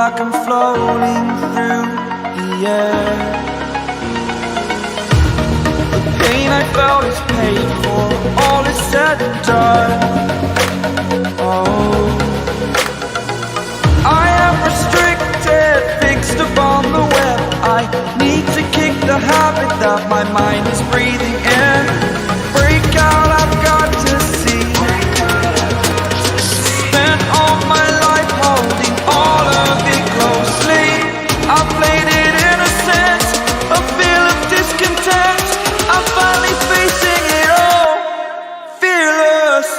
like I'm floating through the air. The pain I felt is paid for, all is said and done. Oh, I am restricted, fixed upon the web. I need to kick the habit that my mind is breathing in. Break out, I've got to see. Spent all my life holding all of it closely. I played it innocent, a feel of discontent. I'm finally facing it all, fearless.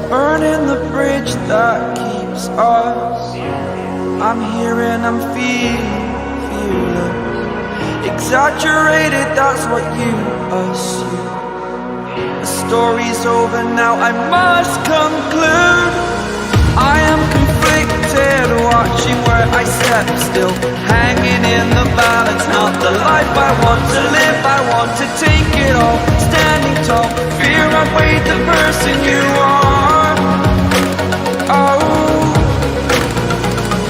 Burning the bridge that keeps us. I'm here and I'm feeling exaggerated, that's what you assume. The story's over now, I must conclude. I am conflicted, watching where I step still, hanging in the balance. Not the life I want to live, I want to take it all. Standing tall, fear I weighed the person you are. Oh,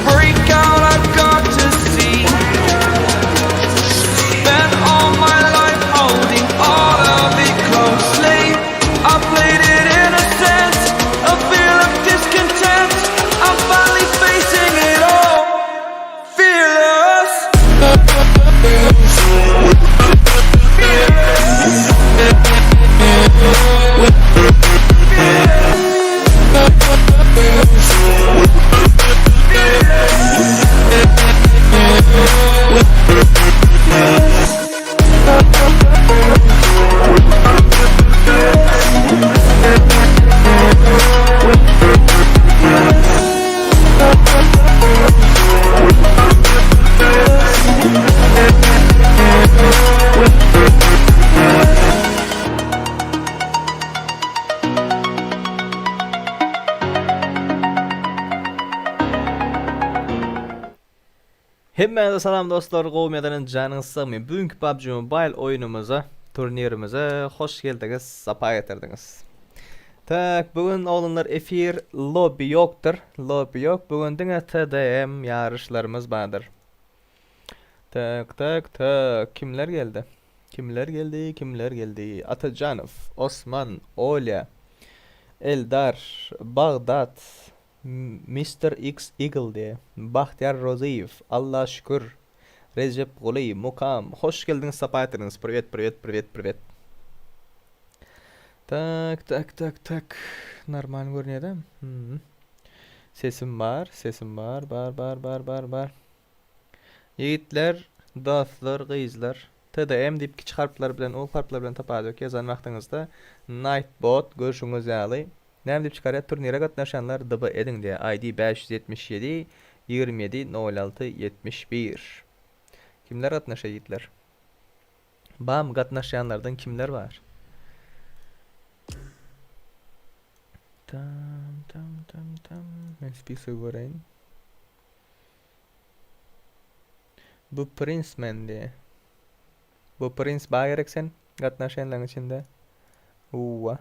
break out, I've got to see. Spent all my life holding all of it closely. I played it innocent, a feel of discontent. I'm finally facing it all, fearless. Hepinize selam dostlar, qovmiyadan canınız sağmayın. Bugünkü PUBG Mobile oyunumuza, turnirimize hoş geldiniz, sapa getirdiniz. Tak, bugün oğlunlar efir lobby yoktur. Lobby yok. Bugün dine TDM yarışlarımız vardır. Tak. Kimler geldi? Kimler geldi? Atacanov, Osman, Olya, Eldar, Bağdat, Mr. X Eagle diye, Bahtiyar Roziyev, Allah şükür, Recep Guli, Mukam, hoş geldiniz, sapa etiniz. Privet. Tak. Normal görünüyor değil mi? Sesim var. Bar. Yiğitler, dostlar, kızlar. TDM deyip küçük harfler bilen, ol harfler bilen tapadık. Yazan vaxtınızda Nightbot görüşünüz yağlı. Näme diýip çykarýar? Turnire gatnaşanlar DB edin diye. ID 577 27 06 71. Kimler gatnaşaýdylar? Bam gatnaşanlardan kimler var? Tam. Men spise göreyim. Bu Prince men diye. Bu Prince baýarek sen gatnaşanlaryň içinde. Uwa.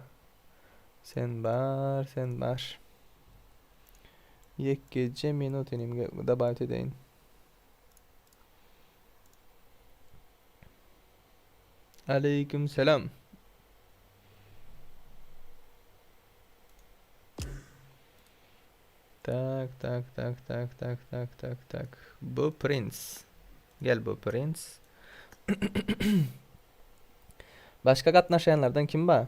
Sen bar. Yekece minut enimge dabat edeyin. Aleyküm selam. Tak. Bu Prince. Gel bu Prince. Başka gatnaşanlardan kim var?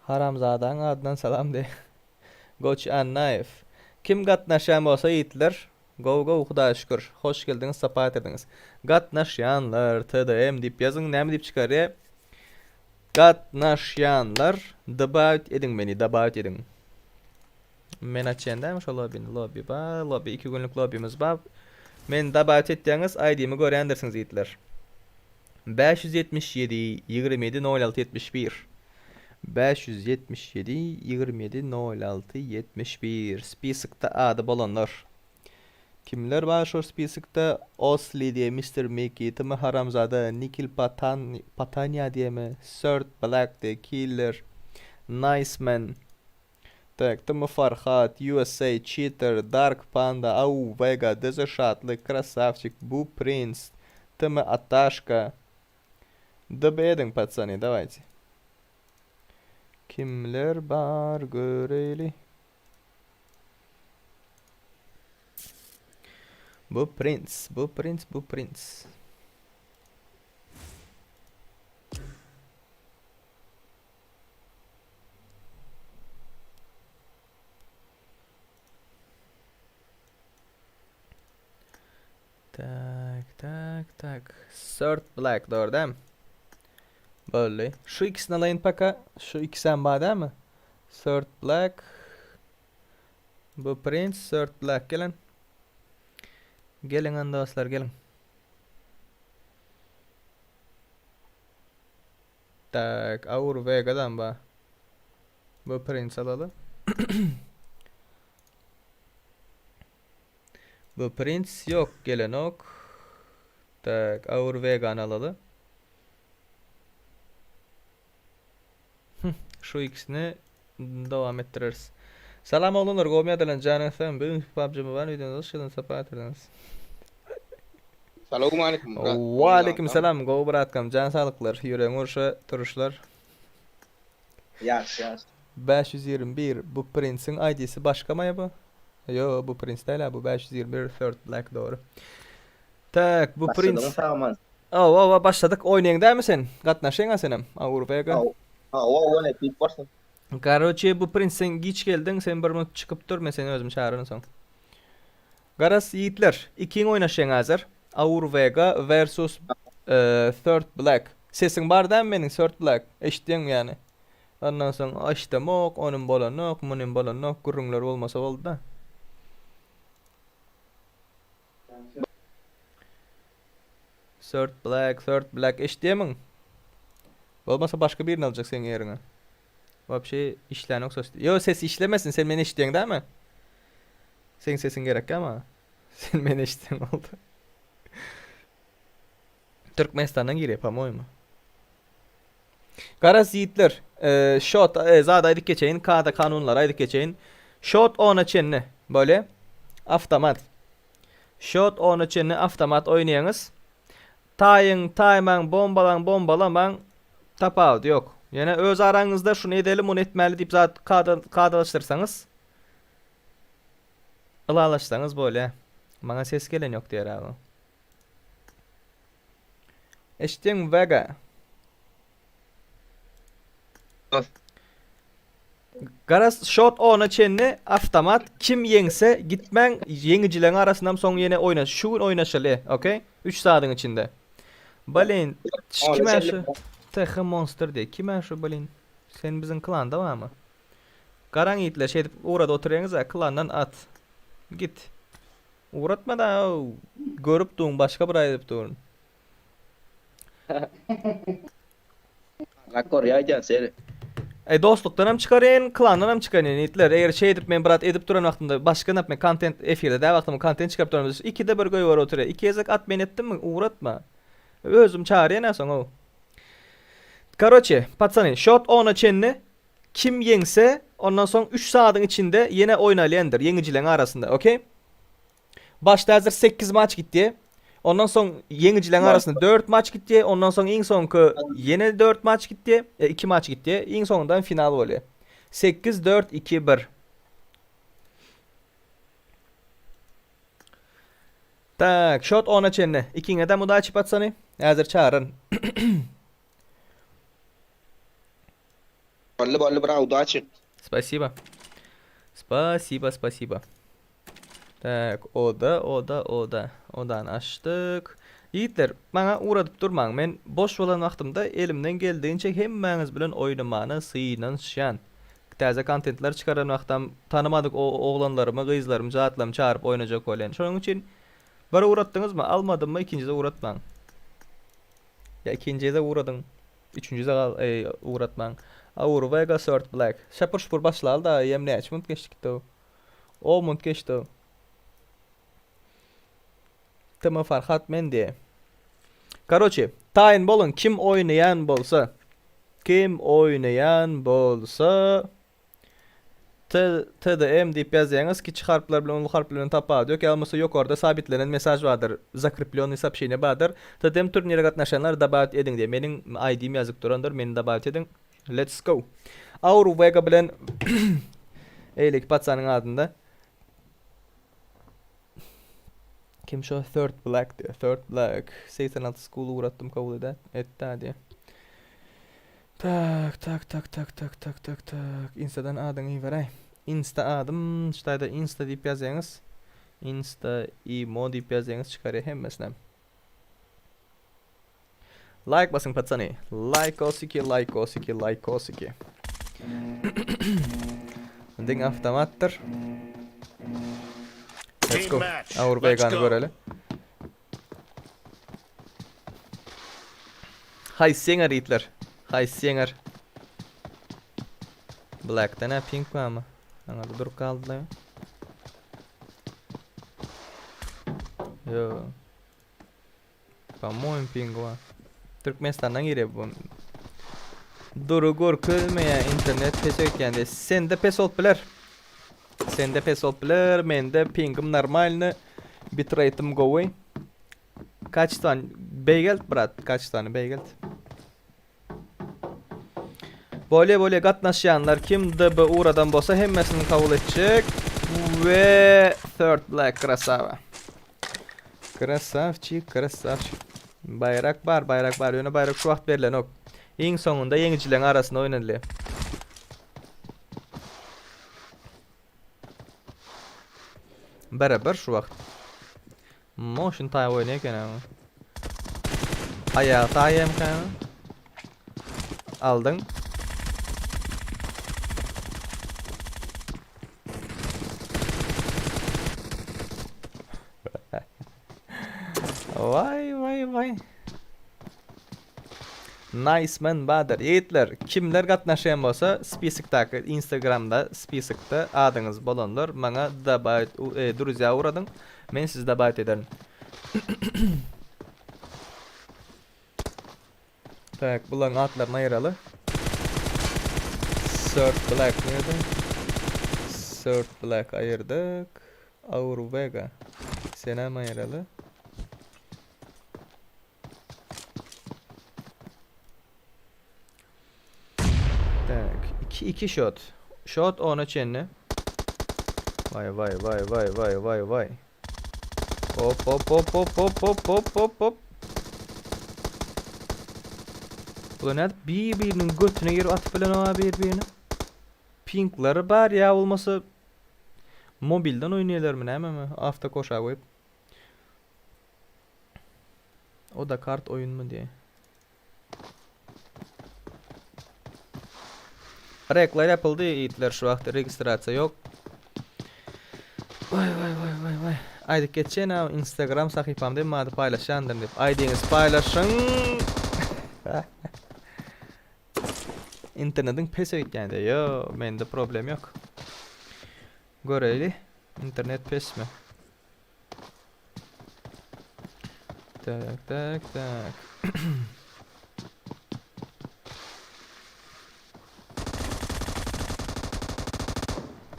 Haramzadan adından salam de. Goç Annayev. Kim gatnaşan bolsa yiğitler? Go Hudaýa şükür. Hoş geldiniz, sapa etdiniz. Gatnaşanlar TDM dip yazın, näme dip çykarýar? Gatnaşyanlar dabat edin beni, dabat edin. Men açayan değil mi şu lobby ba, lobby 2 günlük lobby'miz ba. Men dabat ettiğiniz ID'mi görendirsiniz yiğitler. 577 27 06 71 577 27 06 71 Spisikta adı bolanlar. Kimler var şu spisikta? Osli diye Mr. Mickey, Tımı Haramzada, Nikhil Patanya diye mi? Sir Black diye Killer, Nice Man, tak, Tımı Farhat, USA, Cheater, Dark Panda, Au Vega, Dezerşatlı, Krasavчик, Bu Prince, Tımı Atashka. Dıbedin patsani, давайте. Kimler var göreli? Bu Prince. Tak. Sir Black doğru değil mi? Böyle. Şu ikisini alayın paka. Şu ikisi var değil mi? Sir Black. Bu Prince, Sir Black gelin. Gelin dostlar gelin. Tak, Aur Vega'dan ba. Bu Prince alalım. Bu Prince yok, gelen ok. Tak, Aur Vega'nı alalım. Şu ikisini devam ettiririz. Salam olunur, Gomi adalan Jonathan. Bir PUBG'mi var, videonuz şılın sapat ediniz. Assalamualaikum. Wa aleyküm selam, go bratkam, can sağlıklar, yüreğin urşa, turuşlar. Yaz. 521, bu Prince'in ID'si başka mı ya bu? Yo, bu Prince değil ha, bu 521 Third Black doğru. Tak, bu Prince. Başladık, oynayın değil mi sen? Katnaşın ha senem, Avrupa'ya. O ne pit varsın? Короче, bu Prince sen geç geldin, sen bir minut çıkıp dur, ben seni özüm çağırırım son. Garas yiğitler, ikin oynaşın hazır. Aur Vega versus Third Black. Sesin var değil mi benim Third Black? Eşittin mi yani? Ondan sonra açtım ok, onun bolan ok, bunun bolan ok, gurrunlar olmasa oldu da. Third Black eşittin. Olmasa başka birini alacak senin yerine. Vapşe işleyen yoksa. Yo, ses işlemesin, sen beni eşittin değil mi? Senin sesin gerek ama. Sen beni eşittin oldu. Türkmenistan'dan giriyor pamoy mu? Garaz yiğitler. Shot zadaydık geçeyin. Kağıda kanunlar aydık geçeyin. Shot ona çenne. Böyle. Avtomat. Shot ona çenne avtomat oynayanız. Tayman bombalan tap out yok. Yani öz aranızda şunu edelim onu etmeli deyip zaten kağıdalaştırsanız. Ilalaşsanız böyle. Bana ses gelen yok diyor abi. Eşittin Vega. Garas shot ona çenne avtomat kim yengse gitmen yengicilerin arasından son yine oyna. Şu oynaşalı, okey? 3 saatin içinde. Balin kime şu Tehe Monster diye kime şu balin? Sen bizim klanda var mı? Karan yiğitle şey orada oturuyorsunuz ya, klandan at. Git. Uğratma da görüp durun, başka bir ayıp durun. Rakor ya can seri. Dostluktan hem çıkarayın, klandan hem çıkarayın yiğitler. Eğer şey edip men bırak edip duran vaxtında başka ne yapmayın, content efirde de vaxtımı content çıkarıp duramıyoruz. İki de bir göy var oturuyor. İki yazık at men ettin mi uğratma. Özüm çağırıyor ne son o. Karoçe, patsani, shot ona çenni. Kim yengse ondan sonra 3 saatin içinde yine oynayandır yengicilerin arasında, okey? Başta hazır 8 maç gitti. Ondan sonra yengicilerin arasında 4 maç gitti. Ondan sonra en sonki yine 4 maç gitti. 2 maç gitti. En sonundan final oluyor. 8-4-2-1. Tak, shot ona çenne. İkine de muda açıp atsani. Hazır çağırın. Bolli bra удачи. Спасибо. Спасибо. Так, oda. Odan açtık. Yiğitler, bana uğradıp durmaň. Men boş bolan wagtymda elimden geldiğince hemmäňiz bilen oýnamany syýnanşan. Täze kontentler çıkaran wagtam tanımadık oğlanlarymı, gyzlarymı, jatlarymı çağırıp oynajak bolan. Şonuň üçin bir uğratdyňyzmy, almadymmy, ikincide uğratmaň. Ya ikincide uğradyň, üçüncüde uğratmaň. Aur Vega Sort Black. Şapur şupur başladı da yemne açmınt geçtik de. O munt geçti. Tema Farhat Mendi. Karoçi, tayin bolun kim oynayan bolsa. Kim oynayan bolsa. TDM deyip yazayınız ki harfler bilen ulu harflerini tapa diyor ki almasa yok orada sabitlenen mesaj vardır. Zakriplyon hesap şeyine vardır. TDM turnire katnaşanlar davet edin diye. Benim ID'm yazık durandır. Beni davet edin. Let's go. Aur Vega bilen eylik patsanın adında. Kim şu Third Black diyor. Third Black. 86 school'u uğrattım kabul eder. Etti hadi. Tak. Insta'dan adını iyi veray. Insta adım. İşte Insta deyip yazayınız. Insta imo deyip yazayınız çıkarıyor hemmesine. Like basın patsani. Like osiki. Ding автоматтır. Let's go. Aur Vega'nı görelim. Hay singer Hitler. Hay singer. Black'ta ne pink var mı? Anladım dur kaldı lan. Yo. По-моему pink var. Türkmenistan'dan geliyor bu. Duru görkülmeye internet pes öykende. Sende pes olup biler. Sende pes olup biler. Mende pingim normalni. Bitrate'im go'y. Kaç tane beygelt brat? Kaç tane beygelt? Böyle katnaşyanlar kim de bu uğradan bolsa hemmesini kabul edecek. Ve Third Black krasava. Krasavçı. Bayrak var. Yöne bayrak şu vaxt verilen ok. En sonunda yenicilerin arasında oynanılıyor. Beraber şu vaxt. Motion tay oynayken ama. Ayağı tayem kan. Aldın. Vay. Nice man Bader. Yiğitler kimler katnaşayan bolsa spisikdaki Instagram'da spisikte adınız bolanlar bana davet druziya uğradın. Men siz davet ederim. Tak bulan atlarına ayıralı. Sort Black nerede? Sort Black ayırdık. Aur Vega. Senem ayıralı. Tak 2 shot. Shot ona çenni. Vay. Hop. Ulan hadi birbirinin götüne girip atıp bilen o birbirine. Pinkları var ya olmasa mobilden oynuyorlar mı ne mi? Hafta koşa koyup. O da kart oyun mu diye. Reklar yapıldı yiğitler şu vakti registrasyon yok. Vay. Aydık geçen av Instagram sahifamda madı paylaşandım deyip. Aydınız paylaşın. İnternetin pes öykende. Yo, mende problem yok. Göreyli. İnternet pes mi? Tak.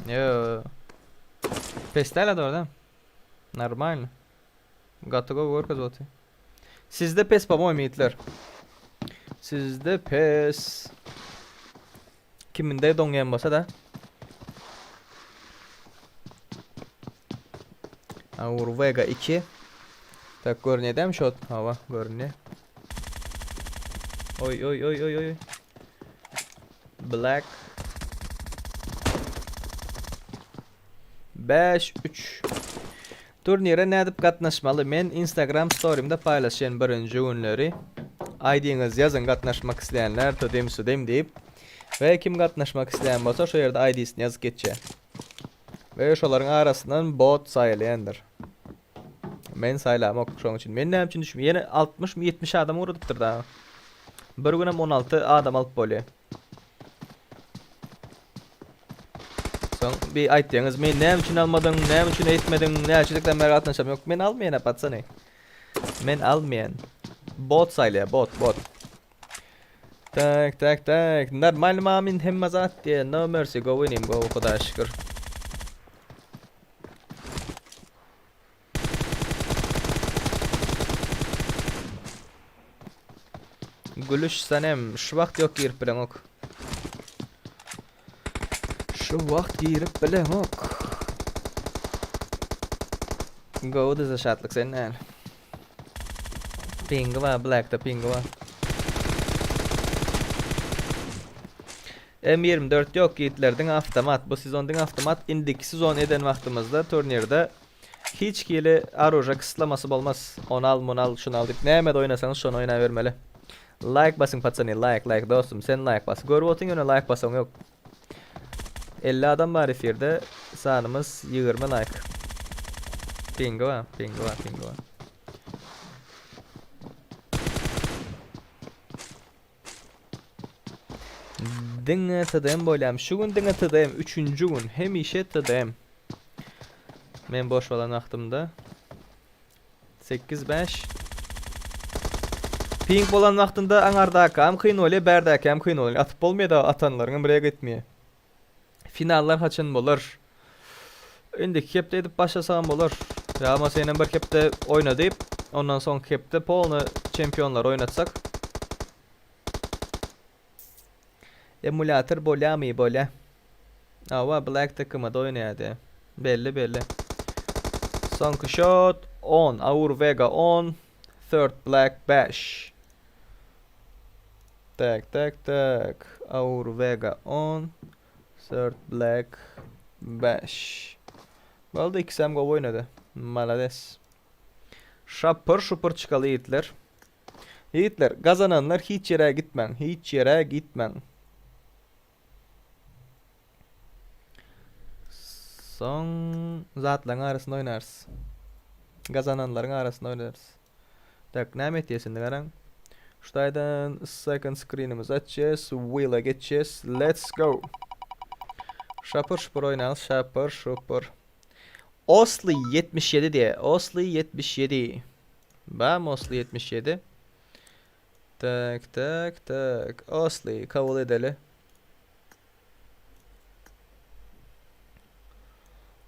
Yo. Pes değil orada. Нормально. Готово горка зоти. Sizde pes по-моему Hitler. Sizde pes. Kiminde dongen basa da. Aur Vega 2. Tak görünüyor değil mi shot? Hava görünüyor. Oy. Black. 5-3. Turnire nädip gatnaşmaly? Men Instagram storymda paylaşan birinji günleri ID'niz yazın gatnaşmak isteyenler tödem südem deyip ve kim gatnaşmak isteyen bolsa şu yerde ID'sini yazıp geçe. Ve şoların arasından bot sayılayandır. Men saylamok şoň üçin. Men näme üçin düşmü? Yine 60-70 adam urudypdyr da. Bir günem 16 adam alıp bolýar. Soň bir aýtdyňyz, men näme üçin almadym, näme üçin etmedim, näçilikden beri gatnaşam ýok. Men almaýan apatsany. Men almaýan. Bot sayla, bot. Tak. Normal mamin hemme zat diye. No mercy, go win him, go Huda şükür. Gülüş sanem, şu vakt yok girip bilen ok. Şu vakt girip bilen ok. Go da şatlık sen näl. Pingi var, black'ta pingi var. M24 yok yiğitlerden avtomat. Bu sezondan avtomat indiki sezon eden vaktimizde turnirde hiç kili aroja kısıtlaması olmaz. Onu al, şunu al deyip näme oynasanız şunu oynavermeli. Like basın patsani, like dostum sen like bas. Görüp otun yöne like basan yok. 50 adam var efirde, sanımız 20 like. Pingi var. Diňe tadam bolýam. Şu gün diňe tadam 3-nji gün hemişe tadam. Men boş bolan wagtymda 8-5 ping bolan wagtynda aňarda kam kyn bolýar, berde kam kyn bolýar. Atyp bolmaýar da atanlaryň birege gitmeýär. Finallar haçan bolar? Indi kepde edip başlasam bolar. Ya masalan bir kepde oynadyp, ondan soň kepde polny çempionlar oynatsak. Emulator bolýamy bolä. Awa Black takımda oynaýardy. Belli. Soňky shot 10, Aur Vega 10, third Black 5. Tak. Aur Vega 10, third Black 5. Boldy ikisem go oynady. Malades. Şapır çıkalı yiğitler. Yiğitler, kazananlar hiç yere gitmen. Son zatlaryň arasynda oynarız. Kazananlaryň arasynda oynarız. Tak, näme etýäsinde garaň. Şutaýdan second screenimiz açýas, wheel'a geçýäs. Let's go. Şapır oynarız, şapır. Osli 77 diye. Osli 77. Bam Osli 77. Tak. Osli kabul edeli.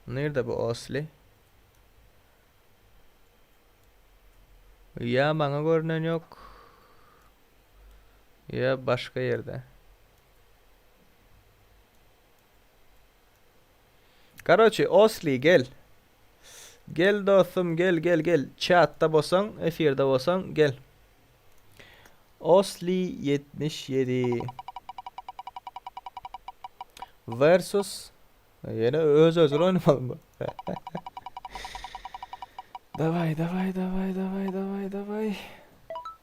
Nerede bu Osli? Ya bana görünen yok. Ya başka yerde. Karoçi Osli gel. Gel dostum gel. Chat'ta bolsaň, efirde bolsaň gel. Osli 77 versus yine özür oynamalım bu. Davay.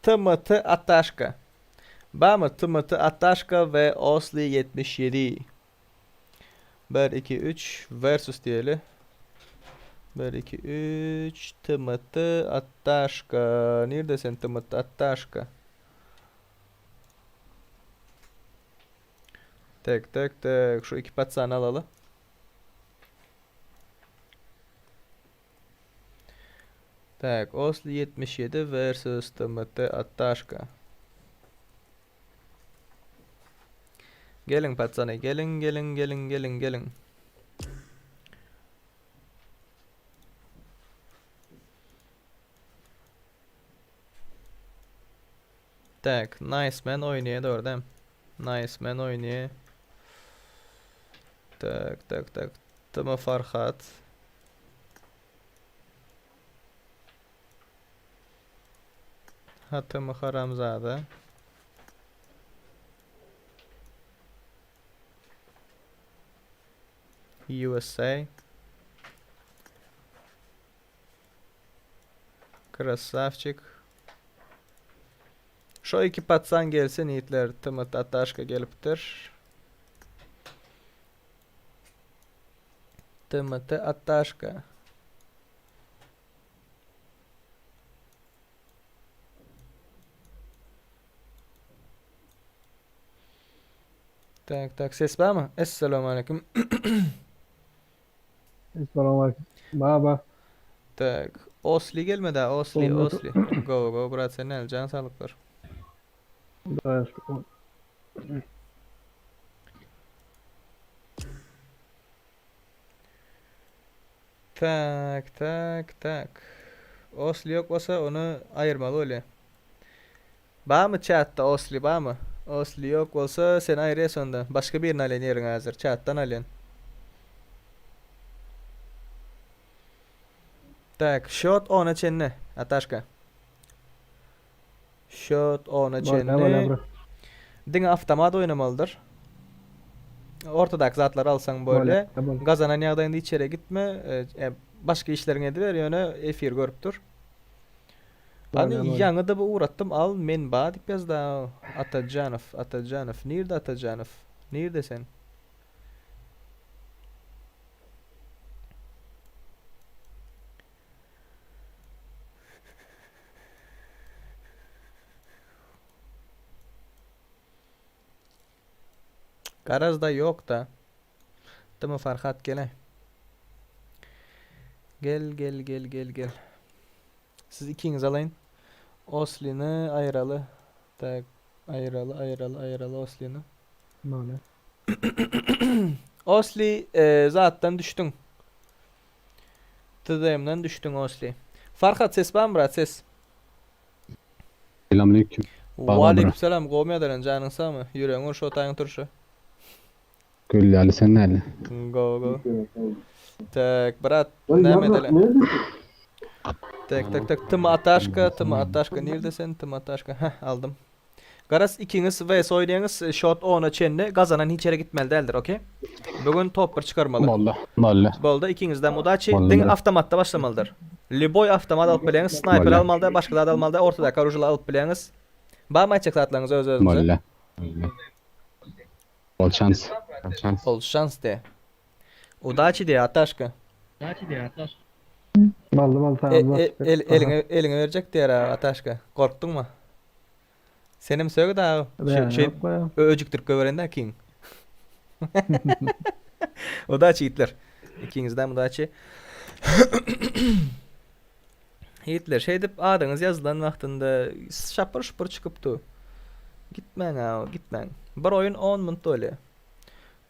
Tımıtı Ataşka. Bamı Tımıtı Ataşka ve Osli 77. 1 2 3 versus diyeli. 1 2 3 Tımıtı Ataşka. Neredesin Tımıtı Ataşka? Tak. Şu iki patsanı alalım. Tak, Osli 77 versus Tımıtı Ataşka. Gelin patsanı, gelin. Tak, Nice Man oynuyor da orada. Nice Man oynuyor. Tak. Tımı Farhat. Hatımı Haramzade. USA. Krasavchik. Şu iki patsan gelsin yiğitler. Tımıt Ataşka geliptir. Tımıtı Ataşka. Tak ses var mı? Esselamu aleyküm. Selamünaleyküm. Baba. Tak. Osli gelmedi ha. Osli. Olmadı. Osli. Go go. Brat sen el. Can sağlıklar. Dayaş. Tak. Osli yok olsa onu ayırmalı öyle. Var mı chatta Osli var mı? Osli yok olsa sen ayırıyorsun onda. Başka birini alın yerin hazır. Chattan alın. Tak. Shot ona çenne. Ataşka. Shot ona Bana çenne. bırak. Dine avtomat oynamalıdır. Ortadaki zatları alsan böyle. Bana. Kazanan yağdayında içeri gitme. Başka işlerine ediver yani efir görüp dur. Hani yanı da bu uğrattım al men badik biraz daha Atacanov. Nerede Atacanov? Nerede sen? Garazda yok da. Tamam Farhat gele. Gel. Siz ikiniz alayın. Osli'ni ayıralı. Tak ayıralı Osli'ni. Bana. Osli zaten düştün. TDM'den düştün Osli. Farhat ses var mı Murat ses? Selamünaleyküm. Bağlan Aleykümselam. Kovmayadan canın sağ mı? Yüreğin şu otayın turşu. Gül Ali sen nerede? Go. Tak Murat ne medeli? Tak. Tım Ataşka. Neredesin? Tım Ataşka. Heh aldım. Garas ikiniz vs oynayanız shot 10'a çenne kazanan hiç yere gitmeli değildir okey? Bugün topper çıkarmalı. Vallahi. Bolda ikinizden mudaçi Vallahi din evet. avtomatta başlamalıdır. Liboy avtomat alıp biləyiniz, sniper Vallahi. almalıdır, başkalar da almalıdır, ortadaki arujula alıp biləyiniz. Bağ mı açacak saatlarınız özünüze? Vallahi. Bol şans. Ol şans de. Udaçi de Ataşka. Mal tamam. Eline verecek diye Ataşka. Korktun mu? Senim söyle daha şey öcüktür köverende king. Udaçi Hitler. İkinizden Udaçi. Hitler şey dip adınız yazılan vaxtında şapır şupur çıkıptı. Gitmen ha, gitmen. Bir oyun 10 minut öyle.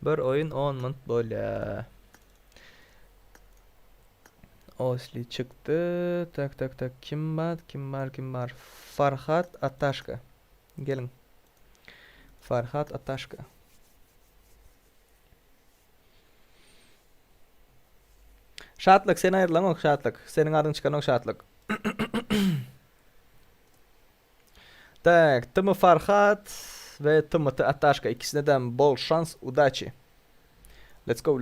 Bir oyun 10 minut böyle. Osli çıktı. Tak. Kim var? Farhat Ataşka. Gelin. Farhat Ataşka. Şatlık sen ayrılan ok Şatlık. Senin adın çıkan ok Şatlık. Tak, Tımı Farhat ve Tımıtı Ataşka ikisinden bol şans, udaçi. Let's go.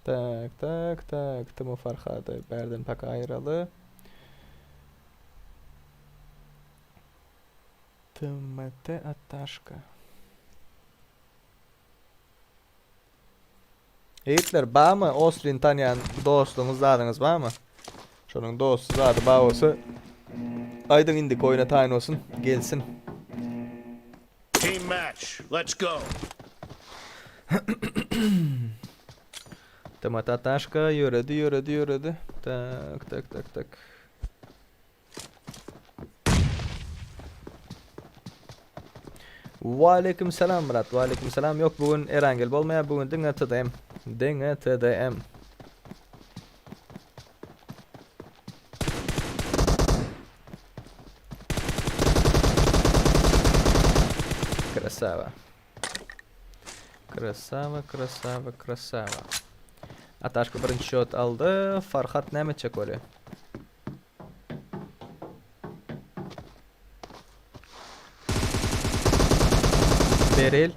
Tak. Tımı Farhat'ı berden pak ayıralı. Tımıtı Ataşka. Hitler bağ mı? Oslin tanıyan dostluğunuz adınız var mı? Şunun dostu adı bağ olsa aydın indik oyuna tayin olsun. Gelsin. Team match. Let's go. Tımıtı Ataşka yürüdü. Tak. Aleykümselam Murat. Aleykümselam. Yok bugün Erangel olmaya bugün dinle TDM. Krasava. Ataşka birinci shot aldı. Farhat ne edecek öyle? Beril.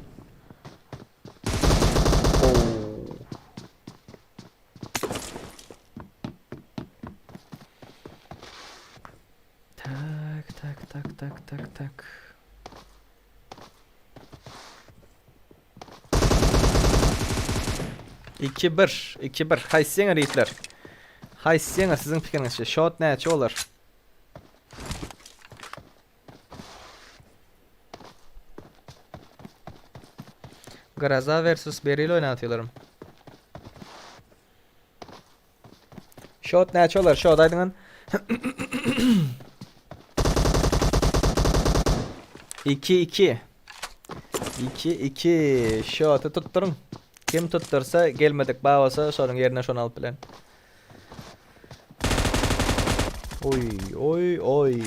tak tak tak tak. İki bir. Haysiyeňer ýigitler. Haysiyeňer siziň pikiriňizçe şot näçe bolar? Graza versus Beril oynatýarlarym. Şot näçe bolar? Şot aýdyňan. 2-2. 2-2. Şoty tutturun. Kim tuttursa gelmedik babasa şonuň ýerine şonu alyp bilen. Oy.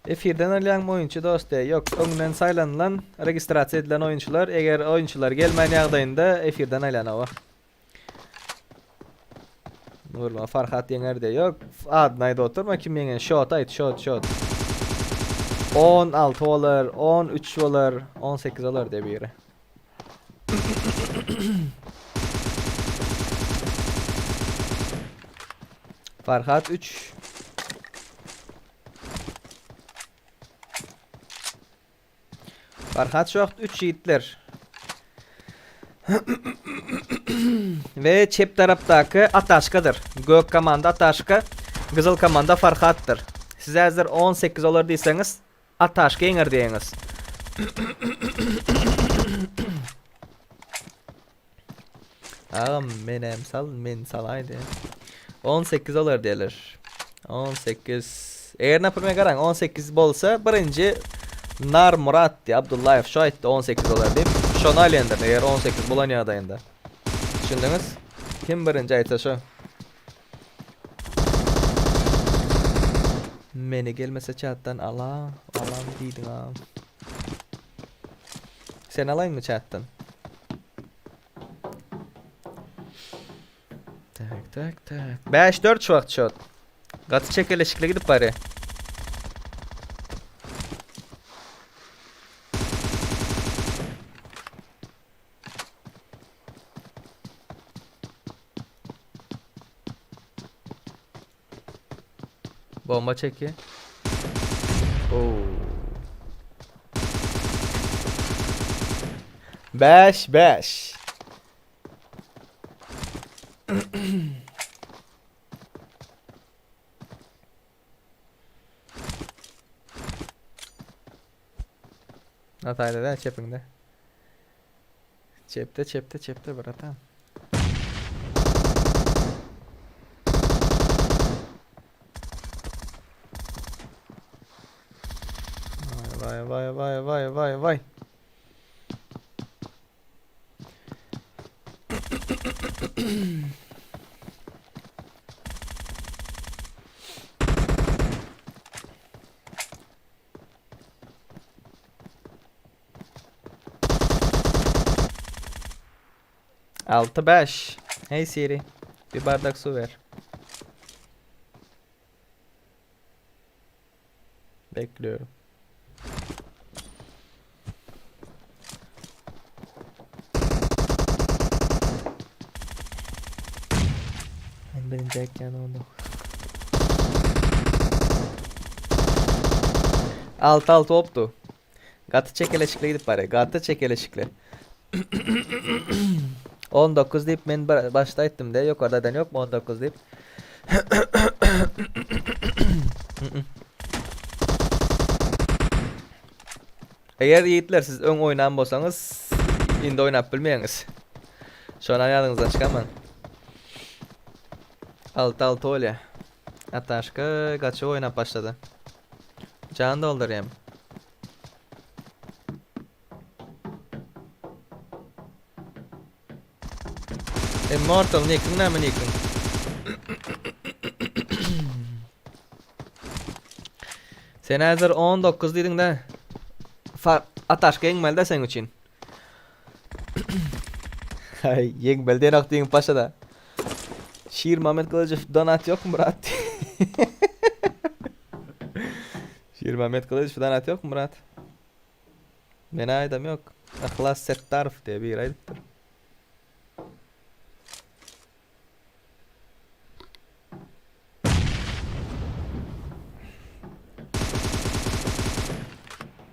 Efirden alýan oýunçy dosty, ýok, öňden saýlanylan, registrasiýa edilen oýunçylar, eger oýunçylar gelmän ýagdaýynda efirden alýanaba. Nurma Farhat Yeňerde ýok, adny aýda oturma kim meňe şot aýt, şot. 16 bolar, 13 bolar, 18 bolar diýip ýeri. Farhat 3. Farhat şokt 3 ýigitler. Ve çep tarapdaky Ataşkadır. Gök komanda Ataşka, Gyzyl komanda Farhat'tır. Siz häzir 18 bolar diýseňiz, Ataşka eňer diýeňiz. Ağam menem sal, men salaýdy. 18 bolar diýerler. 18. Eger näpirme garaň 18 bolsa, birinji Nar Murat diye Abdullayev şu ayette 18 dolar deyip şonu alyendir eğer 18 bulan ýagdaýynda. Düşündüňiz? Kim birinci aýtsa şu? Meni gelmese chatdan alam diýdiň ha. Sen alaýynmy chatdan? Tak. 5-4 şu wagt şot. Gaty çekeleşikle gidip bari. Bomba çeki. Oo. 5. Natayda da çepinde. Çepte bratan. Vay. Altı 5. Hey Siri, bir bardak su ver. Bekliyorum. Birinci ekran oldu. 6 optu. Gatı çekeleşikle gidip bari. Gatı çekeleşikle. 19 deyip men başta ettim de yok oradan yok mu 19 deyip. Eğer yiğitler siz ön oynan bolsaňyz indi oynap bilmeýäňiz. Şonu ýadynızdan çykaman. 6 olya. Ataşka gaçy oynap başlady. Can doldurayım. Immortal nick'in näme nick'in? Sen häzir 19 diýdiň de. Ataşka eňmelde sen üçin. Hay, yeňmelde nak diýiň paşada. Şiir Mehmet Kılıçev donat yok mu Murat? Şiir Mehmet Kılıçev donat yok mu Murat? Men aydam yok. Ihlas Settarov diye bir aydıptır.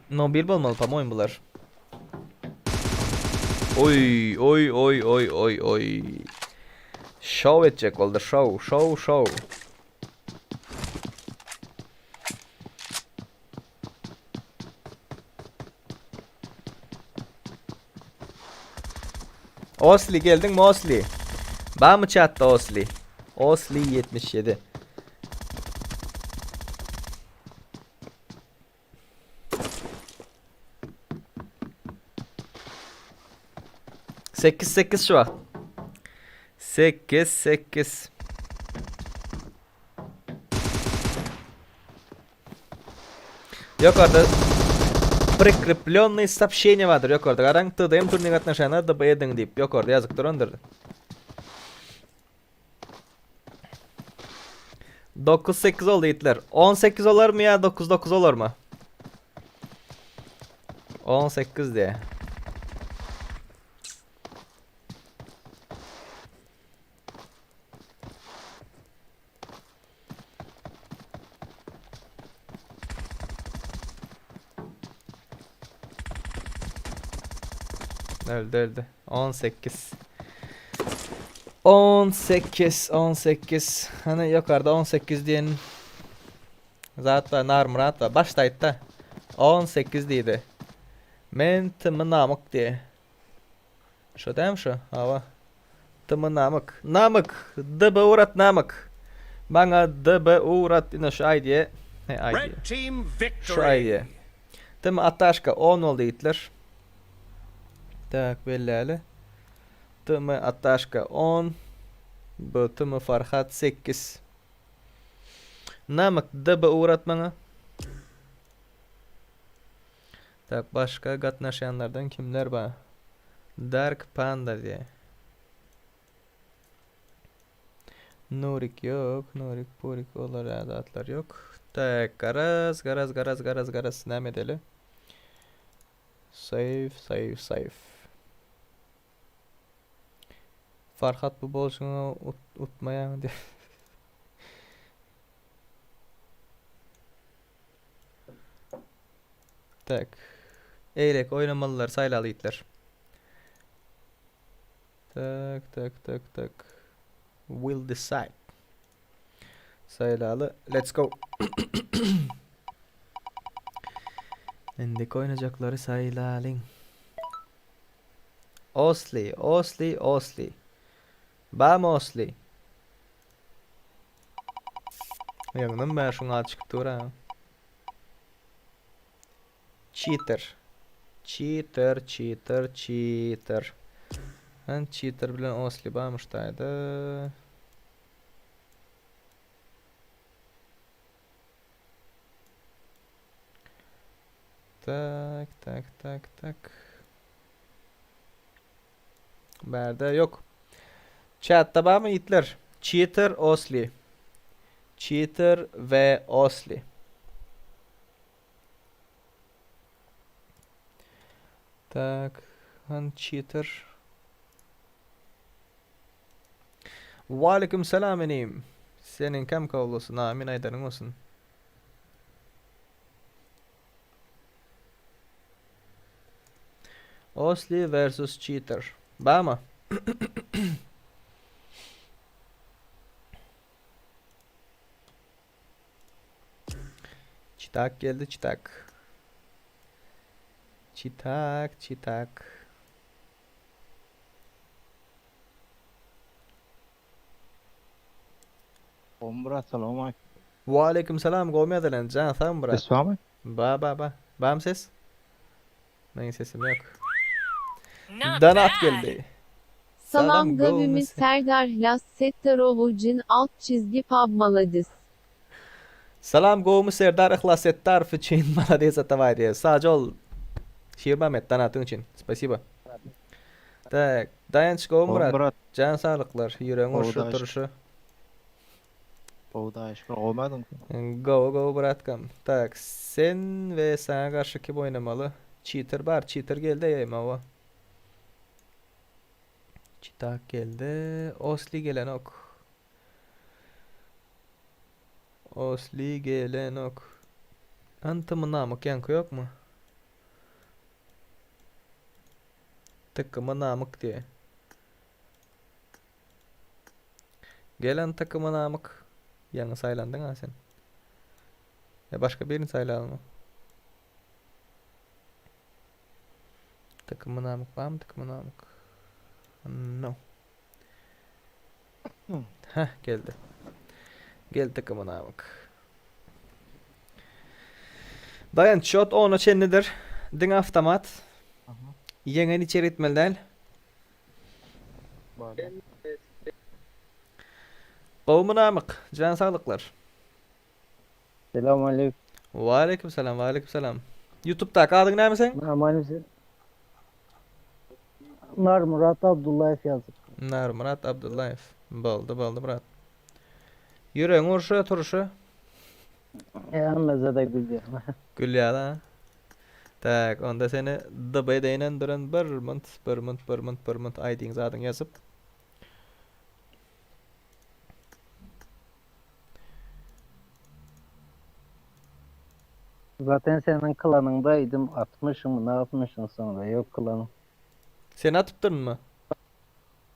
Mobil bolmalı pamoyun bular. Oy oy oy oy oy oy. Show edecek oldu, show. Osli geldin mi Osli? Var mı chatta Osli? Osli 77. Sekiz şu an. 8. Yok orada прикрепленные сообщения vardır. Yok orada. Qarang TDM turniga qatnaşanlar da edin deyip. Yok orada yazıktır ondur. 9-8 oldu yiğitler. 18 olur mu ya? 9-9 olur mu? 18 diye. Öldü. 18. 18. Hani yukarıda 18 diyen zat var, narmurat var. Baştaydı da 18 deydi. Men tımı namık diye. Şu değil mi şu? Hava. Tımı namık. Namık. Dıbı uğrat namık. Bana dıbı uğrat. Yine şu ay diye. Ne ay diye. Red team Şu ay victory. diye. Tımı ataşka 10 oldu Hitler. Tak belli. Tımı ataşka 10. Bu tımı Farhat 8. Namık dıbı uğrat bana. Tak başka katnaşanlardan kimler var? Dark Panda diye. Nurik yok. Nurik Purik olur adatlar yok. Tak garaz. Ne medeli? Save. Farhat bu bolşunu utmayan diye. Tak. Eyrek oynamalılar saylalı itler. Tak. Will decide. Saylalı. Let's go. Endik oynayacakları saylalın. Osli. Bam Osli. Yanından ben şuna çıkıp dur ha. Cheater. Ben cheater bilen Osli bağmıştaydı. Tak. Berde yok. Chat'ta var mı Hitler? Cheater Osli. Cheater ve Osli. Tak. Han cheater. Aleyküm selam eneyim. Senin kam kavlusun? Amin aydarın olsun. Osli versus cheater. Var mı? Çitak geldi çitak. Çitak. Ombra, salam aleyküm. Ve aleyküm selam. Gomi lan. Can sen bura. Ses var mı? Ba. Bam ses? Benim sesim yok. Danat geldi. Salam Gavimi gavimi Serdar Hlas Settarov'un alt çizgi pub maladis. Salam Gomi Serdar Ihlas Settarov için молодец товарищ. Sadece ol. Şirmamet danatın için. Спасибо. Tak. Dayanç Gomi Murat. Ombra, Can sağlıklar. Yüreğin hoşu Oldu, duruşu. Oğda aşkına olmadın mı? Go Buratkam. Tak. Sen ve sana karşı kim oynamalı? Cheater var. Cheater geldi yayma o. Çitak geldi. Osli gelen ok. Osli gelen ok. Antımın namık yankı yok mu? Takımı namık diye. Gelen takımı namık. Yanı saylandın ha sen. Ya başka birini saylandın mı? Takımı namık var mı takımı namık? No. Heh geldi. Geldi takımı namık. Dayan shot onu çenlidir. Din avtomat. Yengen içeri etmeli. Böyle. Kovmu namık. Can sağlıklar. Selamünaleyküm. Aleyküm selam. Aleyküm selam. YouTube'da adın ne mi sen? Maalesef. Nar Murat Abdullayev yazıp. Nar Murat Abdullayev. Boldu Murat. Yüreğin urşu turşu. Mezede gülüyor. Gülyada. Tak onda seni dıbay deynen duran bir mınt aydın zadın yazıp. Zaten senin klanındaydım. Atmışım ne yapmışsın sonra. Yok klanım. Sen atıptın mı?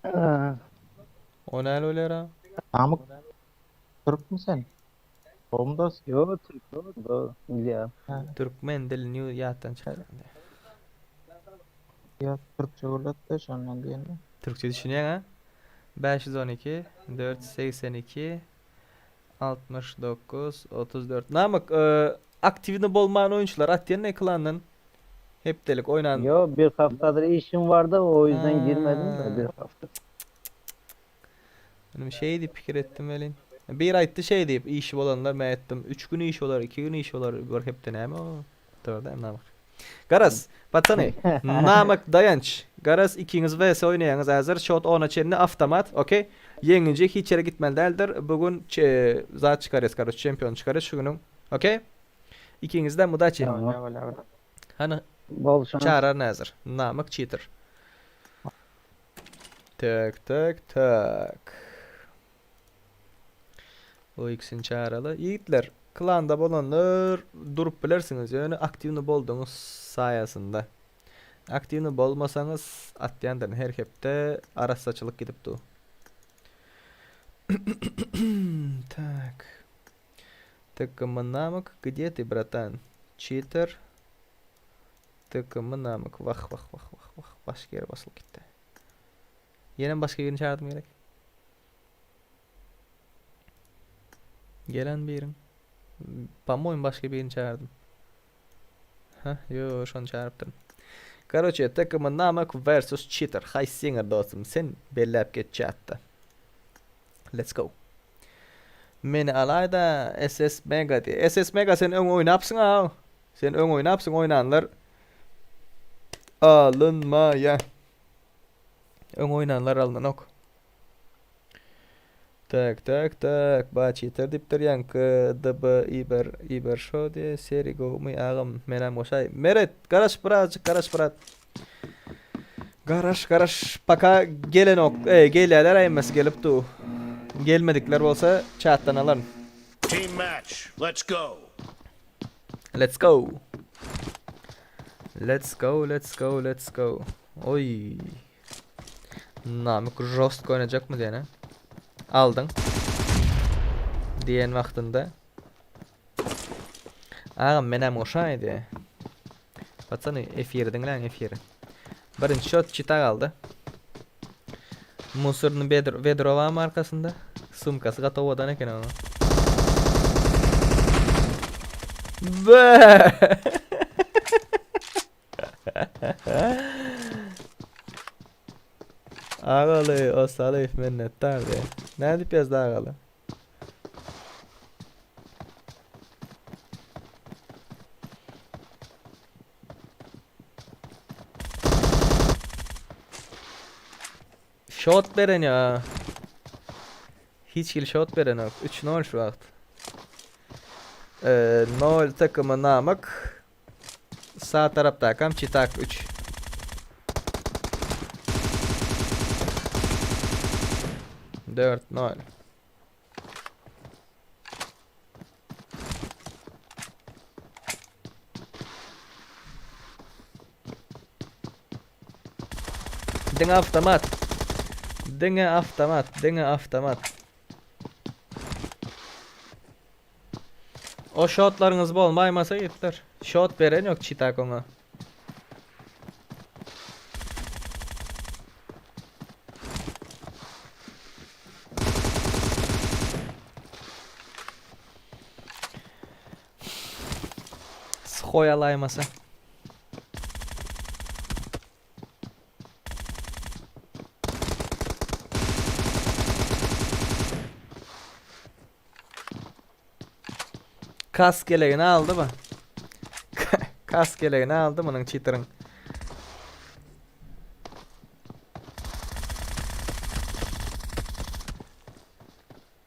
Aa, O ne öyle ra? Namık Türk mü sen? Bomdas. Yok Türk. Doğru. Biliyorum. Türkmen dil new yattan çıktı. Ya Türkçe öğretti şundan diye. Türkçe düşünüyorsun ha? 512 482 69 34. Namık aktivini bolmayan oyuncular atyen ne klanın? Hep delik oynan. Yok bir haftadır işim vardı o yüzden girmedim de Ha. bir hafta. Benim şey deyip fikir ettim elin. Bir ayette şey deyip iş olanlar ben ettim. 3 gün iş olar, 2 gün iş olar. Var hep de ne o. Doğru değil mi Namık? Garas, patani. Namık dayanç. Garas ikiniz vs oynayanız hazır. Shot 10'a çenini avtomat. Okey. Yenince hiç yere gitmeli değildir. Bugün zat çıkarız karış. Şampiyon çıkarız şu günün. Okey. İkiniz de mudaçi. Hani Bol şans. çağırar hazır. Namık cheater. Tak. O ikisini çağıralı. Yiğitler, klanda bolanlar durup bilirsiniz yani aktivni bolduğunuz sayesinde. Aktivni bolmasanız atlayandan her hepte arasaçılık gidip du. Так. Takımın namık где ты, bratан? Cheater. Takımın namık. Vah. Başka yere basılıp gitti. Yine başka birini çağırdım gerek. Gelen birin. Pamoyun başka birini çağırdım. Yo şu an çağırıptım. Короче, takımın namık versus cheater. Hay singer dostum. Sen bellep geçecekti. Let's go. Meni alayda SS Mega diye. SS Mega sen ön oynapsın ha. Sen ön oynapsın oynanlar. Alınmaya. Ön oynanlar alınan ok. Tak. Ba cheater diptir yankı. Dıbı iber şo diye. Seri go mu ağım. Menam oşay. Meret. Garaş bırat. Garaş. Paka gelen ok. Geleler ayınması gelip du. Gelmedikler olsa chat'tan alırım. Team match. Let's go. Let's go. Oy. Namık Rost oynayacak mı diyene? Aldın. Diyen vaktinde. Ağam menem oşaydı. Baksana F7'den lan F7. Birinci shot çita kaldı. Musur'un Vedrova markasında. Sumkası Gatovo'dan eken onu. Be! Ağalı o salif minnettardı. Ne dip yazdı ağalı? Shot veren ya. Hiç kill shot veren yok. 3-0 şu vakt. 0 takımı namık. Sağ tarafta kam çitak 3. Dört nol. Dengan avtomat. Dengan avtomat. Dengan avtomat. O shotlarınız bolmaymasa gitler. Shot veren yok çitak ona. Skoyalaymasa. Kask geleğini aldı mı? Kask geleğini aldı mı onun cheater'ın?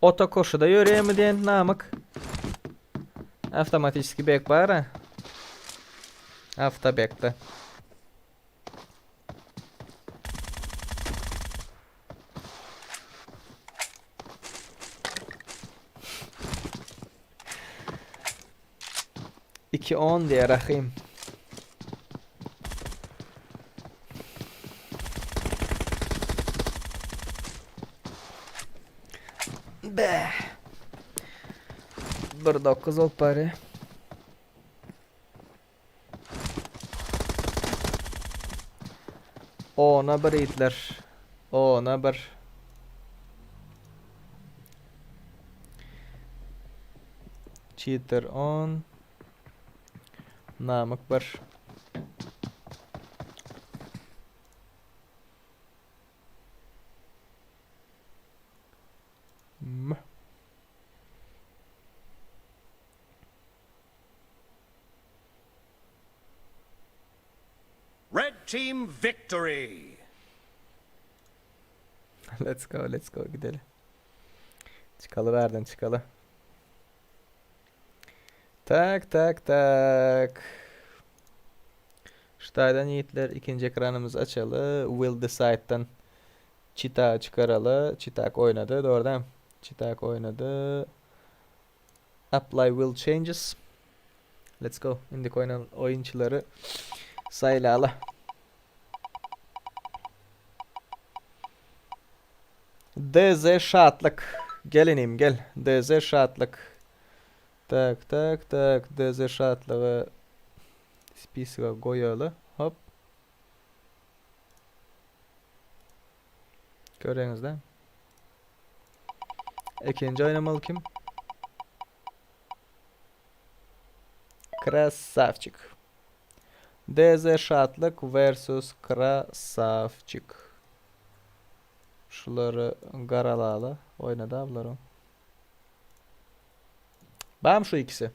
Oto koşuda yürüyor mu diyen namık? Автоматический бег var ha? Автобек'te. İki 10 diye rahim. Be. 1.9 ol pari. Ona bir itler. Ona bir. Cheater on. Namık bir. Red team victory. Let's go, let's go gidelim. Çıkalı verden çıkalı. Tak tak tak. Staydan yiğitler ikinci ekranımızı açalı. Will Decide'dan Çita çıkaralı. Çitak oynadı. Doğrudan. Çitak oynadı. Apply will changes. Let's go. İndik oynanan oyuncuları sayılalı. DZ şatlık. Gelinim gel. DZ şatlık. Tak tak tak. DZ şatlığı spisiga koyalı. Hop. Görüyorsunuz değil mi? İkinci oynamalı kim? Krasavчик. DZ şatlık versus Krasavчик. Şuları garalalı. Oynadı ablarım. Bam şu ikisi.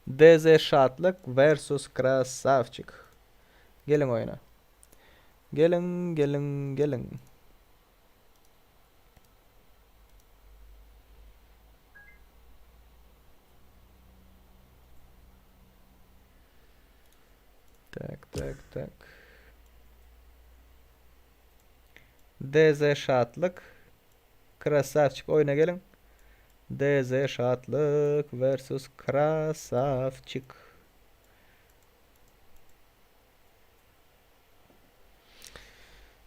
DZ şatlık versus Krasavчик. Gelin oyuna. Gelin gelin gelin. Tak tak tak. DZ şatlık Krasavчик oyuna gelin. DZ şatlık versus Krasavчик.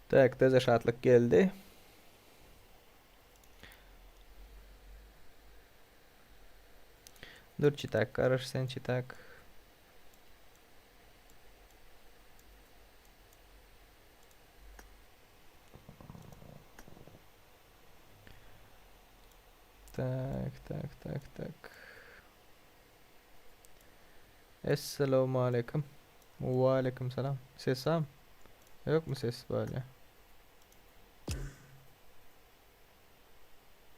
Tak DZ şatlık geldi. Dur çitak karış sen çitak. Tak tak tak tak. Esselamu aleyküm. Ve aleyküm selam. Ses var mı? Yok mu ses böyle?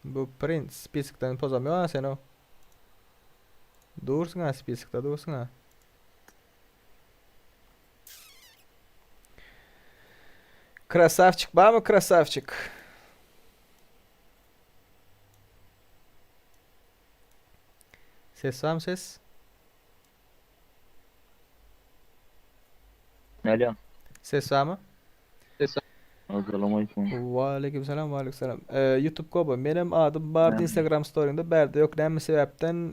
Bu Prince spiskten pozamıyor ha sen o. Dursun ha spiskte dursun ha. Krasavчик var mı Krasavчик? Ses var mı ses? Alo. Ses var mı? Assalamu alaykum. Wa aleykümselam, wa aleykümselam. YouTube Kobo, benim adım bardı Instagram story'imde berde yok näme sebäpden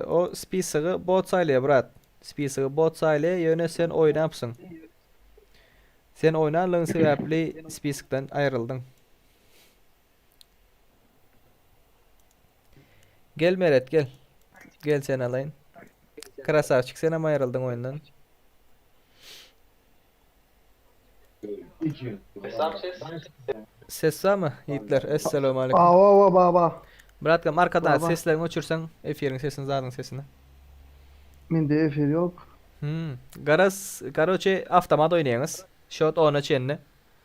o spisegy bot saýlaya brat. Spisegy bot saýlaya ýöne sen oýnapsyň. Sen oýnanlygyň sebäpli spisekden aýryldyň. Gel Meret gel. Gel sen alayın. Krasavçık sen ama ayrıldın oyundan. Ses var mı yiğitler? Esselamu aleyküm. Ava baba. Bratkam arkadan Baba. seslerini uçursan efirin sesini zadın sesini. Mende efir yok. Garas, garoçe avtomat oynayanız. Shot ona çenni.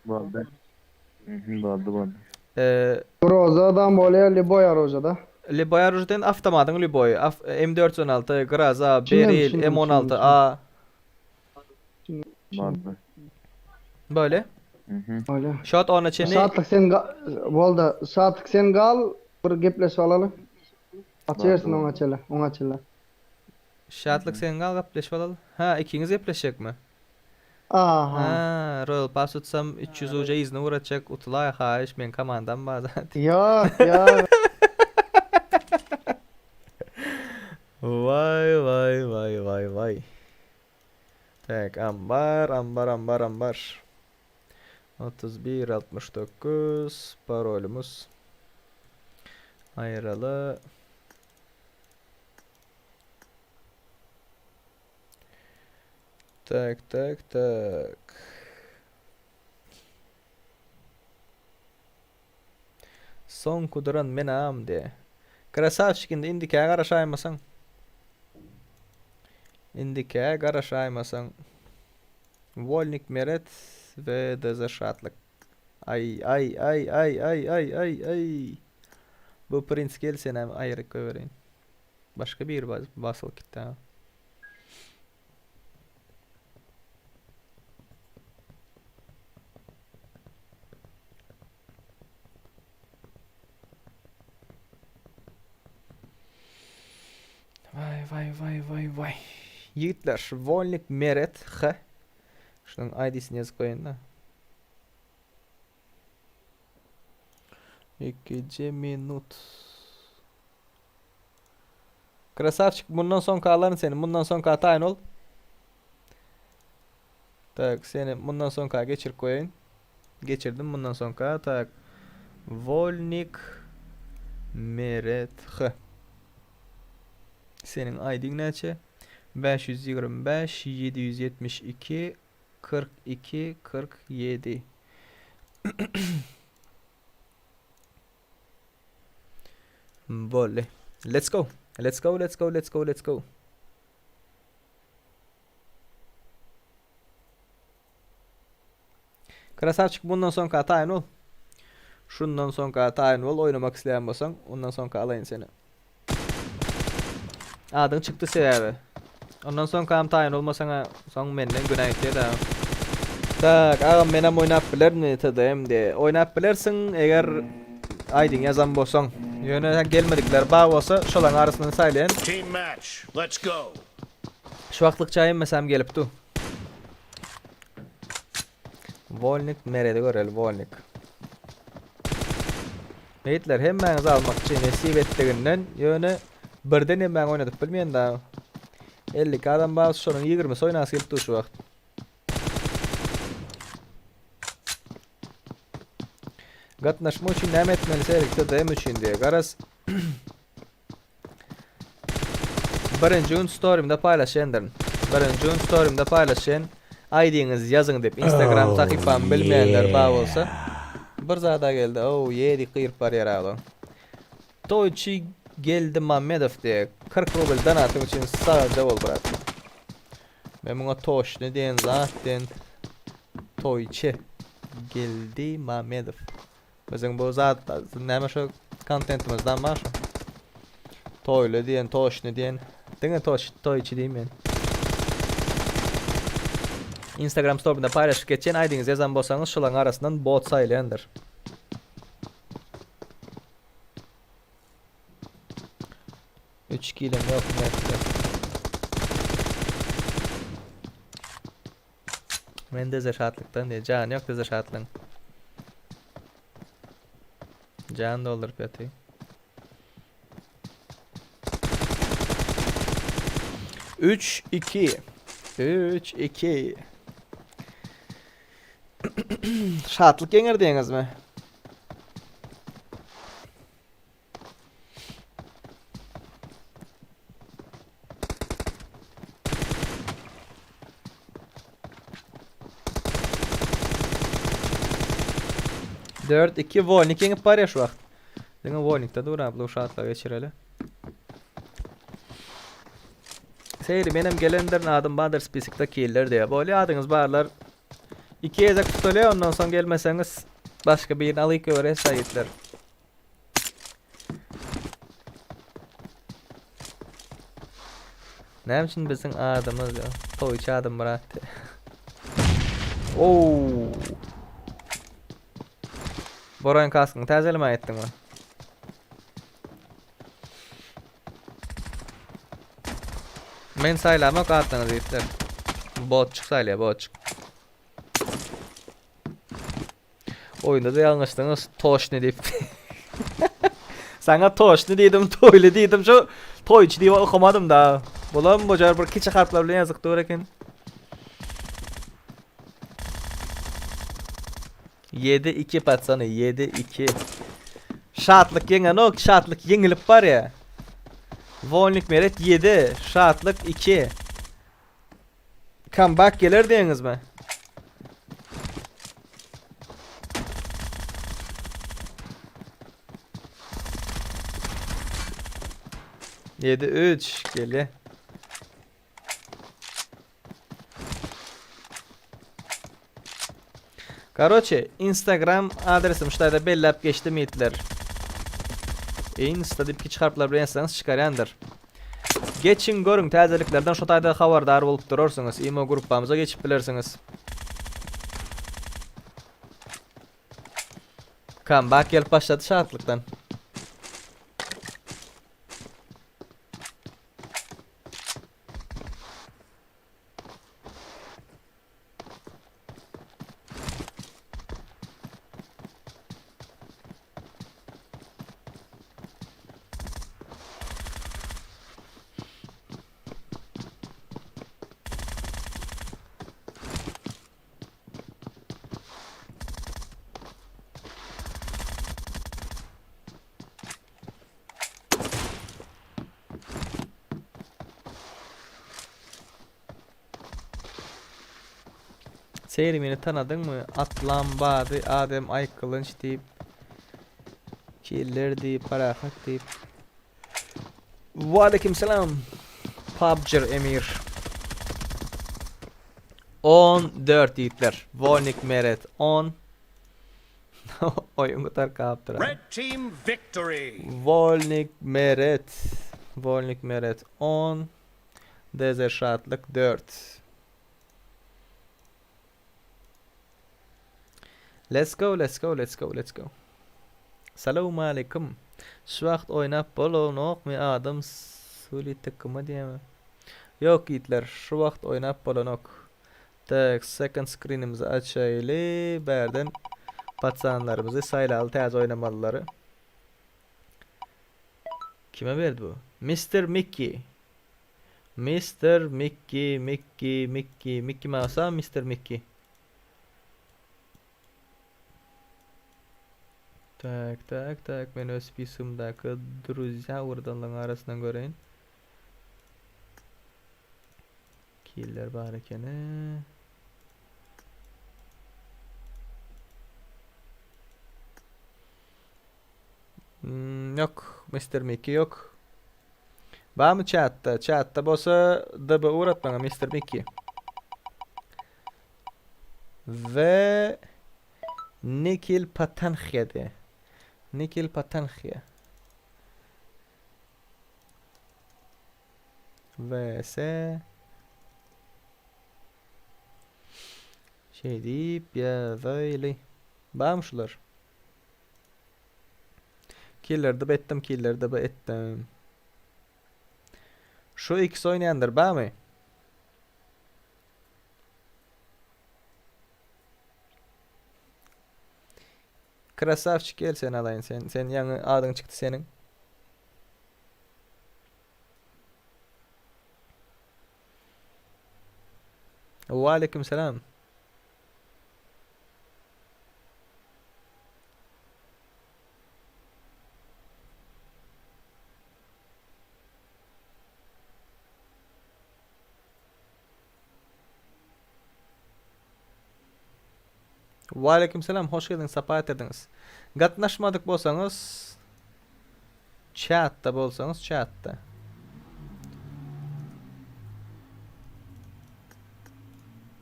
Boldy. Boldy. Rozadan bolýar, Liboya rozada. Liboya Rujden avtomatın Liboy. M416, Graza, Çin'e mi, Beril, Çin'e mi, M16A. Boldy. Böyle. Öyle. Shot ona çenni. Saatlik sen bolda. Saatlik sen gal bir gepleşip alaly. Açersin oňa çele, oňa çele. Şatlık sen gal gapleşip alalı. Ha, ikiniz yapleşecek mi? Aha. Ha, Royal Pass tutsam 300 uca izni uğratacak. Utulay haş, men komandam bazen. Yok ya. Vay vay vay vay vay. Tak, ambar. 3169 parolümüz. Ayralı. Tak. Son kuduran menam de. Krasavçikinde indikaya garaşaymasan. Indikaya garaşaymasan. Volnik Meret ve Dezerşatlık. Ay. Bu prins gelsen hem ayrı koyvereyim. Başka bir basıl gitti ha. Vay. Yiğitler, Volnik Meret H. Şunun ID'sini yazıp koyun da. 2 minut. Krasavçık, bundan son kağıların senin. Bundan son kağı tayin ol. Tak, seni bundan son kağı geçir koyayım. Geçirdim bundan son kağı. Tak. Volnik Meret H. Senin ID'in neçe? 525 772 42 47. Volley. Let's go. Krasavçık, bundan sonra tayin ol. Şundan sonra tayin ol. Oynamak isteyen bolsan ondan sonra alayın seni. Adın çıktı sebebi. Ondan sonra kam tayin olmasana son menden günah etdi da. Tak, ağam menem oynap biler mi tadayım de. Oynap bilirsin eğer aydın yazan bolsan. Yöne gelmedikler bağ olsa şolan arasından saylayan. Team match. Let's go. Şu vaktlık çayım mesem gelip du. Volnik nerede görelim Volnik. Beyitler hemmeniz almak için nesip ettiğinden yöne birden hemen oynadık bilmeyen daha. 50 adam bazı şunun 20 oynası gelip du şu vakt. Gatnaşma için nem etmeli erikte dayım için diye. Garas birinci gün story'imde paylaşenlerin. Birinci gün story'imde paylaşen ID'niz yazın deyip Instagram takipam bilmeyenler bağ olsa. Bir zada geldi. Oh yedi kıyırp var yaralı. Toyçi geldi Mamedov diye 40 rubel donatım için sadece ol bırak. Ben buna toş ne diyen zaten Toyçi geldi Mamedov. Bizim bu zat neme şu contentimizden var. Toylu diyen, toş ne diyen. Dine Toyçi diyeyim ben. Instagram story'da paylaşıp geçen ID'niz yazan bolsanız şulan arasından bot saylayandır. Üç kilim yok ne? Men de şatlıktan diye. Can yok da şatlığın. Can doldurup yatayım. 3-2. 3-2. Şatlık yenger diyeniz mi? Dört, iki, Volnik yengip var ya şu vakt. Dene Volnik'ta dur abla uşatla geçireli. Seyri benim gelenlerin adım Bahadır Spisik'ta killer diye. Böyle adınız barlar. 2 ezek tutuluyor ondan sonra gelmeseniz başka birini alayım öyle sayitler. Ne için bizim adımız ya? Toyçu adım bıraktı. Oo. Boran kaskını tazeleme ettin mi? Men saylama kartınızı itler. Botçuk saylaya botçuk. Oyunda da yanlıştınız. Toş ne deyip. Sana toş ne dedim, toylu dedim. Şu toyçu diye okumadım da. Bulan bocar bir kiçik harfler bilen yazık doğru eken. 7-2 patsanı 7-2. Şatlık yengen ok, şatlık yengilip var ya. Volnik meret 7, şatlık 2. Comeback gelir diyeniz mi? Yedi 3 geli. Короче, Instagram adresim şurada bellap geçtim itler. Insta dip kiç harfler bilen yazsanız çıkaryandır. Geçin görün tazeliklerden şu tayda haberdar bolup durursunuz. İmo grupamıza geçip bilirsiniz. Comeback gelip başladı şartlıktan. Seyrimini tanıdın mı? Atlan Badi, Adem Ay Kılınç deyip Killer deyip, Parahat deyip. Aleyküm selam. PUBG Emir 14 yiğitler. Volnik Meret 10. Oyun kutar kaptır. Red team victory. Volnik Meret. Volnik Meret 10. Desert Shot'lık 4. Let's go, let's go, let's go, let's go. Selamun aleyküm. Şu vakt oynap bolonok mu adam suli tıkkımı diye mi? Yok yiğitler, şu vakt oynap bolonok. Tak, second screen'imizi açaylı. Berden patsanlarımızı saylalı tez oynamalıları. Kime verdi bu? Mr. Mickey. Mr. Mickey, Mickey Mouse'a Mr. Mickey. Tak, ben öz pisumdaki druzya urdanların arasından göreyim. Killer var ekene. Yok, Mr. Mickey yok. Var mı chatta? Chatta bosa da uğrat bana Mr. Mickey. Ve Nikil Patanhya'de. Nikil Patanhya. vs şey deyip ya böyle bağımşılar. Killer'da bettim, killer'da ettim. Şu ikisi oynayandır bağ mı? Krasavçık gel sen alayın sen. Sen yanı adın çıktı senin. Ve aleyküm selam. Ve aleyküm selam. Hoş geldiniz. Safa etirdiniz. Gatnaşmadık bolsanız chat'ta bolsanız chat'ta.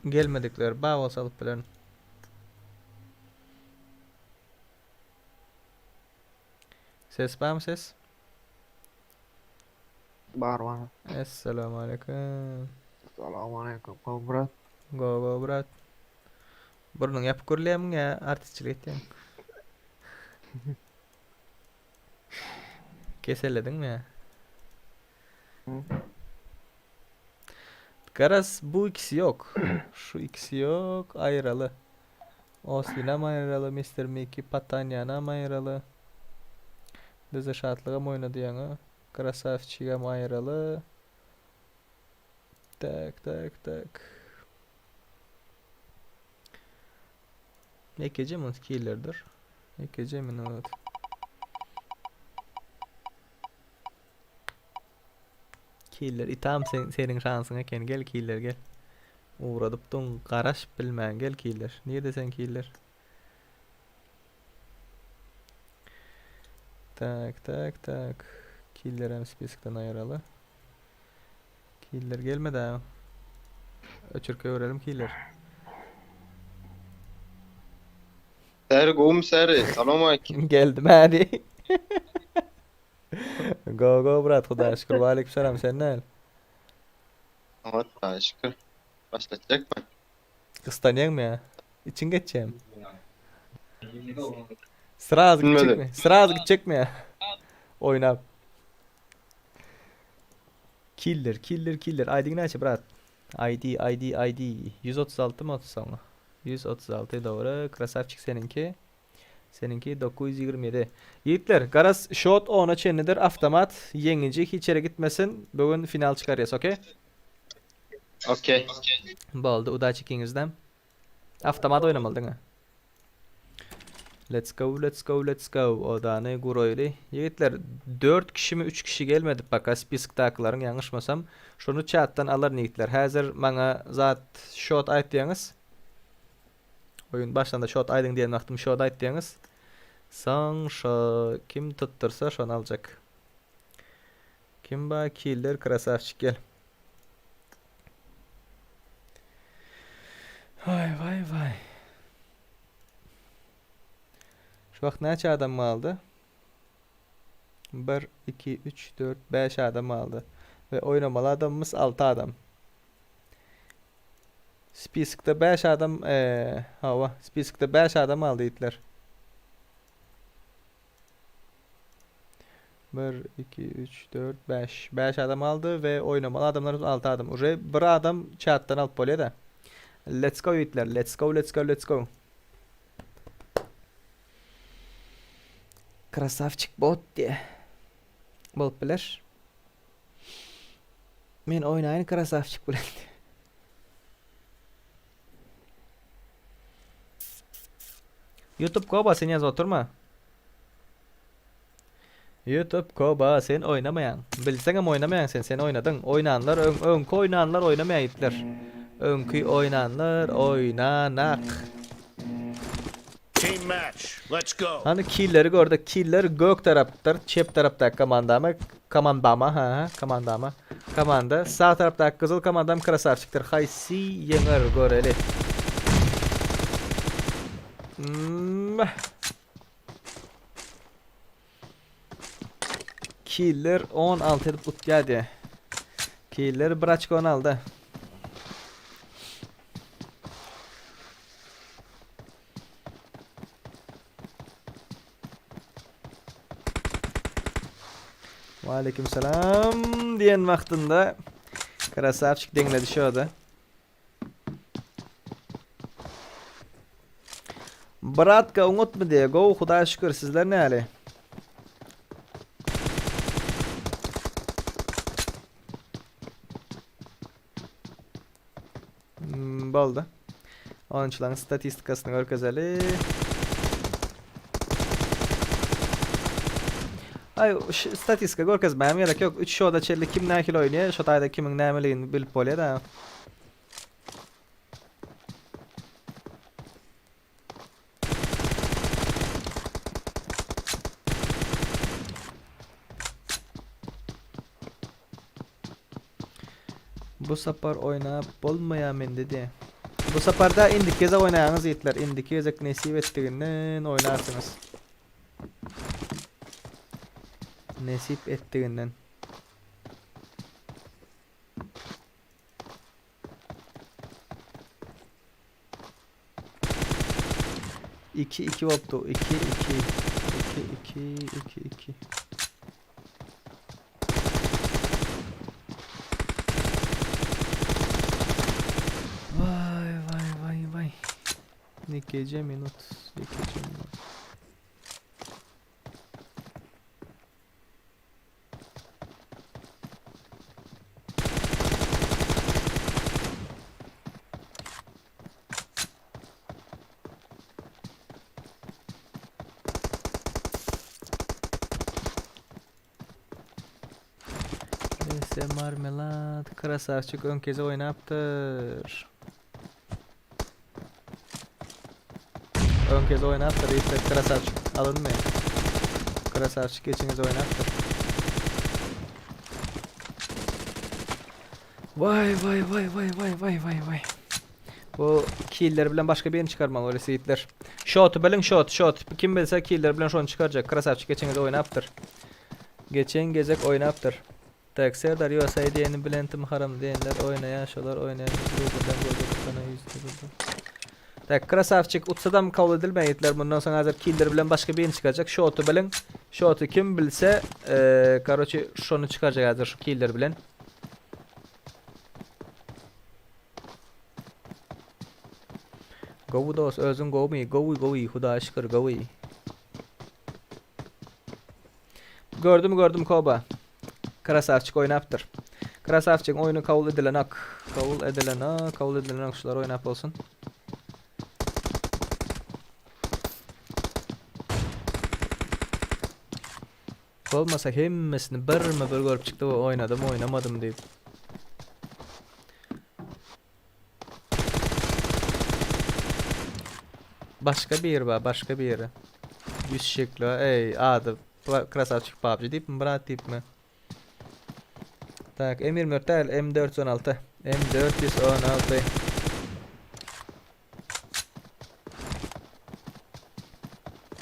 Gelmedikler. Bağ olsa alıp bilerin. Ses var mı ses? Bar var. Esselamu aleyküm. Assalamualaikum brat. Go go brat. Burnun yapıp kurlayamın ya. Artistçilik ettin. Keseledin mi ya? Garas bu ikisi yok. Şu ikisi yok. Ayralı. Oslinam ayralı. Mr. Mickey Patanyanam ayralı. Düze şartlığa mı oynadı yanı? Krasavçı'ya mı ayralı? Tak tak tak. Ekece mi killer'dır? Ekece mi not? Killer. İtam senin şansın eken gel killer gel. Uğradıp dun karaş bilmeyen gel killer. Niye desen killer? Tak tak tak. Killer hem spesiften ayaralı. Killer gelmedi ha. Öçürke öğrelim killer. Seri kovum seri. Selam aleyküm. Geldim hadi. Go go brat Huda şükür. Ve aleyküm selam sen ne? Evet şükür. Başlatacak mı? Kıstanıyor mu ya? İçin geçeceğim. Sırası gidecek Bilmedim. mi? Sırası gidecek mi ya? Oynap. Killer killer killer. ID'ni aç brat. ID 136 mı 30 mı? 136 doğru. Krasavçık seninki. Seninki 927. Yiğitler, garas shot 10'a çenlidir. Avtomat yenici hiç yere gitmesin. Bugün final çıkarıyoruz, okey? Okey. Boldu, uda çekinizden. Avtomat oynamalı değil mi? Let's go, let's go, let's go. Odanı guroyli. Yiğitler, 4 kişi mi 3 kişi gelmedi baka spisktakların yanlışmasam. Şunu chat'tan alır yiğitler. Hazır bana zat shot aytdiyeniz. Oyun başında shot aydın diyen vaxtım shot aytdiyeniz. Son şu kim tuttursa şunu alacak. Kim ba killer krasavçık gel. Vay vay vay. Şu vaxt neçə adam mı aldı? 1, 2, 3, 4, 5 adam aldı. Ve oynamalı adamımız 6 adam. Spiskte 5 adam hava. Spiskte 5 adam aldı itler. 1, 2, 3, 4, 5. 5 adam aldı ve oynamalı adamlarımız 6 adam. Ure bir adam chat'tan alıp bolya da. Let's go itler. Let's go, let's go, let's go. Krasavçık bot diye. Bot bilir. Men oynayın krasavçık bilen. YouTube koba sen yaz oturma. YouTube koba sen oynamayan. Bilsen ama oynamayan sen oynadın. Oynanlar önkü oynanlar oynamayan itler. Önkü oynanlar oynanak. Team match. Let's go. Hani killeri gördük. Killer gök taraftır. Çep tarafta komandama komanda. Sağ tarafta kızıl komandam krasavçıktır. Haysi yener göreli. Killer 16 edip utgadı. Killer braçkon aldı. Aleykümselam diyen vaxtında krasavçık dengledi şurada. Bratka unutma diye. Go Hudağa şükür sizler ne hali? Boldu. Oyuncuların statistikasını görkezeli. Ay statistika görkezmeyem gerek yok. 3 şoda çelli kim näkil oynuyor, şu tayda kimin nämeliğini bilip bolýar da. Bu sapar oynap bolmaýan dedi. Bu saparda indik geze oynaýanyz ýetler. Indik gezek nesip etdiginden oynarsınız. Nesip ettiginden. İki iki oldu. İki. Vay. Ne gece minut. Neyse marmelat. Krasavçık ön keze oynaptır. Ön kez oynattır. İşte Krasavçık alınmayın. Krasavçık geçiniz oynattır. Vay. Bu killer bilen başka birini çıkarmalı öyle seyitler. Shot'u bilin shot. Kim bilse killer bilen şonu çıkaracak. Krasavçık geçiniz oynaptır. Geçen gezek oynaptır. Tak Serdar USA diyeni bilentim haram diyenler oynayan şolar oynayan tak Krasavçık utsadan kabul edilmeyitler bundan sonra hazır killer bilen başka birini çıkacak. Shot'u bilin. Shot'u kim bilse karoçi şonu çıkaracak hazır şu killer bilen. Go dos özün go mi go Hudağa şükür go. Gördüm Koba. Krasavçık oynaptır. Krasavçık oyunu kabul edilen ak. Kabul edilen akşular oynap olsun. Olmasa hemmesini bir görüp çıktı o oynadım oynamadım deyip. Başka bir yere. 100 şekli ey adı Krasavçık PUBG deyip mi bırak deyip mi? Tak M24 değil M416. M416.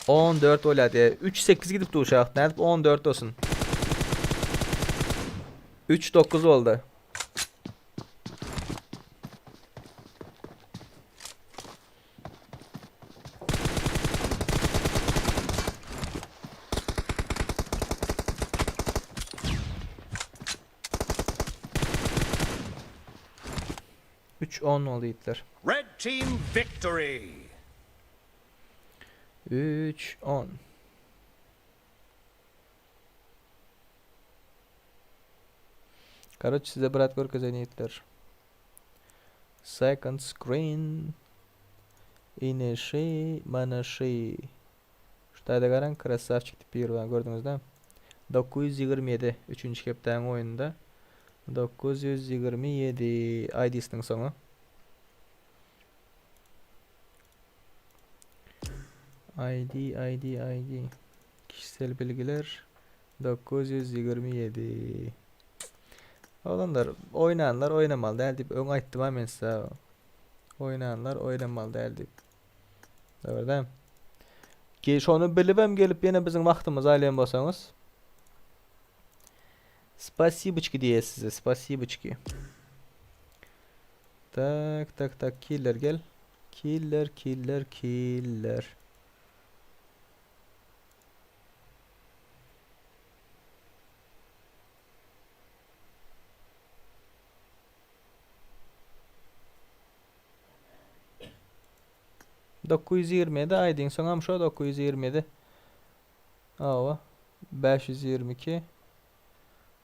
...14 oladı. 3-8 gidip de uşaq. Ne yapıp 14 olsun. 3-9 oldu. Üç 10 oldu itler. Red team victory. 3-10. Короче, size bırak görkezeni itler. Second screen. İneşi, manaşi. Şurada garan Krasavçık tipi var gördünüz değil mi? 927 3. kaptan oyunda. 927 ID'sinin sonu. ID. Kişisel bilgiler 927. Olanlar oynayanlar oynamalı değil deyip ön ayttım hemen size. Oynayanlar oynamalı değil deyip. Doğru değil mi? Ki şunu bilibem gelip yine bizim vaktimiz aileyen bolsanız. Spasiboçki diye size. Spasiboçki. Tak killer gel. Killer. 927 aydın soňam şo 927. Awa 522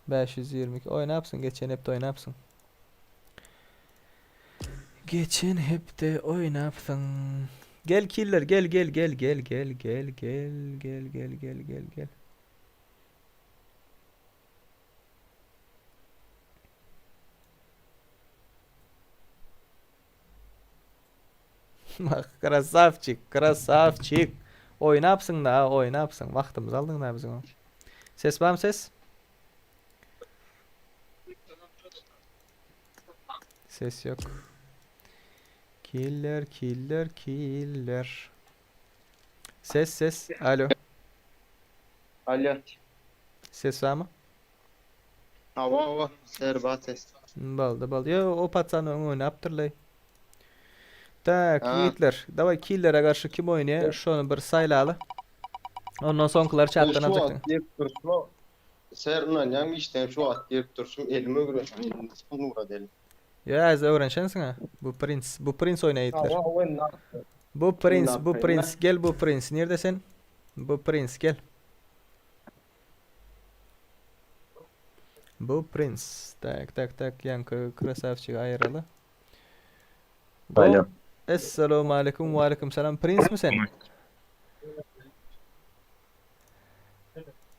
522 oynapsın geçen hep de oynapsın. Geçen hep de oynapsın. Gel killer gel gel gel gel gel gel gel gel gel gel gel gel. Bak krasavçik krasavçik. Oynapsın da oynapsın. Vaktimiz aldın da bizim. Ses var mı ses? Ses yok. Killer killer killer. Ses ses. Alo. Alo. Ses var mı? Hava ser bates. Baldı. Ya o patsanı onu yaptırlay. Tak Ha. yiğitler. Davay killer'e karşı kim oynuyor? Şunu bir saylalı. Ondan sonrakiler chat'tan Şu alacaktın. at deyip dursun. Ser ulan yan işten şu at deyip dursun. Elime göre bunu vura delim. Ya az öğrenşensin ha. Bu Prince oyna yiğitler. Hava ne? Bu yapayım Prince gel bu Prince. Neredesin? Bu Prince gel. Bu Prince. Tak yankı krasavçık ayaralı. Alo. Esselamu aleyküm ve aleyküm selam. Prince mi sen?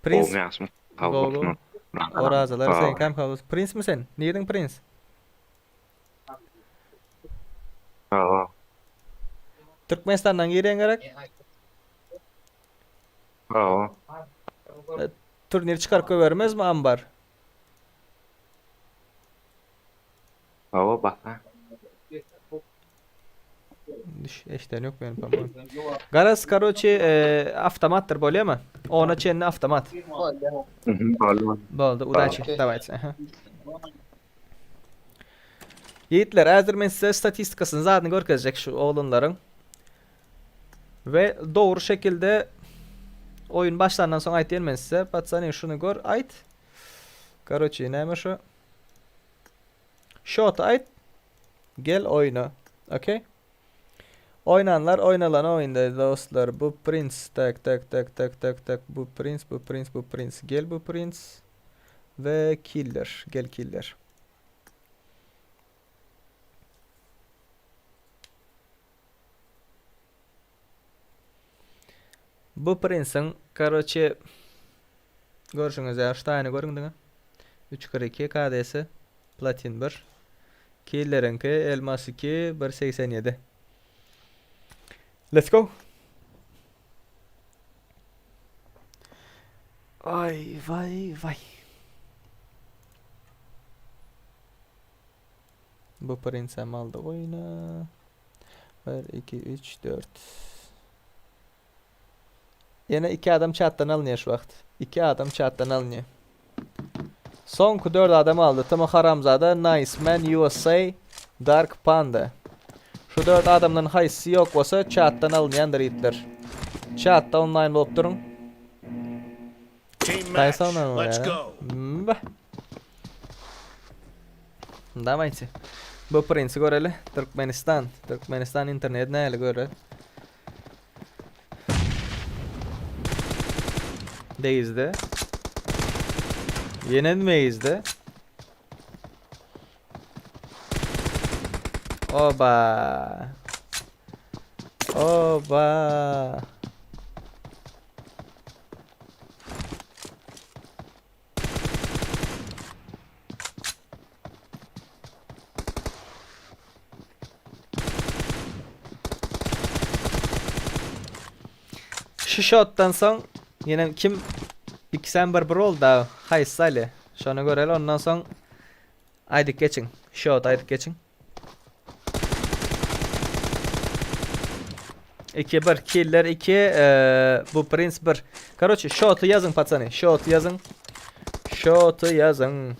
Prince. Go. Orazalar sen kam kaldı. Prince mi sen? Nereden Prince? Türkmenistan'dan gelen gerek. Turnir çıkar vermez mi ambar? Eşten yok benim pamuk. Garas karoçi avtomattır bolye mi? Ona çenni avtomat. Boldu udaçı. Davayt. Yiğitler hazır men size statistikasını zaten görkezecek şu oğlunların. Ve doğru şekilde oyun başlarından sonra ait diyelim ben size. Batsani şunu gör ait. Karoçi neymiş şu? Shot ait. Gel oyna. Okey. Oynanlar oynanan oyunda dostlar. Bu Prince tak bu Prince gel bu Prince ve killer gel killer. Bu Prince'ın karoçe görüşünüz ya şu tane görün değil mi? 342 KD'si platin 1 killer'inki elmas 2 187. Let's go. Ay vay. Bu Prince'e aldı oyna. 1 2 3 4. Yine 2 adam chat'tan alınıyor şu vakt. 2 adam chat'tan alınıyor. Son 4 adam aldı. Tımı Haramzada, Nice Man, USA, Dark Panda. Şu 4 adamdan haysi yok olsa chat'tan alınyandır itler. Chat'ta online olup durun. Team match. Haysi alınyan Let's ya. go. Давайте. Bu Prince'i göreli. Türkmenistan internet neyle göre. Deyizde. Yenilmeyizde. Oba. Şu shot'tan son yine kim 2-1 oldu da haysali. Şunu görelim ondan son aydık geçin. Shot aydık geçin. 2-1 killer 2 bu Prince 1. Короче shot'u yazın patsani. Shot yazın. Shot'u yazın.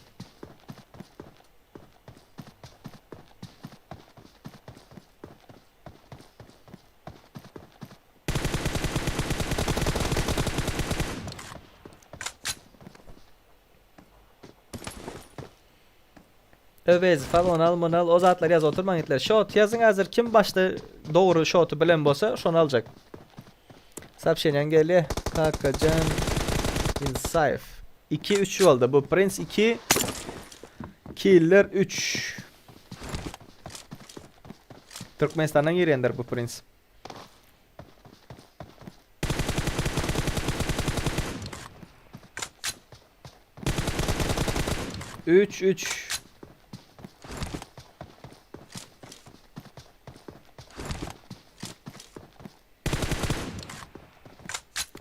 övezi falan al mınal o zatlar yaz oturmayın itler. Shot yazın hazır kim başta doğru shotu bilen bolsa şonu alacak. Sapşenyan geliyor. Kakacan Insayf. 2-3 oldu. Bu Prince 2 Killer 3. Türkmenistan'dan geliyenler bu Prince. Üç.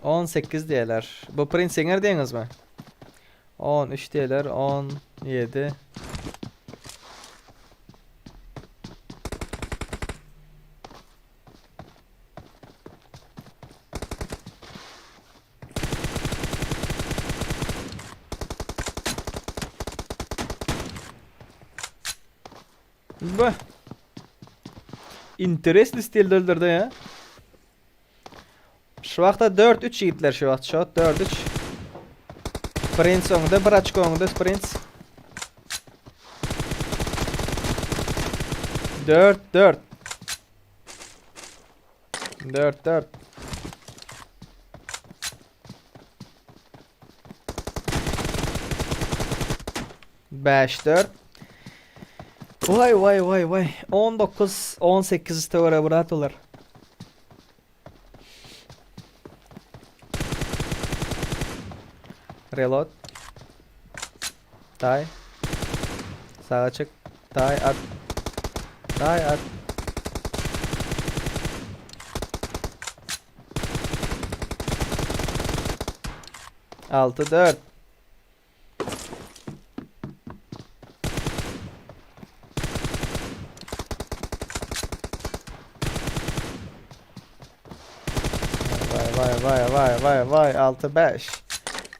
18 diyeler. Bu Prince Singer diyeniz mi? 13 diyeler. 17. Bu. Interesli stil öldürdü ya. Şu vaqtda 4-3 yigitlar şu vaqt shot 4-3. Prince o'ngda, bir ochko o'ngda Prince. 4-4. 4-4. Beş 4. Vay. 19 18 tevara buratolar. Reload. Tay. Sağa çık. Tay at. Tay at. Altı 4. Vay 6-5.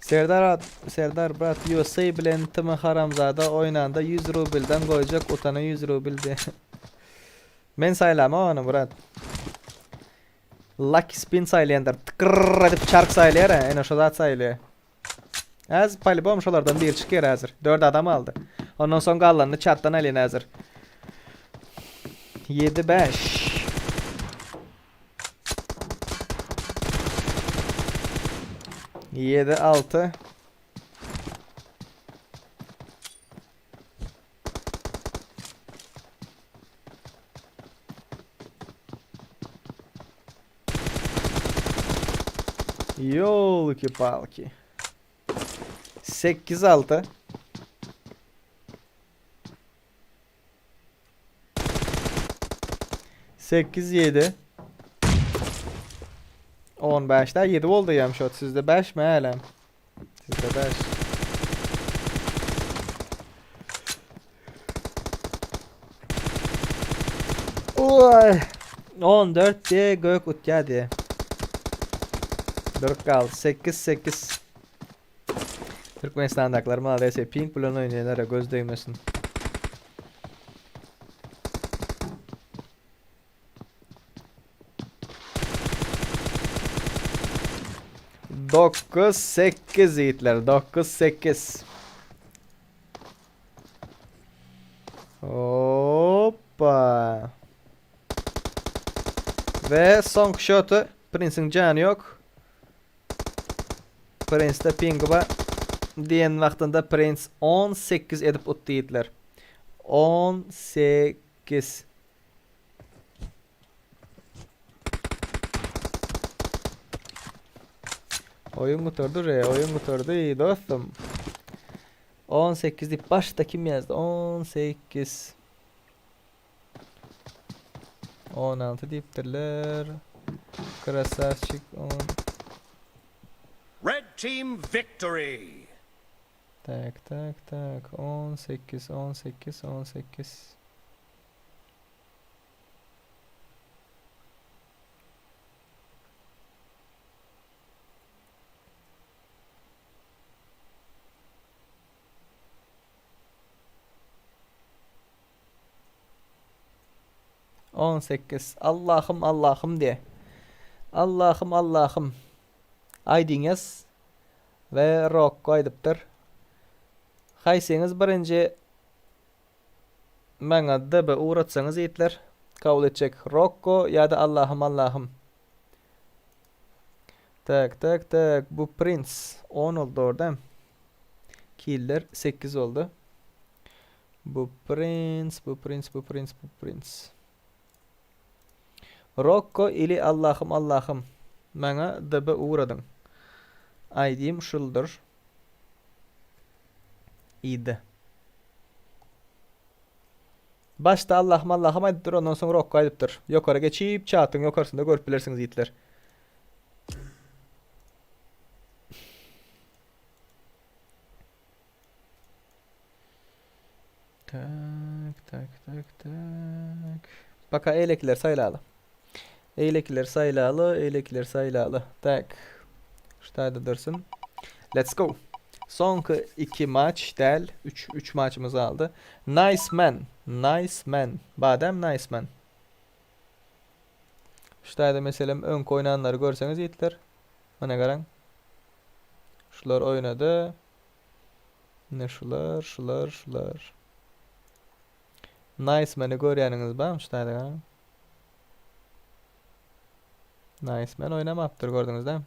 Serdar Brat USA bilen Timi Haramzada oynanda 100 rubilden koyacak utana 100 rubil diye. Men saylama onu Brat. Lucky spin saylayanlar tıkırrrr edip çark saylayar ha. En o zat saylıyor. Az palibom şolardan bir çıkıyor hazır. 4 adam aldı. Ondan son gallanını chat'tan alın hazır. 7-5. Yedi 6. Yolki palki. 8 6. 8 7. 15'te 7 oldu yam shot. Sizde 5 mi hələm? Sizde 5. Oy. 14 diye gök utya diye. 4 kal. 8. Türkmenistan'dakiler maalesef ping bulan oynayanlara göz değmesin. Dokuz 8 yiğitler. 9-8. Hoppa. Ve son shot'u Prince'in canı yok. Prince'de ping var. Diyen vaktinde Prince 18 edip uttu yiğitler. 18. Oyun kurtardı iyi dostum. 18 deyip başta kim yazdı? 18. 16 deyiptirler. Krasavchik 10. Red team victory. Tak 18. Allah'ım diye. Allah'ım. Aydınız ve rock koyduptur. Hayseniz birinci Maňa da be uğratsanız yiğitler kabul edecek. Rocco ya da Allah'ım Allah'ım. Tak tak tak. Bu Prince 10 oldu orada. Killer 8 oldu. Bu Prince, bu Prince, bu Prince, bu Prince. Rocco ili Allah'ım Allah'ım. Maňa da be uğradın. ID'm şuldur. İyiydi. Başta Allah'ım Allah'ım aydıptır, ondan sonra Rocco aydıptır. Yokara geçip çatın yokarısında görüp bilirsiniz yiğitler. Tak tak tak tak. Baka eylekiler saylalı. Eylekiler saylalı, eylekiler saylalı. Tak. Şurada dursun. Let's go. Sonki 2 maç del. 3 maçımız aldı. Nice man. Nice man. Badem nice man. Şurada mesela ön oynananları görseniz yiğitler. Ona garan. Şular oynadı. Ne şular. Nice man'ı görýäniniz barmy şurada garan? Nice man oynamapdyr, gördüňiz mi?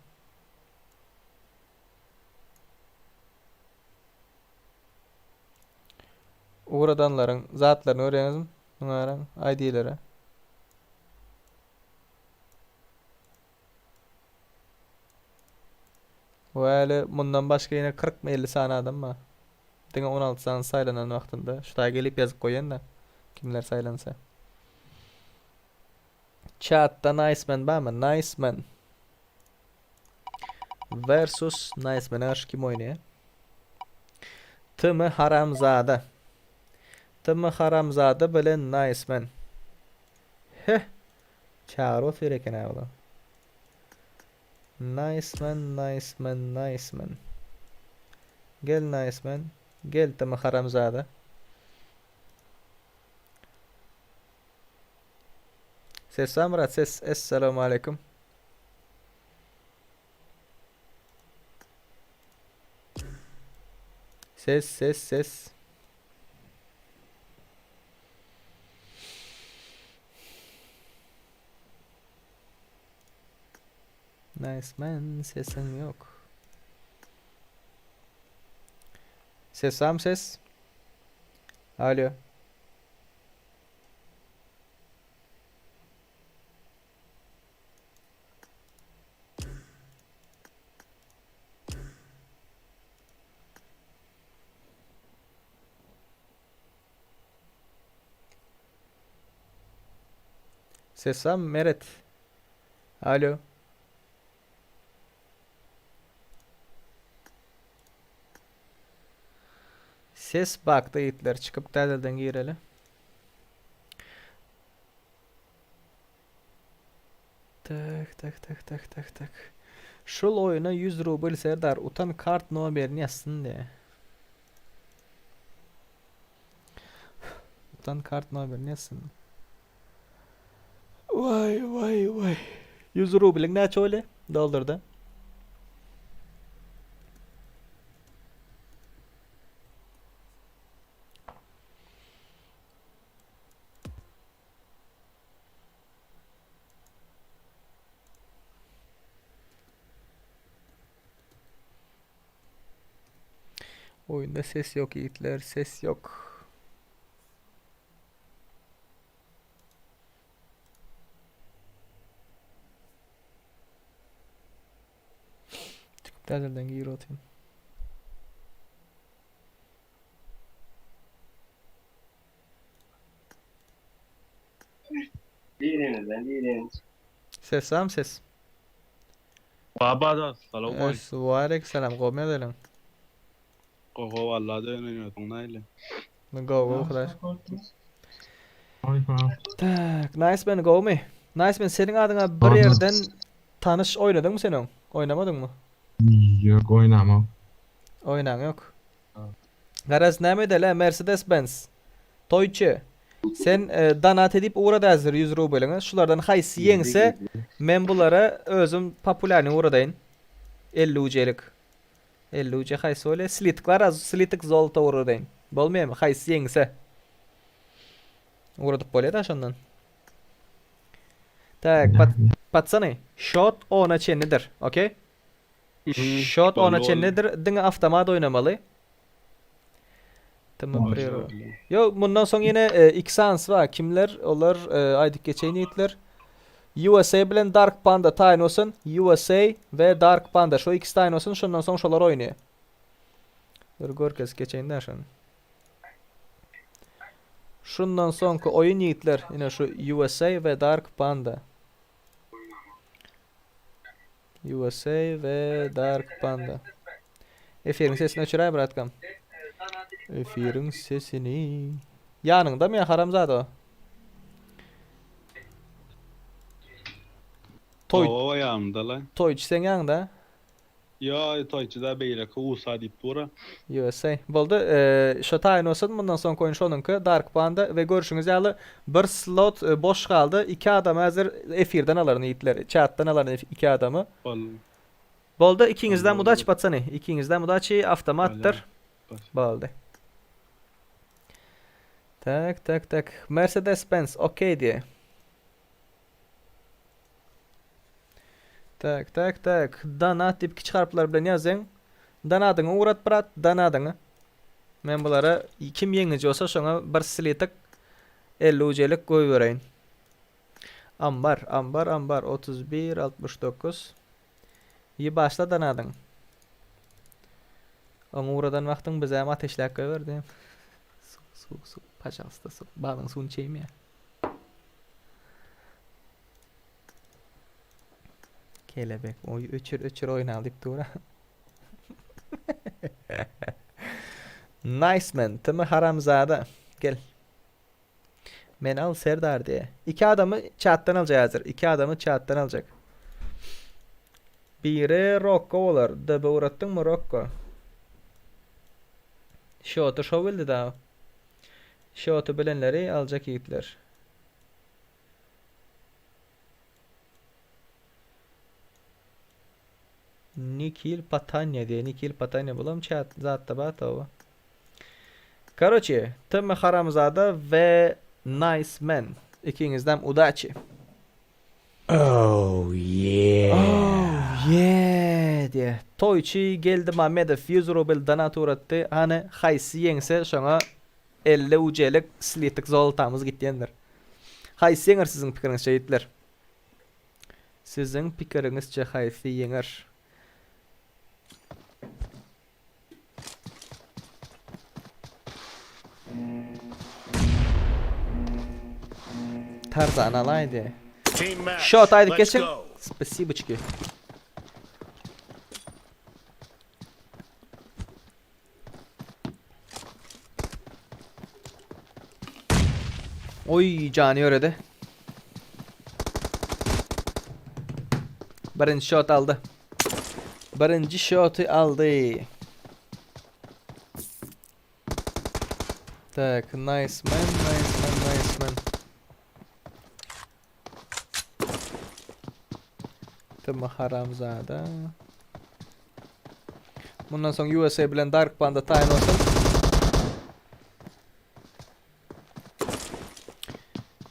Uğradanların zatlaryny öýrenizmi? Bunlaryň ID'leri. Wäle mundan başga ýene 40-50 sany adam bar. Diňe 16 sany saýlanan wagtynda şurada gelip ýazyp goýan-da kimler saylansa. Chat'ta nice man barmy? Nice man versus nice man kim oynaya? Tımı haramzada. Tımı haramzada bilen nice man. Heh. Çağrı fereken awla. Nice man. Gel nice man. Gel tımı haramzada. Ses var Murat? Ses. Esselamu aleyküm. Ses. Nice man, sesim yok. Ses var mı ses? Alo. Ses var mı Meret? Alo. Ses baktı yiğitler, çıkıp derlerden gireli. Tak. Şul oyuna 100 rubl Serdar utan kart numarini yazsın diye. Utan kart numarini yazsın. Vay. 100 rublin ne öyle? Doldurdu. Oyunda ses yok yiğitler, ses yok. Çıkıp derlerden gir atayım. Ses var mı ses? Baba da salam aleyküm. Aleykümselam, qawm edelim. Oho vallahi de oynuyordun neyle? Go arkadaş. Tak, nice man go me. Nice man senin adına bir yerden tanış oynadın mı sen onu? Oynamadın mı? Yok oynamam. Oynan yok. Garaz näme dele Mercedes Benz. Toyçu. Sen danat edip uğrada hazır 100 rublini. Şulardan haysi yengse men bulara özüm popülerni uğradayın. 50 ucelik. 50 uce haysi öyle slitiklar az slitik zolta uğradayın. Bolmayayım haysi yengse. Uğradıp bolýar şondan. Tak, patsany. Shot ona çennidir. Okey? Shot ona çennidir. Diňe avtomat oynamaly. Tamam, priero. Yo, bundan soň ýene iki sans var. Kimler? Olar aýdyp geçeýin ýetler. USA bilen Dark Panda taýyn olsun. USA ve Dark Panda şu ikisi taýyn olsun. Şondan soň şolar oýnaýar. Bir görkez geçeýinden şonu. Şundan soňky oyun ýigitler ýene şu USA ve Dark Panda. USA ve Dark Panda. Efirin sesini öçüräýär biratkam. Efirin sesini. Ýanyňda mı haramzada o? Kova yanımda lan. Toyçy sen ýanyňda? Ya toyçuda beýle usa diýip dura. USA. Boldy. Şo taýyn olsun. Bundan soň koyun şonunky Dark Panda ve görüşüňiz ýaly bir slot boş kaldı. İki adam hazır efirden alaryn ýitler. Chatdan alaryn iki adamı. Boldy. İkiňizden mudaç batsany. İkiňizden mudaçy avtomatdyr. Boldy. Tak. Mercedes-Benz okey diye. Tak. Dana tipki çarplar bilen ýazyň. Danadyňy uğrat brat, danadyňy. Men bulara kim ýeňici bolsa şoňa bir slitek 50 ujelik goý bereýin. Ambar 31 69. Ýa başla danadyň. Oňa uğradan wagtyň bize hem ateşläp berdi. Su, paşalsta su. Balyň suwuny içeými ýa? Kelebek, oy öçür oynal diýip dura. Nice man, tımı haramzada. Gel. Men al Serdar diye. İki adamı chat'tan alacak hazır. İki adamı chat'tan alacak. Biri Rocco olur. Dıbı uğrattın mı Rocco? Shot'u şov bildi daha. Shot'u bilenleri alacak yiğitler. Nikil Patanya diye. Nikil Patanya bulam chat zatta batava. Короче, tımı haramzada ve Nice Man. İkinizden udaçı. Oh yeah diye. Toyçu geldi Mehmet'e 100 rubel donat uğrattı. Hani haysi yengse şona 50 ucelik slitik zoltamız gittiyendir. Haysi yenger sizin pikirinizce şehitler. Sizin pikirinizce haysi yenger. Tarzan alaydı. Team match. Shot haydi Let's geçin. go. Spasiboçki. Oy cani öyle. Birinci shot aldı. Birinci shot'u aldı. Tak, nice man. Tımı haramzada. Bundan sonra USA bilen Dark Panda tayin olsun.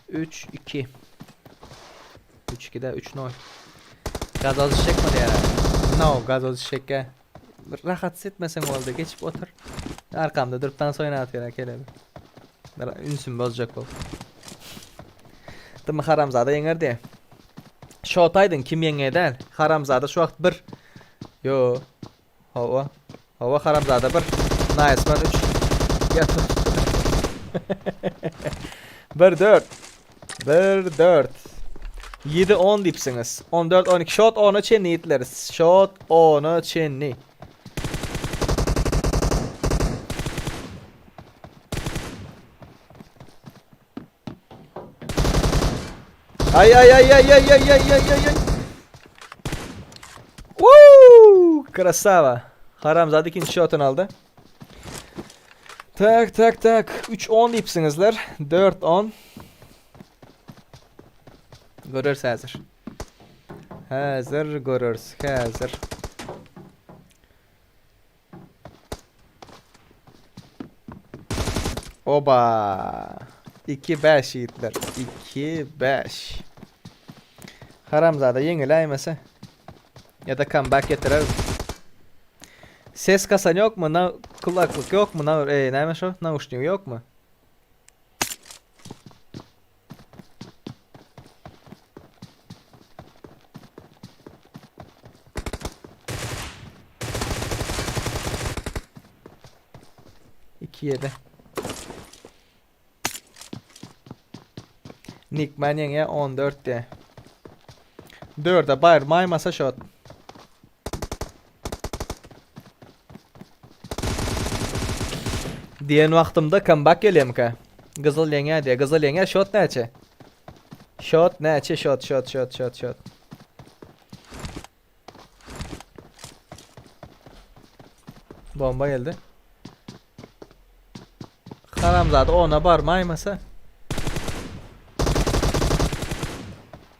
Üç, 2. 3-2'de 3-0. Gazoz çekmedi ya. No, gazoz çekke. Rahat etmesen oldu. Geçip otur. Arkamda duruptan soyuna atıyor kelebi. Ünsün bozacak ol. Tımı haramzada yenger diye. Shot'aydın kim yenge değil. Haramzada şu vakt bir. Yo. Hava haramzada bir. Nice man 3. Yatır. 1-4. 1-4. 7-10 dipsiniz. 14-12. Shot 10'u çenni yitleriz. Shot 10'u çenni. Ay. Woo! Krasava. Haramzade ikinci shot'unu aldı. Tak. 3-10 dipsinizler. 4-10. Görürüz hazır. Görürüz. Hazır. Oba. 2-5 yiğitler. 2-5. Haramzada yenilemese ya da comeback getirir. Ses kasan yok mu? Kulaklık yok mu? Neymiş o? Naушник yok mu? İki yedi. Nickman yenge 14 diye. 4'e bayır maymasa shot. Diyen vaqtimda comeback geleyim ka. Qızıl yenge diye. Qızıl yenge shot neçe? Shot neçe? Shot. Bomba geldi. Haramzada ona barmaymasa.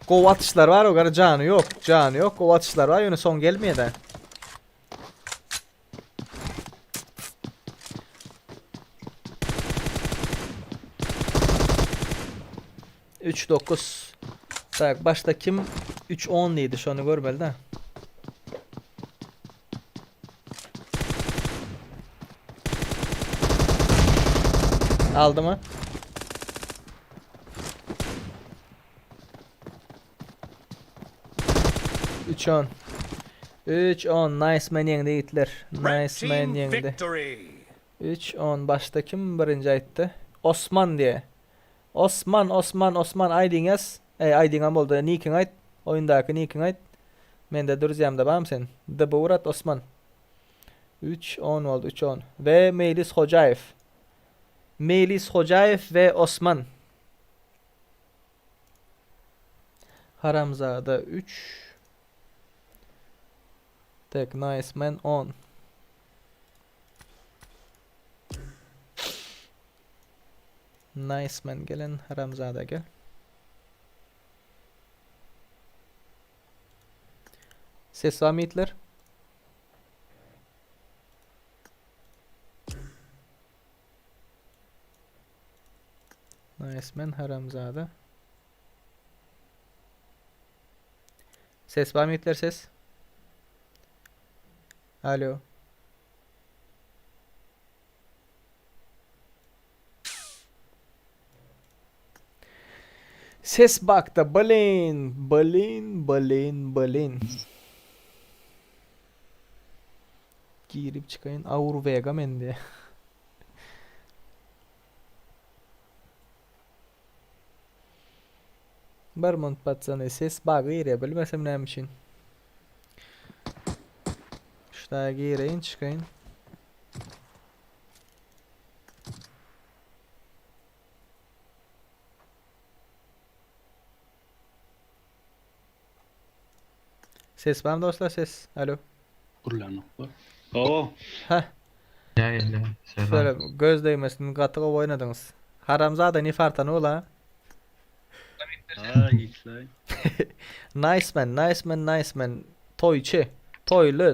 Kov atışlar var o kadar canı yok. Kov atışlar var yönü son gelmeye de. Üç 9. Tak başta kim 3-10 idi şunu görmeli de. Aldı mı? Üç on. Nice man yendi Hitler. Red Nice man team yendi. victory. 3-10 başta kim birinci aytdı? Osman diye. Osman aydingas. Aydingam oldu. Nikin ayt. Oyundaki nikin ayt. Men de durziyamda bağım sen. Dıburat Osman. 3-10 oldu 3-10. Ve Melis Hocaev ve Osman. Haramzada 3. Tek nice man 10. Nice man gelen Haramzada gel. Ses var mı Hitler? Nice man Haramzada. Ses var mı Hitler ses? Alo. Ses baktı. Balin. Girip çıkayın. Aur Vega mendi. Barmont patsana ses bağı yere bilmesem neymişin. Şuraya gireyin çıkayın. Ses var mı dostlar ses? Alo. Kurlanık var. Oo. Heh. Ya öyle. Şöyle göz değmesin katığı oynadınız. Haramzada ne fartanı ola? Ha Hitler. Nice man. Toyçu.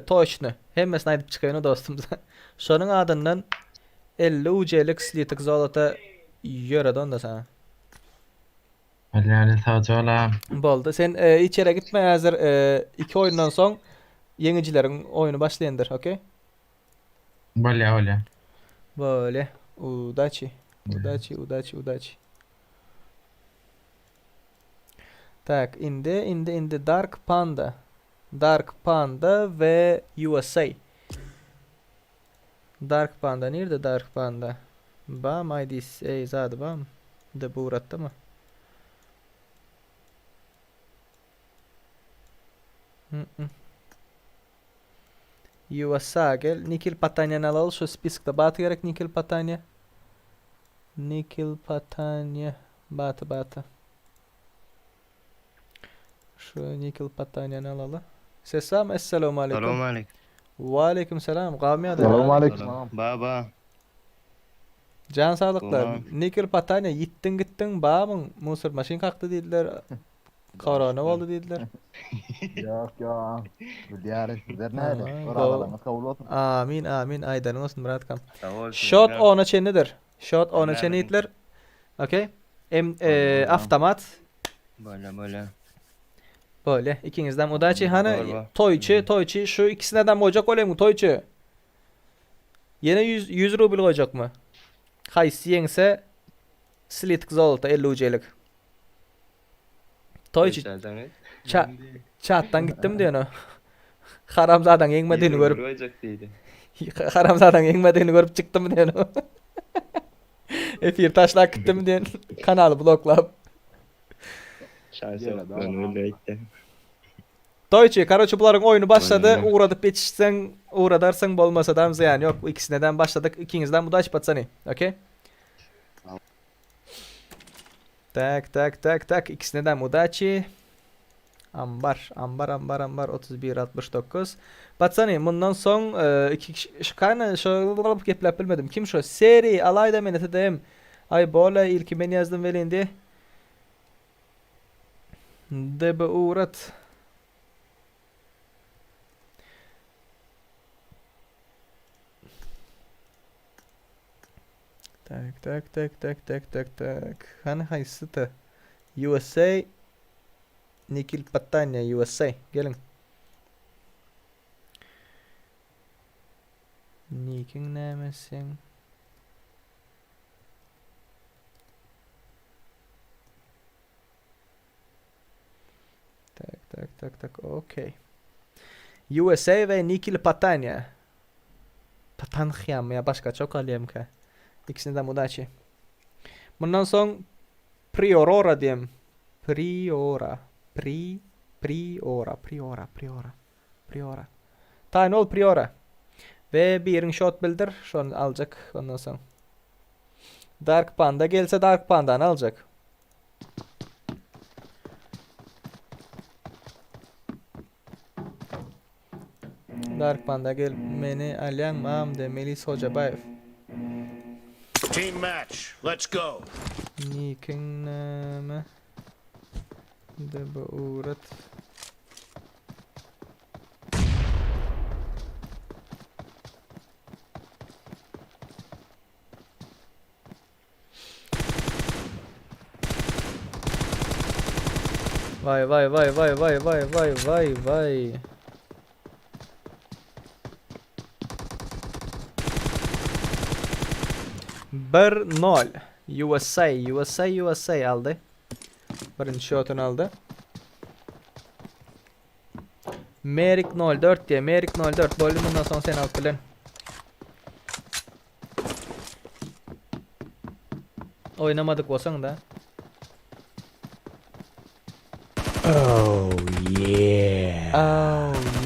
Toyçnu. Hemmesini aydıp çıkayını dostum. Şunun adından 50 UC'lik slitik zolata yöredon da sana. Öyle sadece ola. Boldu. Sen içeri gitme hazır 2 oyundan son yenicilerin oyunu başlayandır, okey? Böyle. Böyle. Udachi. Tak, indi Dark Panda ve USA. Dark Panda nerede Dark Panda? Bam IDs zadı bam. De bu uratta mı? USA gel. Nikil Patanya'nı alalım. Şu spiskte batı gerek Nikil Patanya. Batı. Şu Nikil Patanya'nı alalım. Sesam. Esselamu aleyküm. Selamun aleyküm. Ve aleyküm selam. Kavmi adı. Selamünaleyküm. Baba. Can sağlıklar. Tamam. Nikil Patanya gittin babın musur maşin kalktı dediler. Korona oldu dediler. Yok. Bu diyarı sizler Tamam, nerede? go. Oralarınız kabul olsun. Amin. Aydanın olsun Murat kam. Sağ ol. Shot 10'a çenidir. Shot 10'a Anladım. çenitler. Okey. Avtomat. Böyle. Böyle ikinizden Udachi Var, hani var. Toyçu şu ikisinden koyacak olayım mı Toyçu? Yine 100 ruble koyacak mı? Haysi yengse Slitk zolta 50 ucelik. Toyçu çattan gittim diyor o. Haramzadan yengmediğini görüp Haramzadan yengmediğini görüp çıktım diyor o. Efir taşlak gittim diyor. Kanalı bloklap. Toyçu Karaçubuların oyunu başladı. Uğradıp geçişsen uğradarsan bolmasa da ziyan yok. Bu ikisinden başladık. İkinizden bu da açpatsani. Okey? Tak. İkisinden Mudachi. Ambar 3169. Batsani bundan son iki kişi kana şu geplep bilmedim. Kim şu? Seri alayda meni dedim. Ay bola ilki ben yazdım velindi. Debe uğrat. Tak. Hani haysıtı? USA Nikil Patanya USA. Gelin. Nikin nemesin? Tak. Okey. USA ve Nikil Patanya. Patanhyam ya başka çok alıyım ki. İkisini de Mudachi. Bundan son Priora diyeyim. Priora. Tayin ol Priora. Ve bir yerin shot bildir. Şu an alacak ondan sonra. Dark Panda gelse Dark Panda'nı alacak. Dark Panda gelmeni alyan mam de Melis Hocabayev. Team match. Let's go. Nikin name de baurat. Vay. 1-0 USA aldı. Birinci shot'unu aldı. Merik 04 diye. Merik 04. Bölümünden sonra sen alt bilen. Oynamadık olsan da. Oh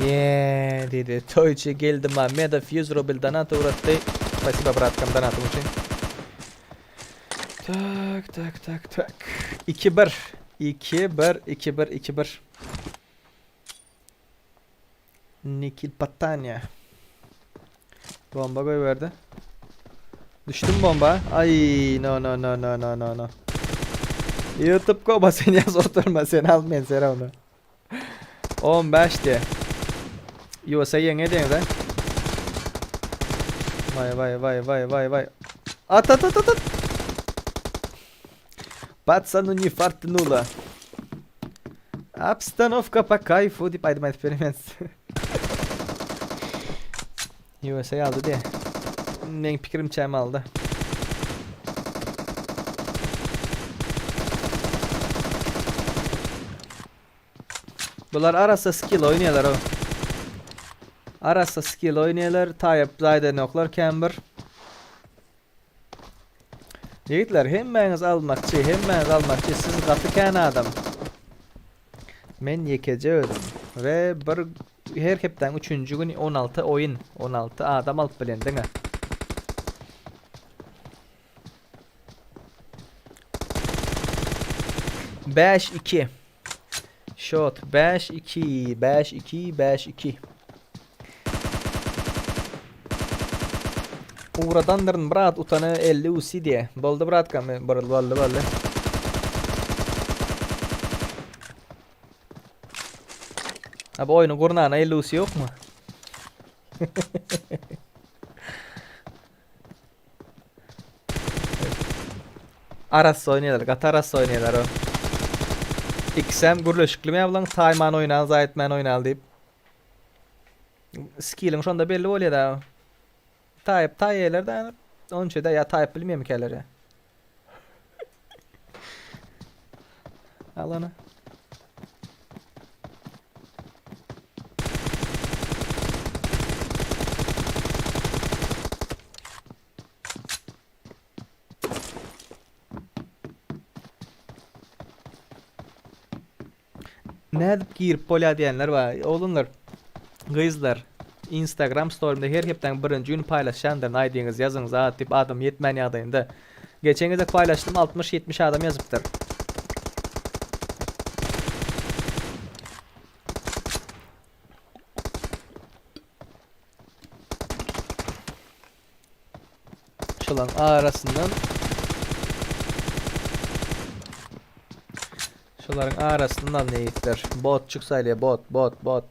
yeah dedi. Toyçu geldi Mehmet'e 100 ruble donata uğrattı. Спасибо, браткам, донатом очень. Так. 2-1. Nikil Patanya. Bomba koyverdi. Düştü mü bomba? Ay no. YouTube koba seni yaz oturma sen almayın sera onu. 15 diye. USA yenge diyorsun lan. Vay. At. Пацану не фартнуло. Обстановка по кайфу. Пойдем эксперимент. USA aldı diye. Benim fikrim çayım aldı. Bunlar arası skill oynuyorlar o. Arası skill oynuyorlar. Tayyip Zayden oklar Camber. Yiğitler hemmeniz almakçı. Siz katıken adam. Men yekeceğim. Ve bir her hepten 3. gün 16 oyun. 16 adam alıp bilendin ha. Beş 2. Shot 5-2. Uğradanların brat utanı 50 usi diye. Boldu brat kam barıl. Abi oyunu kurnağına 50 usi yok mu? Arası oynuyorlar. Kat arası oynuyorlar o. İkisem gürleşikli mi yapılan Tayman oynal, Zaytman oynal deyip. Skill'in şonda belli oluyor da. Tayyip tayyeler de onun için de ya Tayyip bilmiyor mu kelleri. Al onu. Ne edip girip bolya diyenler var. Oğlunlar, kızlar, Instagram story'imde her hepten birinci gün paylaşandır. Aydınız yazınız atip adam yetmeni adayında. Geçen gece paylaştım 60-70 adam yazıptır. Şulan arasından şuların arasından ne gittiler? Bot çıksayla bot.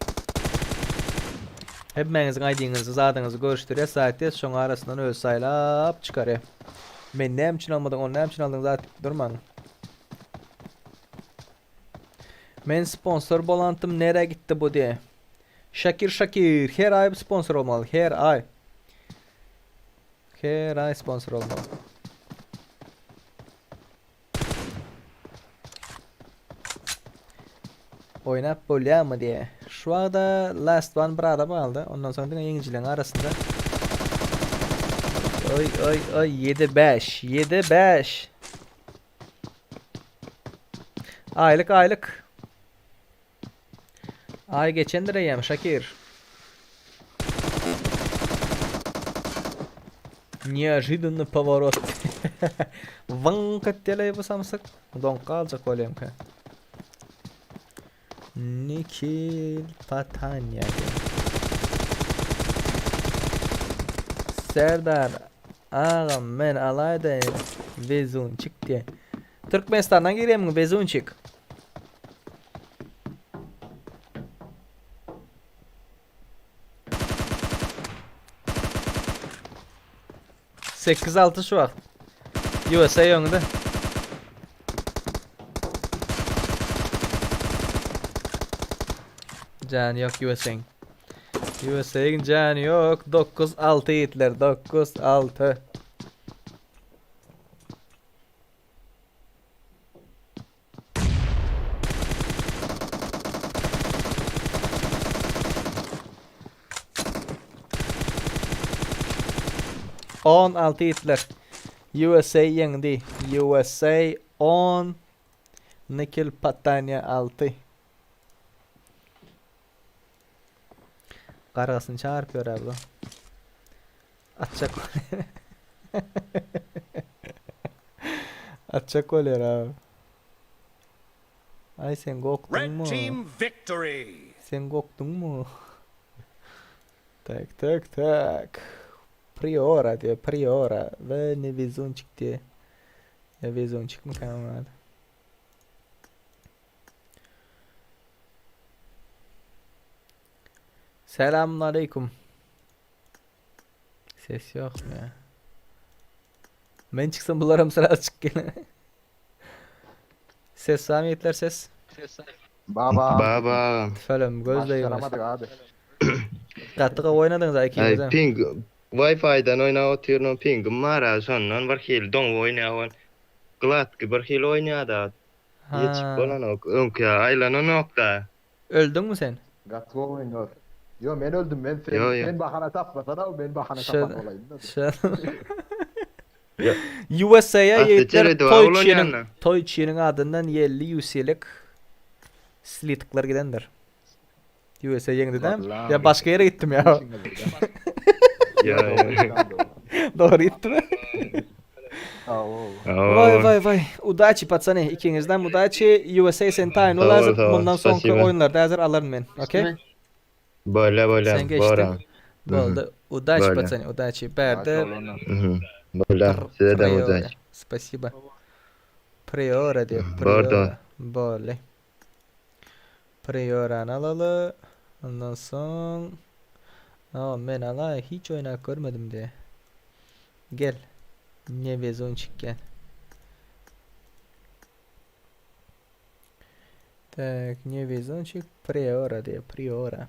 Hepmenizin aydınızı zadınızı görüştürüyor zaten şun arasından öz saylap çıkarıyor. Ben ne için almadım onu ne için aldım zaten durman. Men sponsor bolantım nereye gitti bu diye. Şakir her ay bir sponsor olmalı her ay. Her ay sponsor olmalı. Oynap bolya mı diye. Şu anda last one bir araba aldı. Ondan sonra da yengicilerin arasında. Oy 7-5. Aylık. Ay geçen lirayım Şakir. Неожиданный поворот. Ван хотели бы самсак. Дон kalacak olayım ki. Nikil Patanya. Serdar ağam ben alayda Vezunçik diye. Türkmenistan'dan gireyim mi Vezunçik? Sekiz altı şu an. USA yönünde. Can yok USA'nın. USA'nın canı yok. 9-6 Hitler. 9-6. On 6 Hitler. USA yendi. USA 10. Nikil Patanya 6. Kargasını çarpıyor abi. Atacak. Atacak oluyor abi. Ay sen korktun Red mu? team victory. Sen korktun mu? Tak. Priora diyor. Priora. Ve ne vizonçik diye. Ya vizonçik mi kalmadı? Selamünaleyküm. Ses yok mu ya? Ben çıksam bularım sıra açık gene. Ses samiyetler ses. Baba. Falan gözleyim. Başaramadık abi. Kattığa oynadınız ha ikiniz ha. Ping Wi-Fi'den oynatıyorum pingim var ha sondan bir hil don oynayan. Glat ki bir hil oynadı. Hiç Ha. bolan ok. Önkü aylanan nokta. Öldün mü sen? Gatwo oynuyor. Yo ben öldüm ben sen, Yo, yo. sen bahane tapmasana ben bahane Şöyle- tapan olayım da. Ya. USA'ya Aslı yeğitler çere dua ulan yanına. Toychi'nin adından 50 UC'lik slitikler gidendir. USA yendi değil mi? Vallahi. Ya başka yere gittim ya. Ya. Doğru gittim. Vay. Удачи пацаны. İkinizden удачи. USA sen tayin Sağ ol, olasın. sağ ol. Bundan sonraki Спасибо. oyunlarda hazır alırım ben. Okey? Böyle. Sen geçtin. Bora. Oldu. Удачи Böyle. пацаны. Удачи. Berdi. Böyle. Size de Приора. uzay. Спасибо. Приора diyor. Pardon. Приора. Böyle. Priora'nı alalı. Ondan sonra ama ben alay hiç oynak görmedim diye. Gel. Ne vezonçik gel. Так, не везунчик, приора diye, priora.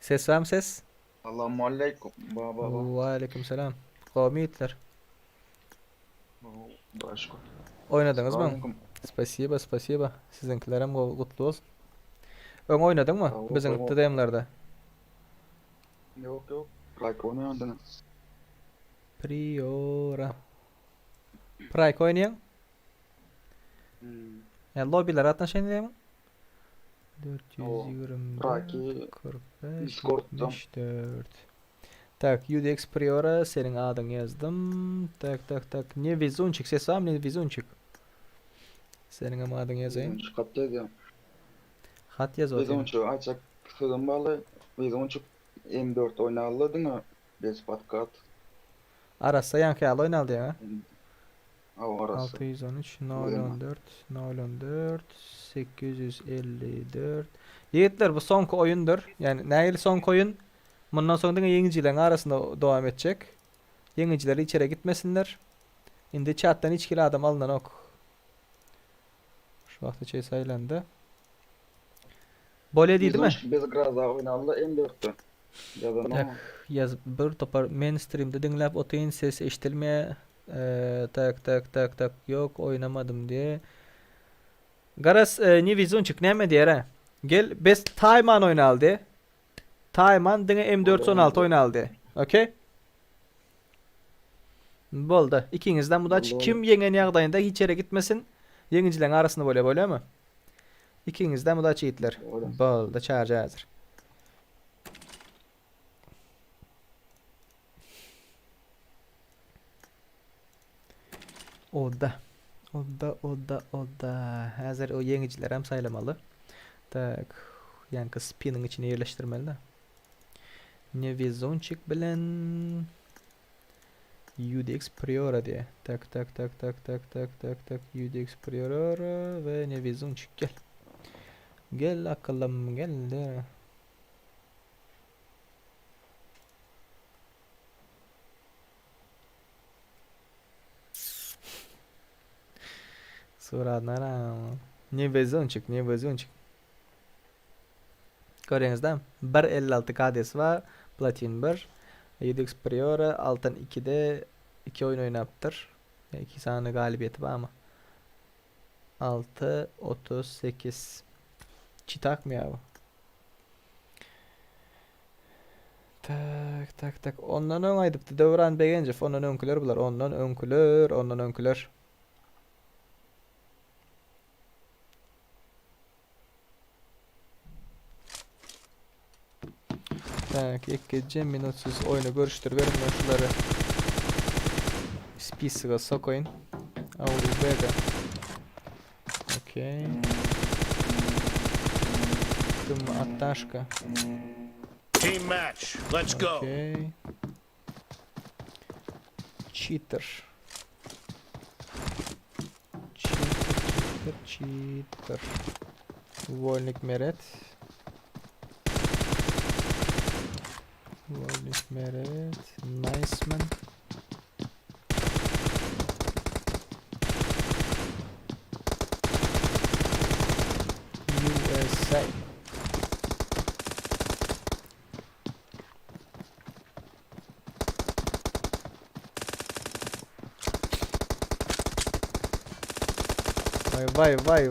Ses var mı ses? Assalamu alaikum. Baba. Ve aleyküm selam. Kavmiyetler. Başka. Oynadınız mı? Spasiba, spasiba. Sizinkiler hem kutlu olsun. Ön oynadın mı? Tamam, Bizim tamam. TDM'lerde. Yok. Like oynayandın. Priora. Prike oynayan. Yani lobiler atlaşan değil mi? 424 Prike'i 45 Discord'dan. 74. Tak, UDX Priora senin adını yazdım. Tak. Ne vizunçik ses var mı? Ne vizunçik? Senin ama adını yazayım. Çıkarttı ya. Hat yaz Biz atayım. onçu açak sözüm bağlı. Biz onçu M4 oynayaladın mı? 5 patkat. Arasa yankı oynaldı ya. Av arası. 613 Oyna. 014 014 854. Yiğitler bu son oyundur. Yani neyli son oyun? Bundan sonra da yengicilerin arasında devam edecek. Yengicileri içeri gitmesinler. Şimdi chat'tan içkili adam alınan ok. Şu vakti şey saylandı. Bole değil mi? Biz biraz daha oynayalı M4'tü. Yazan Tak. ama. Yaz bir topar mainstream'de dinlep otayın ses eşitilmeye tak yok oynamadım diye. Garas ni vizyon ne diye ha? Gel best Tayman oynaldı. Tayman dine M416 oynaldı. Okey? Bolda. İkinizden bu da Oldu. kim yengen yağdayında hiç yere gitmesin. Yengicilerin arasında böyle mi? İkinizden bu da çiğitler. Oldu. Bolda charge hazır. Oda. Hazır o yengiciler hem sayılmalı. Tak. Yankı spinning içine yerleştirmeli de. Ne vizonçik bilen UDX Priora diye. Tak. UDX Priora ve ne vizonçik gel. Gel akıllım gel de. Soranlara. Ne vizonçik. Görüyorsunuz değil mi? 1.56 KD'si var. Platin 1. UDX Priora altın 2'de 2 oyun oynaptır. 2 tane galibiyeti var ama. 6-38. Çitak mı ya bu? Tak. Ondan ön aydıptı. Dövran beğenecek. Ondan önküler bular. Ondan önküler. Tak, 2 minutsuz oyunu görüştür. Verin ben şunları. Spisiga sokayım. B'de. Okey. Tım attашка. Team match. Let's go. Окей. Читер. Вольник Мeret. Niceman. USA.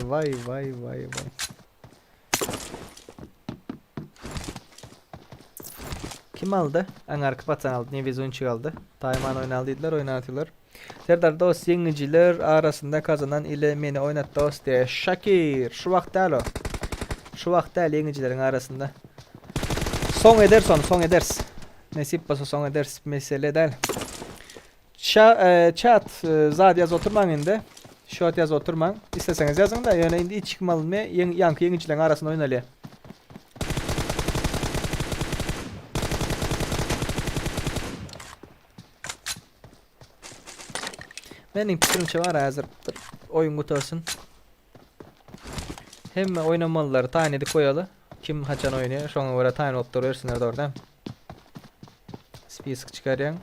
Vay. Kim aldı? En arka patan aldı. Neviz oyuncu aldı. Tayman oynatıyorlar. Serdar dost yengiciler arasında kazanan ile meni oynat dost diye. Şakir. Şu vakti alo. Şu vakti alo yengicilerin arasında. Son ederiz. Nasip basa son ederiz. Mesele değil. Chat zat yaz oturman indi. Shot yaz oturman. İsteseniz yazın da yani indi çıkmalı mı? Yankı yengicilerin arasında oynalı. Benim fikrimce var hazır oyun kutusun. Hem oynamalıları tane de koyalı. Kim haçan oynuyor? Şu an göre tane optor versinler de oradan. Spesik çıkaryan.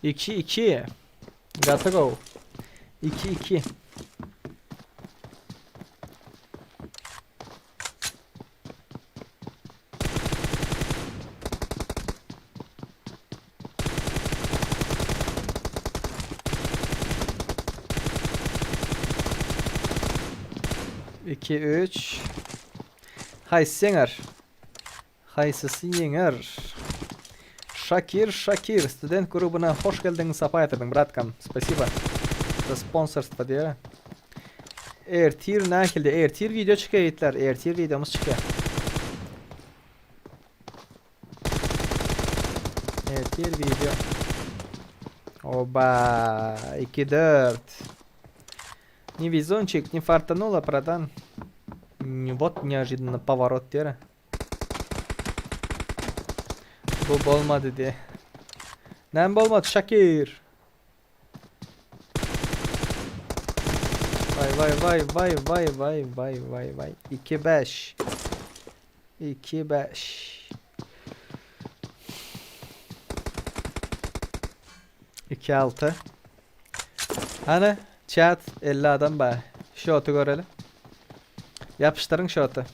2-2. Gotta go. 2-2. İki, üç. Haysi yener. Haysısı yener. Шакир, студент grubuna hoş geldin, sapa yatırdın, bratkam. Спасибо. За спонсорство diye. Airtier ne şekilde? Airtier video çıkıyor yiğitler. Airtier videomuz çıkıyor. Airtier video. Oba. 2-4. Не везунчик, не фартануло, братан. Вот неожиданно поворот diyor. Bu olmadı diye. Nem olmadı Şakir. Vay. 2-5. 2-5. 2-6. Hani chat 50 adam be. Shot'u görelim. Yapıştırın shot'u.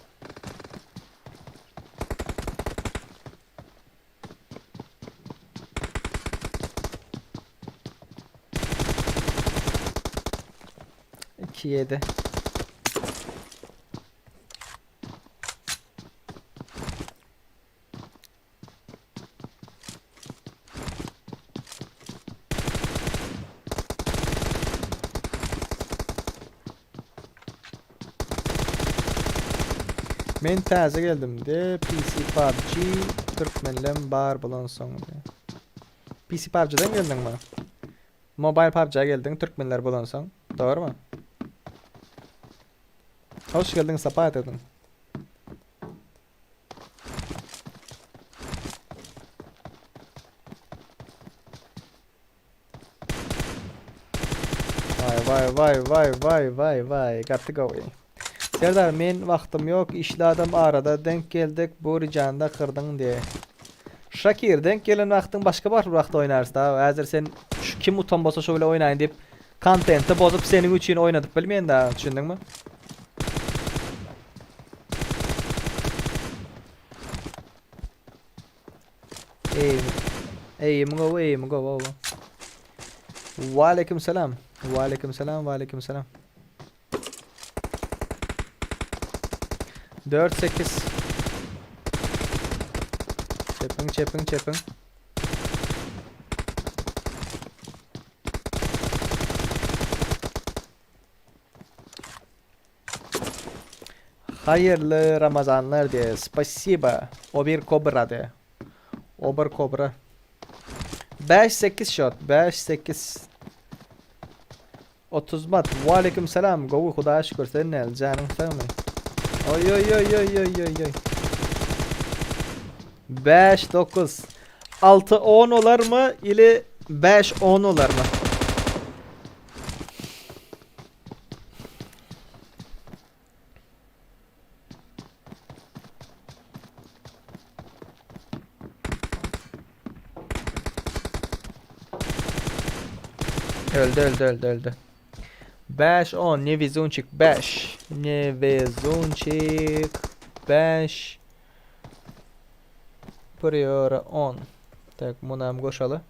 Yedi. Men taze geldim de PC PUBG Türkmenlem bar bulan sonu. PC PUBG'den geldin mi? Mobile PUBG'ye geldin, Türkmenler bulan son. Doğru mu? Hoş geldin, sapa edin. Vay. Got to go. Serdar, men vaqtim yok, işli adam arada denk geldik, bu ricanda kırdın diye. Şakir, denk gelen vaqtin başka bir vaqt oynarız da. Hazır sen şu kim utan bolsa şöyle oynayın deyip kontenti bozup senin için oynadıp bilmeyen daha, düşündün mü? Aim go. Wa aleyküm selam. 4-8. Çepin. Hayırlı Ramazanlar diye. Spasiba. Ober Kobra diye. Ober Kobra. 5-8 shot. 5-8. 30 mat. Wa aleyküm selam. Govu Huda şükür. Sen ne? Canım fehmi. Oy. 5-9. 6-10 olar mı? İli 5-10 olar mı? Öldü. 5-10. Nevizunçik 5. 5. Priora 10. Tak, bunam koşalı.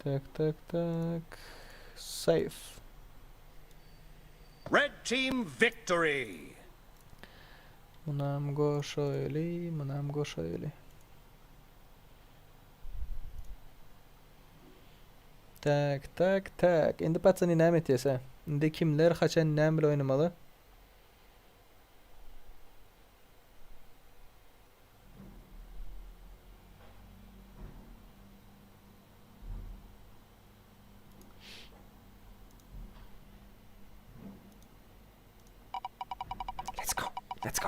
Tak. Safe. Red team victory. Bunam koşalı. Tak. Endi patsani näme etese? Endi kimler haçan näme bilen oynamalı? Let's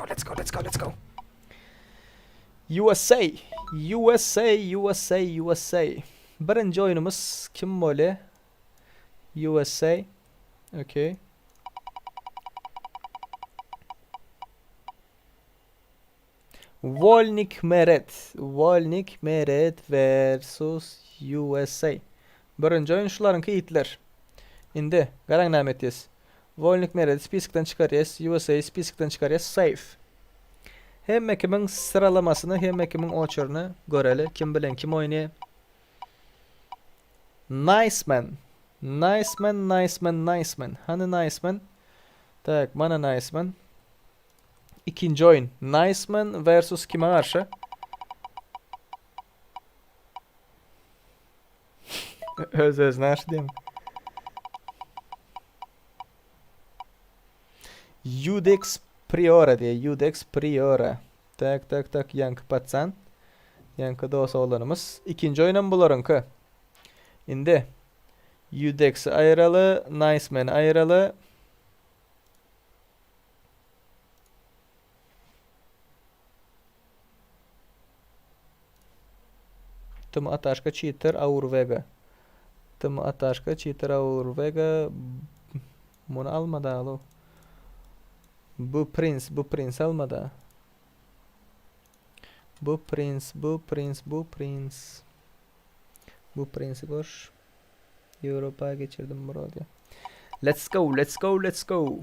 go. USA. Birinci oyunumuz kim böyle? USA. Okay. Volnik Meret versus USA. Birinci oyun şularınki Hitler. Indi garaň näme etýäs? Volnik Meret spiskden çykarýas, USA spiskden çykarýas, safe. Hemmekimin sıralamasını, hemmekimin oçurunu göreli. Kim bilen kim oynaya? Niceman. Hani Niceman? Tak, mana Niceman. İkinci oyun. Niceman versus kime karşı? Öz karşı değil mi? Judex Priora diye. Judex Priora. Tak. Yankı patsan. Yankı dost oğlanımız. İkinci oyunun bularınkı. Indi. Judex ayralı. Niceman ayralı. Tım ataşka cheater Aurvega. Bunu almadı alo. Bu Prince almadı. Bu Prince boş. Europa'ya geçirdim buraya. Let's go.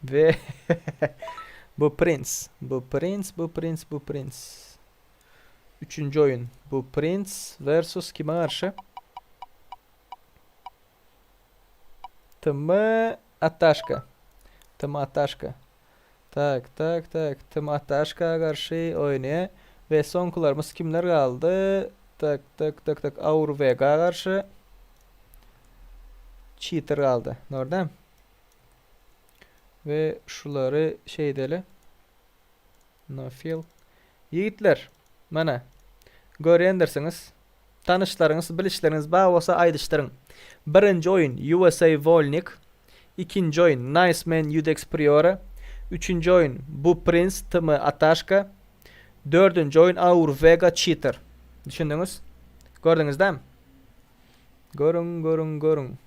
Ve bu Prince. Üçüncü oyun. Bu Prince versus kime karşı? Tımı Ataşka. Tak. Tımı Ataşka karşı oynaya. Ve sonkularımız kimler kaldı? Tak. Aurvega karşı. Cheater kaldı. Nerede? Ve şuları şeydeli. No feel. Yiğitler. Mana. Görendirsiniz. Tanışlarınız, bilişleriniz bağ olsa aydıştırın. Birinci oyun USA Volnik. İkinci oyun Niceman Judex Priora. Üçüncü oyun Bu Prince Tımı Ataşka. Dördüncü oyun Aurvega Cheater. Düşündünüz? Gördünüz değil mi? Görün.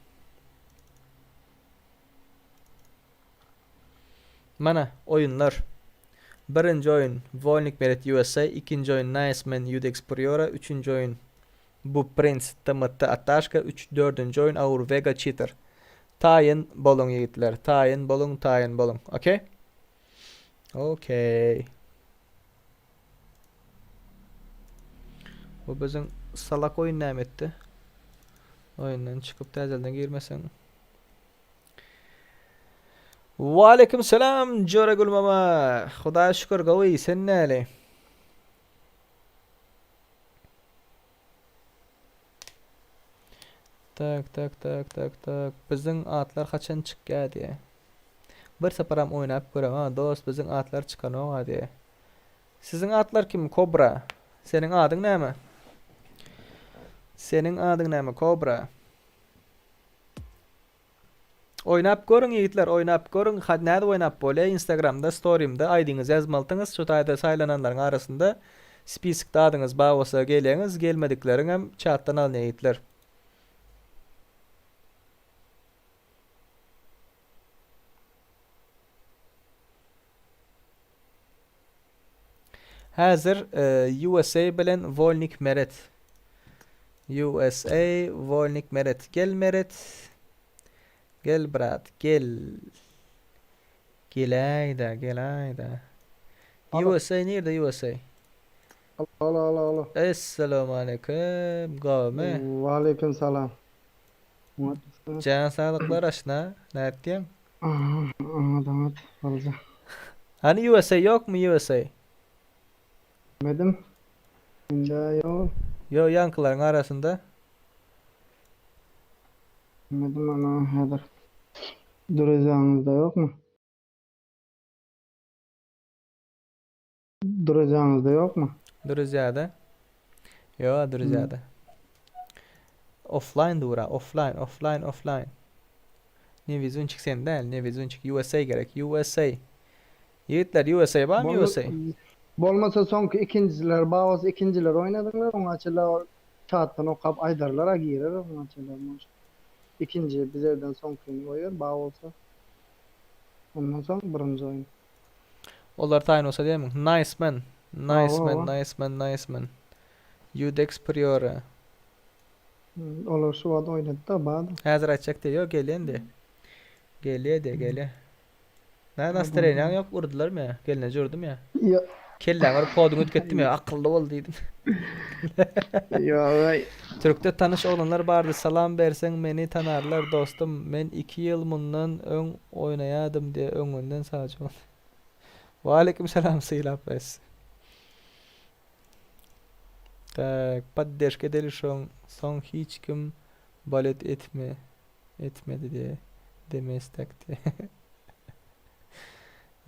Mana oyunlar. Birinci oyun Volnik Meret USA. İkinci oyun Niceman Judex Priora. Üçüncü oyun Bu Prince Tımı Ataşka. Dördüncü oyun Aurvega Cheater. Tayin bolun yiğitler. Tayin bolun. Okey? Okey. Bu bizim salak oyun näme etdi? Oyundan çıkıp täzelden girmesen. Wa aleyküm selam Joragul mama. Hudaýa şükür gawy sen näle? Tak. Bizin atlar kaçan çıkýar. Bir separam oynap görem ha dost bizin atlar çıkan o diye. Sizin atlar kim? Kobra. Senin adın näme? Kobra. Oynap görün yiğitler, oynap görün. Näde oynap bole Instagramda story'imde aydyňyzy ýazmalysyňyz. Şu taýda saýlananlaryň arasynda spiskde adyňyz bar bolsa geleňiz, gelmediklerini hem chatdan alın yiğitler. Hazır USA bilen Volnik Meret. Gel Meret. Gel brat, gel. Gel ayda. USA nerede USA? Allah. Assalamu alaikum. Gavme. Wa aleyküm selam. Can sağlıklar aşna. Näetdiň? Anladım. Olacak. Hani USA yok mu USA? Medim. Inde yok. Yo yankıların arasında. Medim ana haber. Duracağınızda yok mu? Duruzada. Yo duruzada. Offline dura. Offline. Nevizunçik sen değil. Nevizunçik USA gerek. USA. Yiğitler USA var mı USA? Bolmasa sonki ikinciler, bazı ikinciler oynadılar. Onun açılar çattan o kap aydarlara girer. Onun açılar. İkinci bizlerden sonki oynuyor. Bağ olsa. Ondan soň birinji oýun. Olar taýyn olsa diýelim. Nice man. Nice Aa, man, aa. nice man, nice man. Udex Priora. Olar şu wagt oýnady da bada. Häzir aýtjak diýýär, gelendi. Gele. Настроениň ýok, urdularmy ýa? Gelne jurdum ýa. Ya, Kelläň bir koduny ötketdim ýa, akylly bol diýdim. ýa, Türkde tanış olanlar bardy. Salam berseň meni tanarlar dostum. Men 2 ýyl mundan öň oýnaýadym diýe öňünden saçma. Wa aleykum salam syýlap bes. Tak, поддержка deli soň hiç kim balet etmedi diye demestekdi.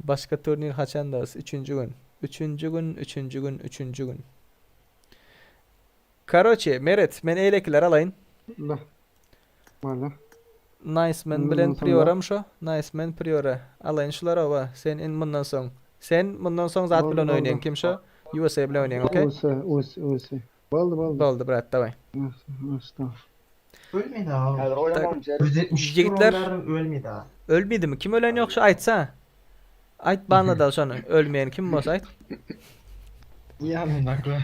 Başka turnir haçandas? 3-nji gün. 3-nji gün. Karoçe, Meret, men eýlekiler alaýyn. la. Mala. Nice man Bundan bilen sonra- Prioram şo. Nice man Priora. Alaýyn şulara ba. Sen in bundan soň. Sen bundan soň zat Boldy, bilen boldy. oýnaýan kim şo? USA bilen oýnaýan, okey? Usi. Boldy. Boldy, brat, davay. Ölmedi abi. Häzir oýnamam şer. 172 Jigitler- rollarım ölmedi abi. Ölmedimi? Kim ölen ýokşa aýtsa. Aýt bana da şonu. Ölmeýän kim bolsa aýt. Yani nakla.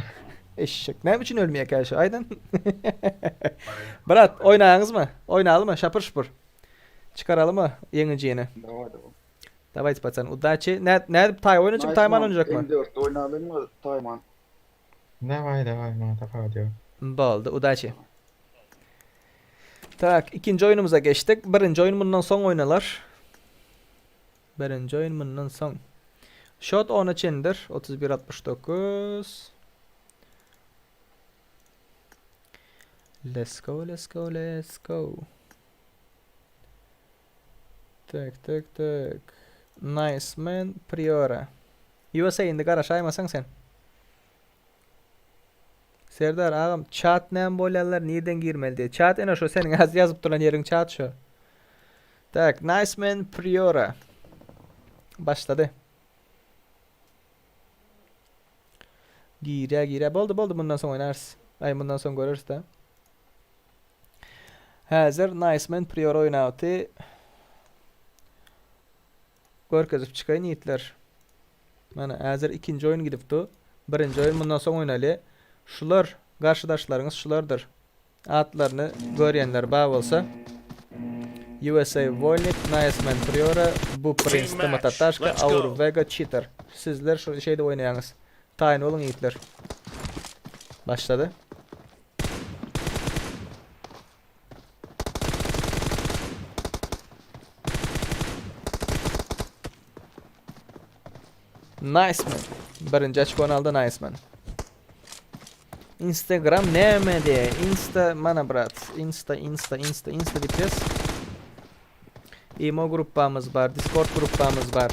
Eşek. Näme üçin ölmeýek äşi? Aýdyn. Brat, oýnaýaňyzmy? Oýnalymy? Şapır şupur. Çıkaralymmy ýeňijini? Daway. Davay paçan. Udaçy. Näde taý oýnaçym taýman oýnajakmy? M4 oýnadyňmy Tayman? Давай, mata diyor. Boldy, udaçy. Tak, ikinji oýunumuza geçdik. Birinji oýun bundan soň oýnalar. Birinji oýun bundan soň. Shot 10 içindir. 31-69. Let's go. Tak. Nice man Priora. USA indi garaş aýmasaň sen. Serdar ağam chat näme bolýarlar nerden girmeli diye. Chat ene şo seniň az ýazyp duran ýeriň chat şo. Tak, nice man Priora. Başladı. Gire. Boldy bundan soň oýnarsy. Ay bundan soň görürsiz da. Häzir nice man Priora oýnaýdy. Görkezip çıkaýyn ýitler. Mana häzir ikinji oýun gidipdi. Birinji oýun bundan soň oýnaly. Şular garşydaşlaryňyz şulardyr. Atlaryny görýänler ba bolsa USA Volnik, Nice Man Priora, bu Prince Tamatataşka, Aur Vega Cheater. Sizler şu şeyde oýnaýaňyz. Taýyn bolun ýitler. Başladı. Nice Man. Birinci açık aldı Nice Man. Instagram näme diye. Insta mana brat. Insta dipes. Imo gruppamız var, Discord gruppamız var.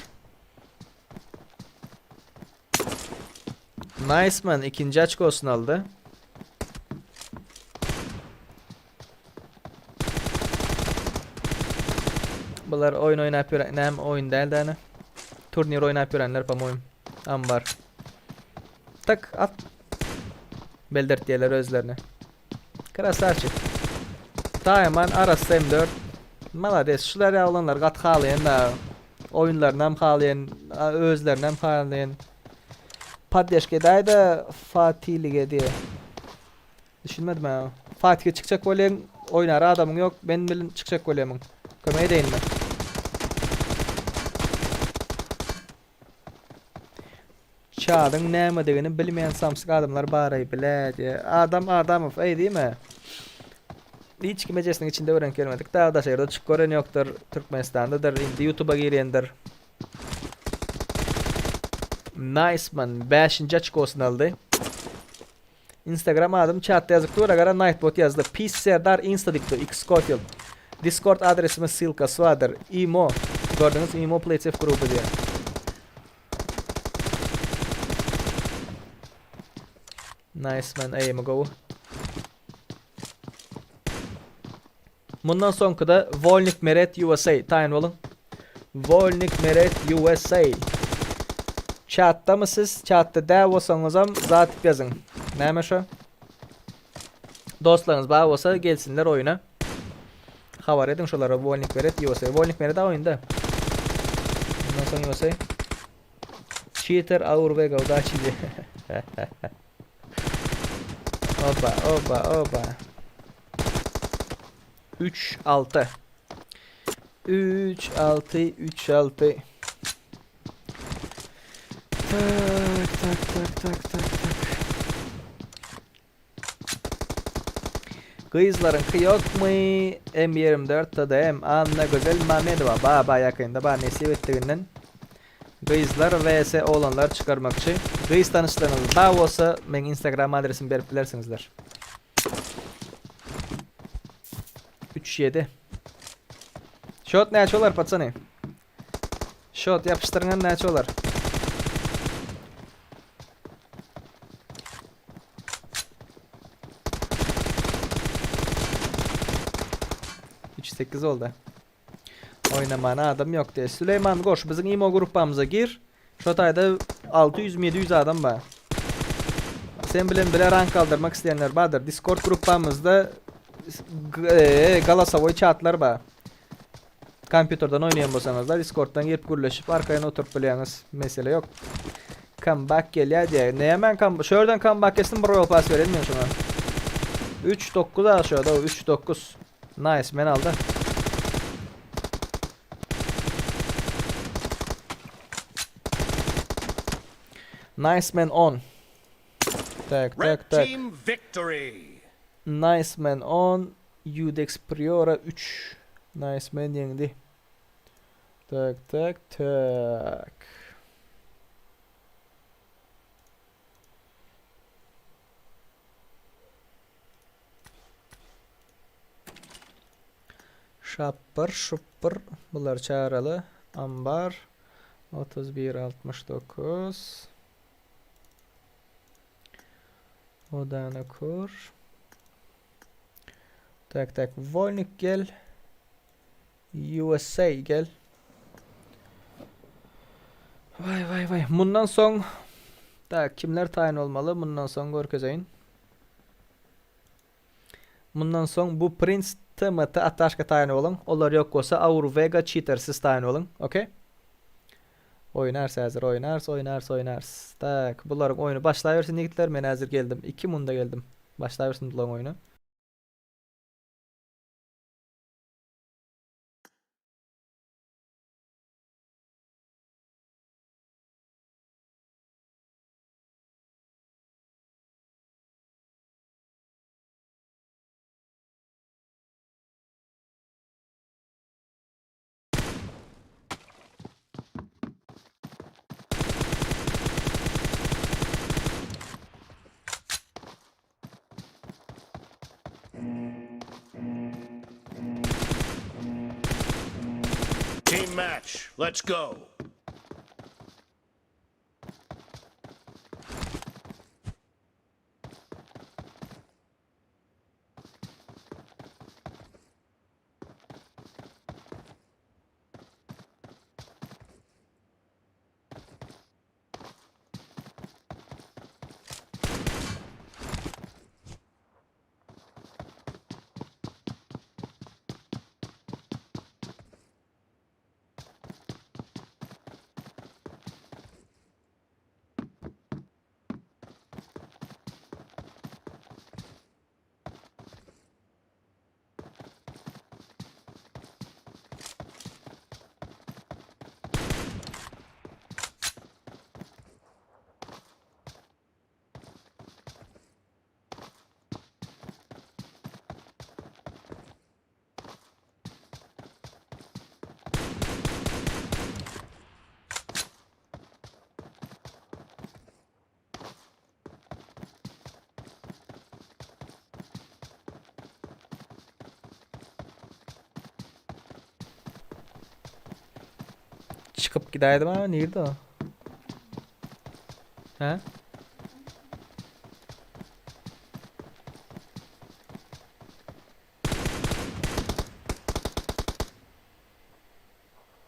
Nice Man ikinci açık olsun aldı. Bular oyun oynap ýören, näme oyun däl däne. Turnir oynap ýörenler pamoýym. Ambar. Tak at. Beldirtdiler özlerini. Krasavçık. Daýman Aras M4. Malades. Şular ýaglanlar gat halayan da. Oyunlarynam halayan, özlerinam halayan. Paddeşke daýda Fatihlige diye. Düşünmedim ha. Fatih'e çıkacak bolýan oynar adamın yok. Ben bilen çıkacak bolýamyň. Kömeýe deýinme. Çağdın näme degini bilmeýän samsyk adamlar bary bilýär. Adamov ey diýme. Hiç kim mejesiniň içinde ören gelmedik. Dağda şeýerde çık gören ýokdur. Türkmenistandadyr, indi YouTube'a girýändir. Nice Man 5-nji açyk olsun aldy. Instagram adım chatda ýazyp dur, agara Nightbot ýazdy. Peace Serdar Insta dipdi, X Scofield. Discord adresimiz Silka Swader, Imo. Gördüňiz Imo Playtef grubu diye. Nice Man, aim go. Bundan soňkyda Volnik Meret USA taýyn bolun. Volnik Meret USA. Chatda mısınız? Chatda da bolsaňyzam zat ýazyň. Näme şo? Dostlarınız bar bolsa gelsinler oyuna. Habar edin şolara Volnik Meret USA. Volnik Meret da oyunda. Ondan sonra USA. Cheater Aur Vega Udachi'di. Oba oba oba. 3-6. 3-6 3-6. Tak. Kızlarınki yok mu? M24 tadayım. Anna Güzel Mamedova. Baba yakında bana nesip ettiğinden. Kızlar vs oğlanlar çıkarmak için. Kız tanışlarınız daha olsa ben Instagram adresimi verip bilersinizler. 3-7. Shot ne açıyorlar patsani? Shot yapıştırın ne açıyorlar? %8 oldu. Oynamana adam yok diye. Süleyman koş bizim imo grupamıza gir. Şu tayda 600-700 adam var. Sen bile rank kaldırmak isteyenler vardır. Discord grupamızda Galasavoy chatlar var. Kompüterden oynayan bolsanız da Discord'dan girip gürleşip arkaya oturup bileğiniz mesele yok. Comeback gel ya diye. Ne hemen comeback? Şuradan comeback kestim Royal Pass verelim mi şuna? 3-9 aşağıda o 3-9. Nice men aldı. Nice man on. Tak. Team victory. Nice man on. Udex Priora 3. Nice man yendi. Tak. Şapır. Bunlar çağrılı. Ambar. 31-69. Odana kur. Tak. Volnik gel. USA gel. Vay. Bundan son kimler tayin olmalı? Bundan son görkezeyim. Bundan son bu Prince Tımıtı Ataşka tayin olun. Onlar yok olsa Aur Vega Cheater'siz tayin olun. Okey? Oynarsa hazır oynars. Tak bunların oyunu başlayıversin yigitler. Ben hazır geldim. 2 munda geldim. Başlayıversin bunların oyunu. Team match. Let's go. Çıkıp gideydim ama nerede o? He?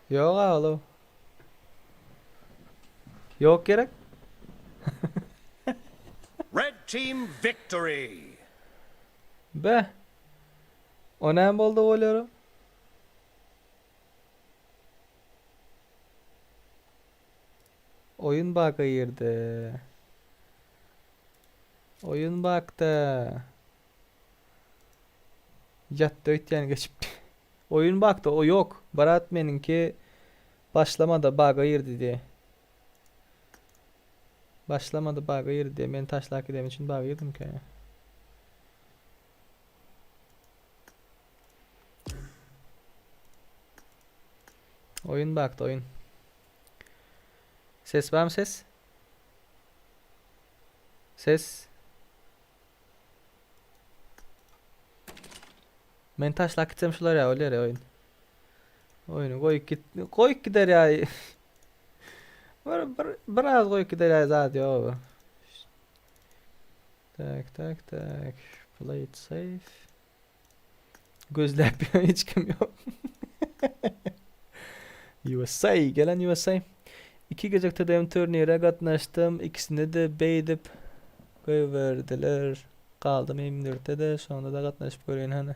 Yok oğlum. Yok gerek. Red team victory. Be. O ne oldu oluyorum? Oyun bug'a girdi. Oyun bug'da. Yattı ötyen geçip. Oyun bug'da o yok. Barat meninki başlamada bug'a girdi diye. Başlamadı bug'a girdi diye. Ben taşlak edem için bug'a girdim ki. Oyun bug'da oyun. Ses var mı ses? Ses. Ben taşlak etsem şular ya öyle ya oyun. Oyunu koyup gider ya. Biraz koyup gider ya zaten ya. Tak. Play it safe. Gözle yapıyor hiç kim yok. USA gelen USA. 2 gecekte de turnire katnaştım. İkisinde de beydip verdiler. Kaldım 24'te de sonunda da katnaşıp göreyim hani.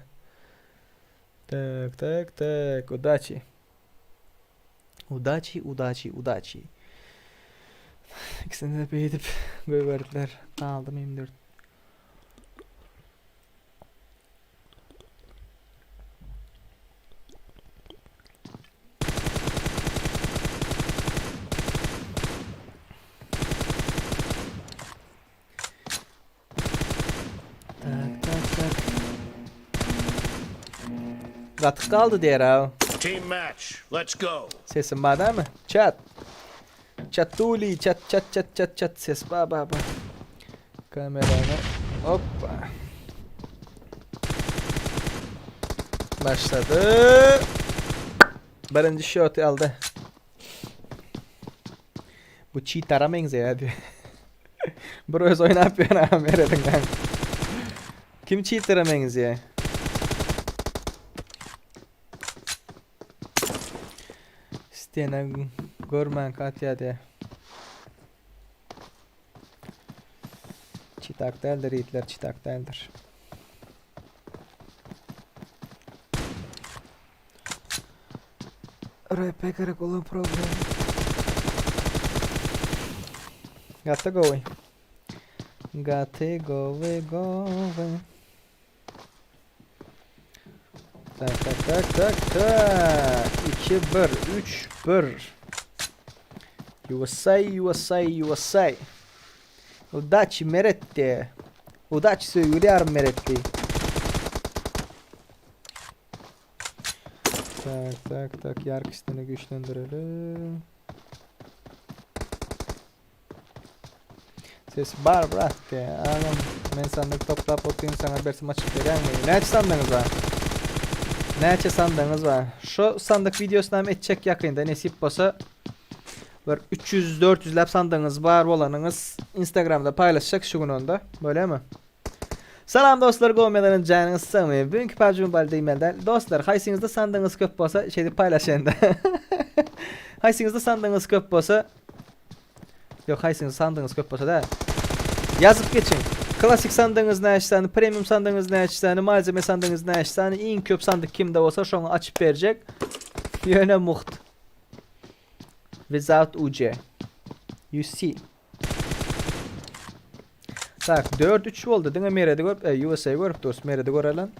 Tak. Udachi. İkisinde de beydip verdiler. Kaldım 24. Tak. Katık kaldı diğer ha. Team match. Let's go. Sesim var değil mi? Chat. Chatuli chat ses ba. Kamerana hoppa. Başladı. Birinci shot aldı. Bu cheat aramayınız ya diyor. Bros oyun yapıyor ha mereden. Kim cheat aramayınız ya? İsteyene görmen katya diye. Çitak değildir yiğitler, çitak değildir. RP gerek olan problem. Gotta go away. Go away. Tak. 2-1, 3-1. USA. Udachi Meretti. Udachi söylüyor Meretti. Tak. Yarkısını güçlendirelim. Ses bar bıraktı. Anam ben sandık toplayıp okuyayım sana bersi maçı veren miyim? Ne sandınız var? Ne sandığınız var? Şu sandık videosundan edecek yakında nesip basa var 300-400 lap sandığınız var olanınız Instagram'da paylaşacak şu gün onda. Böyle mi? Salam dostlar, Gomedan'ın canınız sığmıyor. Bugünkü parçamın balde emailden. Dostlar, haysinizde sandığınız köp basa şeyde paylaşın da. Haysinizde sandığınız köp basa yok, haysinizde sandığınız köp basa da yazıp geçin. Klasik sandığınız ne açsanı, premium sandığınız ne açsanı, malzeme sandığınız ne açsanı, en köp sandık kimde olsa şu an açıp verecek. Yöne muht. Without UC. You see. Tak 4-3 oldu. Dine merede görüp USA görüp dost merede görelim.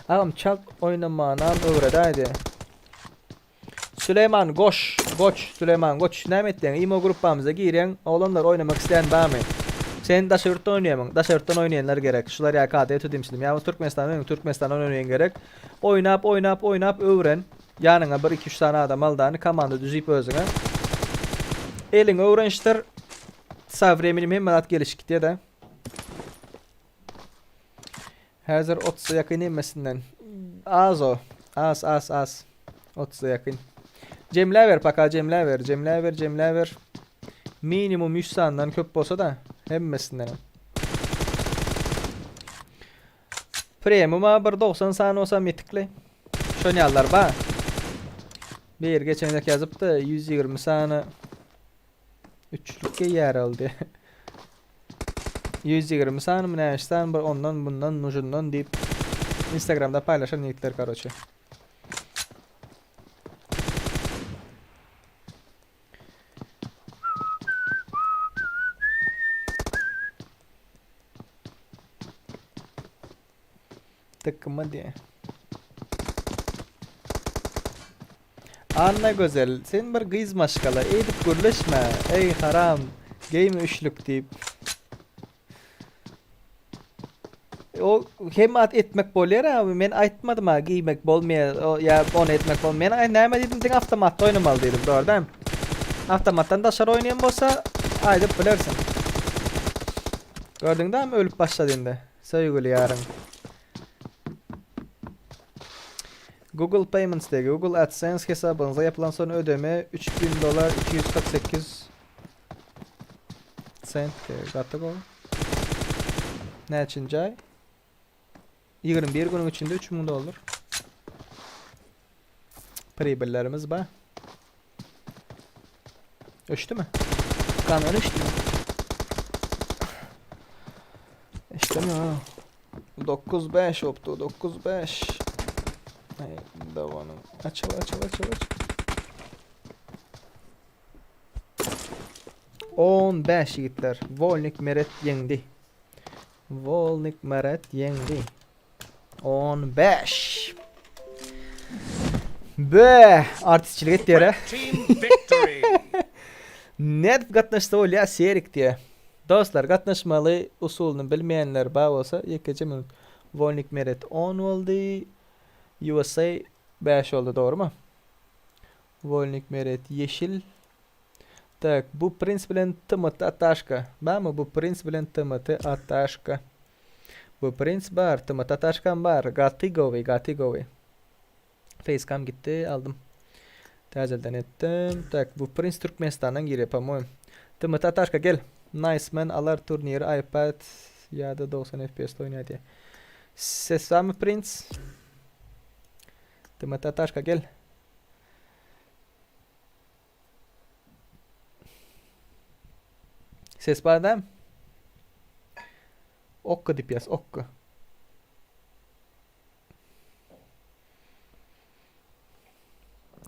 Ağam çalt oynamanan öğredaydı. Süleyman Goç. Süleyman Goç. Nämetden imo grupamıza giren oğlanlar oynamak isteyen var mı? Sen daşırttan oynayamın. Daşırttan oynayanlar gerek. Şular ya KD tutimsilim. Ya Türkmenistan'dan oynayan gerek. Oynap öğren. Yanına 1-2-3 tane adam aldığını komanda düzeyip özüne. Elin öğrençtir. Savri eminim hemen gelişik diye de. Hazır 30'a yakın inmesinden. Az o. Az. 30'a yakın. Cemle ver paka, cemle ver. Minimum 100 sandan köp olsa da hemmesinden. Premium'a 1.90 san olsa mitikli. Şönyallar var. Bir geçenlik yazıp da 120 sanı 3'lükke yer aldı. 120 sanı mı ne işten ondan bundan nujundan deyip Instagram'da paylaşan nickler karoçu. Tıkma diye. Anna güzel. Sen bir kız maşkala. Edip gürleşme. Ey haram. Geyme üçlük deyip. O hem etmek bolýar abi. Men aýtmadym ha giymek bolmaýar. Ya onu etmek bolmaýar. Men näme dedim? Sen avtomatda oynamaly dedim. Doğru değil mi? Avtomattan daşar oynayan bolsa aýdyp bilersin. Gördün de mi ölüp başladı indi. Söýgüli yarın. Google Payments'teki Google AdSense hesabınıza yapılan son ödeme $3000 248 cent gattık o. Ne için cay? 21 günün içinde $3000. Prebillerimiz var. Öştü mü? Kamer öştü mü? İşte mi ha? 9-5 optu 9-5. Hey, davanım. Açıl. 15 yigitler. Volnik Meret yendi. 15. Be, artistçilik et yere. Team victory. Net gatnaşsa olya serik diye. Dostlar gatnaşmalı usulunu bilmeyenler bağ olsa 2 minut. Volnik Meret 10 oldu. USA 5 oldu, doğru mu? Volnik Meret yeşil. Tak, bu prins bilen tımıtı ataşka. Ba mı bu prins bilen tımıtı ataşka? Bu prins bar, tımıtı ataşkan bar. Gatigovi. Facecam gitti, aldım. Tazelden ettim. Tak, bu prins Türkmenistan'dan giriyor pamuğum. Tımıtı ataşka gel. Nice man alar turniri iPad ya da 90 FPS oynuyor diye. Ses var mı prins? Tımıtı ataşka gel. Ses var değil mi? Okku dip yaz, okku.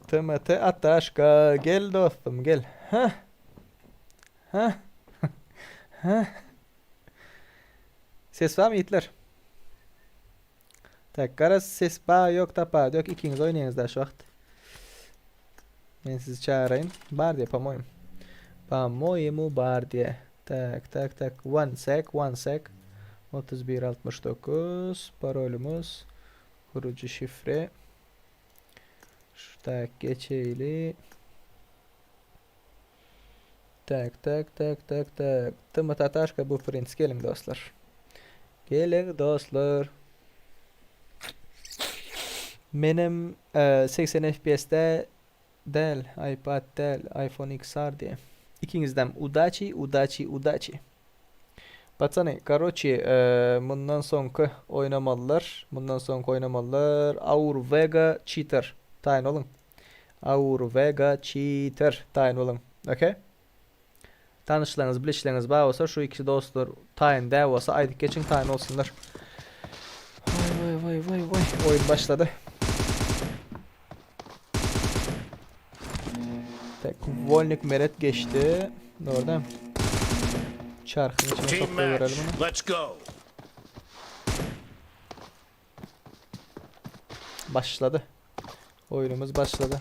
Tımıtı ataşka gel dostum gel. Hah. Ses var mı Hitler? Tak, garaz ses bağ yok tapa yok, ikiniz oynayınız da şu vakt. Ben sizi çağırayım. Bar diye pamoyum. Pamoyumu bar diye. Tak. One sec. 3169. Parolümüz. Kurucu şifre. Tak geçeyli. Tak. Tımıt ataşka bu prins. Gelin dostlar. Gelin dostlar. Benim 80 FPS'de del, iPad del, iPhone XR diye. İkinizden udachi. Batsana, karoçi bundan sonraki oynamalılar. Aur Vega Cheater. Tayin olun. Aur Vega Cheater. Tayin olun. Okay? Tanışlarınız, bilişleriniz bağ olsa şu ikisi dostlar tayin dev olsa aydık geçin tayin olsunlar. Vay. Oyun başladı. Tek Volnik Meret geçti. Doğru. Çarkın içine Team topla match. verelim onu. Let's go. Başladı. Oyunumuz başladı.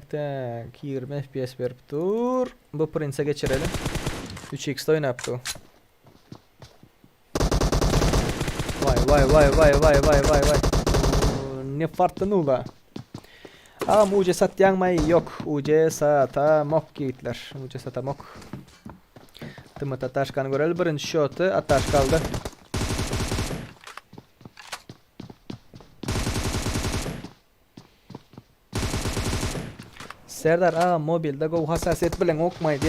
Tak. 20 FPS verip dur. Bu prince geçirelim. 3x oynap tu. Vay. Ne farklı ula. Ama UC sat yanmayı yok. UC sata mok gitler. UC sata mok. Tımıt ataşkanı görelim. Birinci shotu ataş kaldı. Serdar mobilde o hassasiyet bilen okmaydı.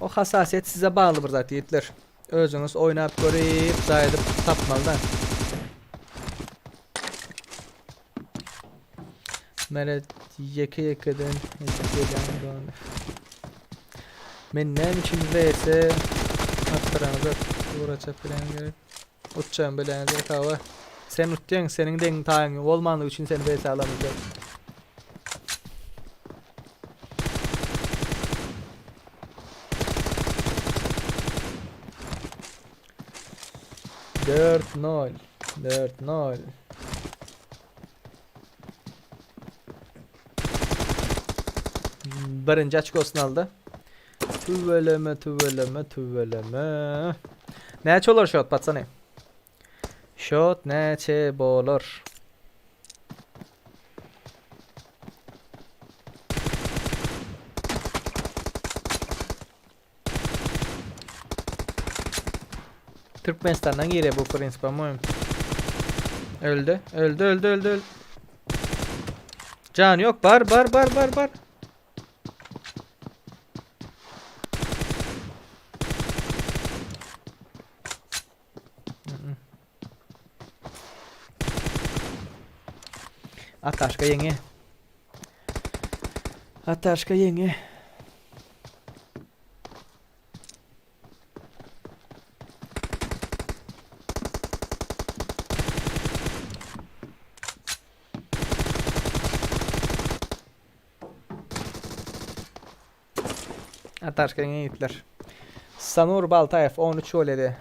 O hassasiyet size bağlı bir zat yiğitler. Özünüz oynayıp görüp zayıdıp tapmalıdan. Meret yekeden men nem için verse Attıranızı vuracak bilen gerek. Uçacağım bilen gerek hava. Sen uçacaksın, senin den tağın olmandığı için seni BS alamayacak. Dört nol. 4-0. Birinci açık aldı. Tüveleme. Neçe olur shot patsana? Shot neçe olur? Türkmenistan'dan geliyor bu prens pamuğum. Öldü. Can yok. Bar. Ataşka yenge. Ataşka yenge gittiler. Sanur Baltaev 13 oledi.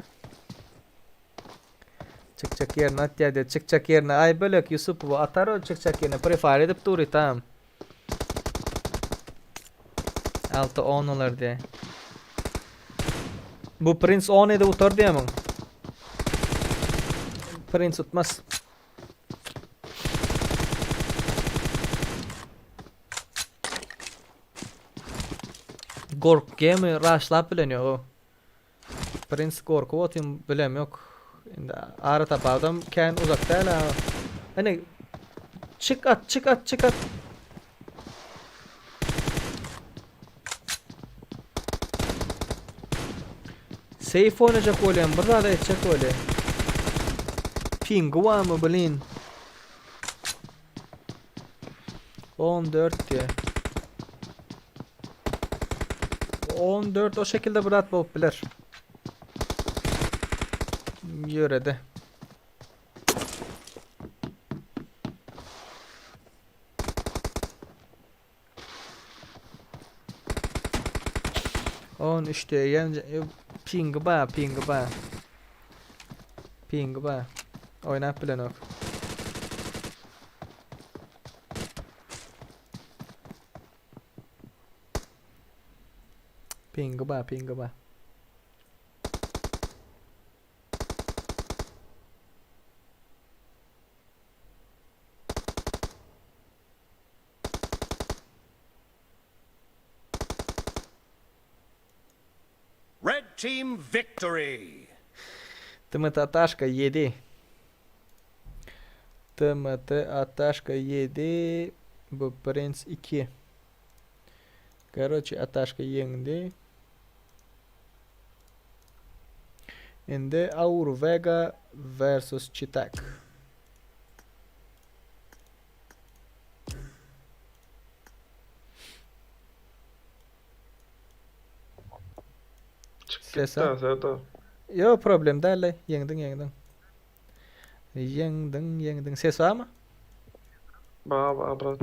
Çıkacak yerine at dedi. Çıkacak yerine. Ay bölük Yusuf bu atar o çıkacak yerine. Prefire edip duri tamam. 6-10 olur diye. Bu Prince 17 utar diye mi? Prince tutmaz. Gork game rushlap bileniyor o. Prince korku atayım bilem yok. Şimdi ağrı tapa adam kendi uzakta hala. Hani çık at. Safe oynayacak olayım. Burada da edecek öyle. Ping var mı bilin? 14 diye. 14 o şekilde bırak bulup bilir. Yörede. On işte yani ping ba. Oynayıp bilen ok. Ping ba. Red team victory. Tımıtı Ataşka 7. Bu Prince 2. Короче, Ataşka yendi. Şimdi Aur Vega versus Chitak. Sesa. Yo problem değil. Yendin. Ses var mı? Bra.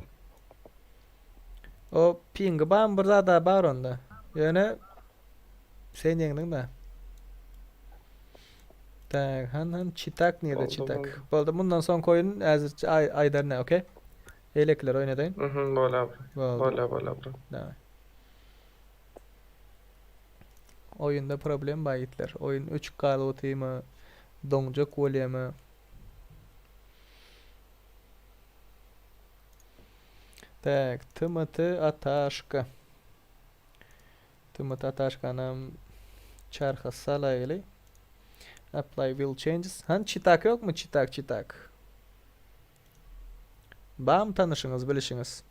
O ping bam burada da var onda. Yani sen yendin de. Tak han Chitak niye de Chitak. Oldu bundan son koyun azıcık Aydar ne okey? Elekler oynadın. Böyle. Tamam. Oyunda problem bayitler. Oyun 3 kaloti mı? Donca kolye mi? Tak, Tımıtı Ataşka'nın çarkı salaylı. Apply will changes. Han Chitak yok mu? Chitak. Bam tanışınız, bilişiniz.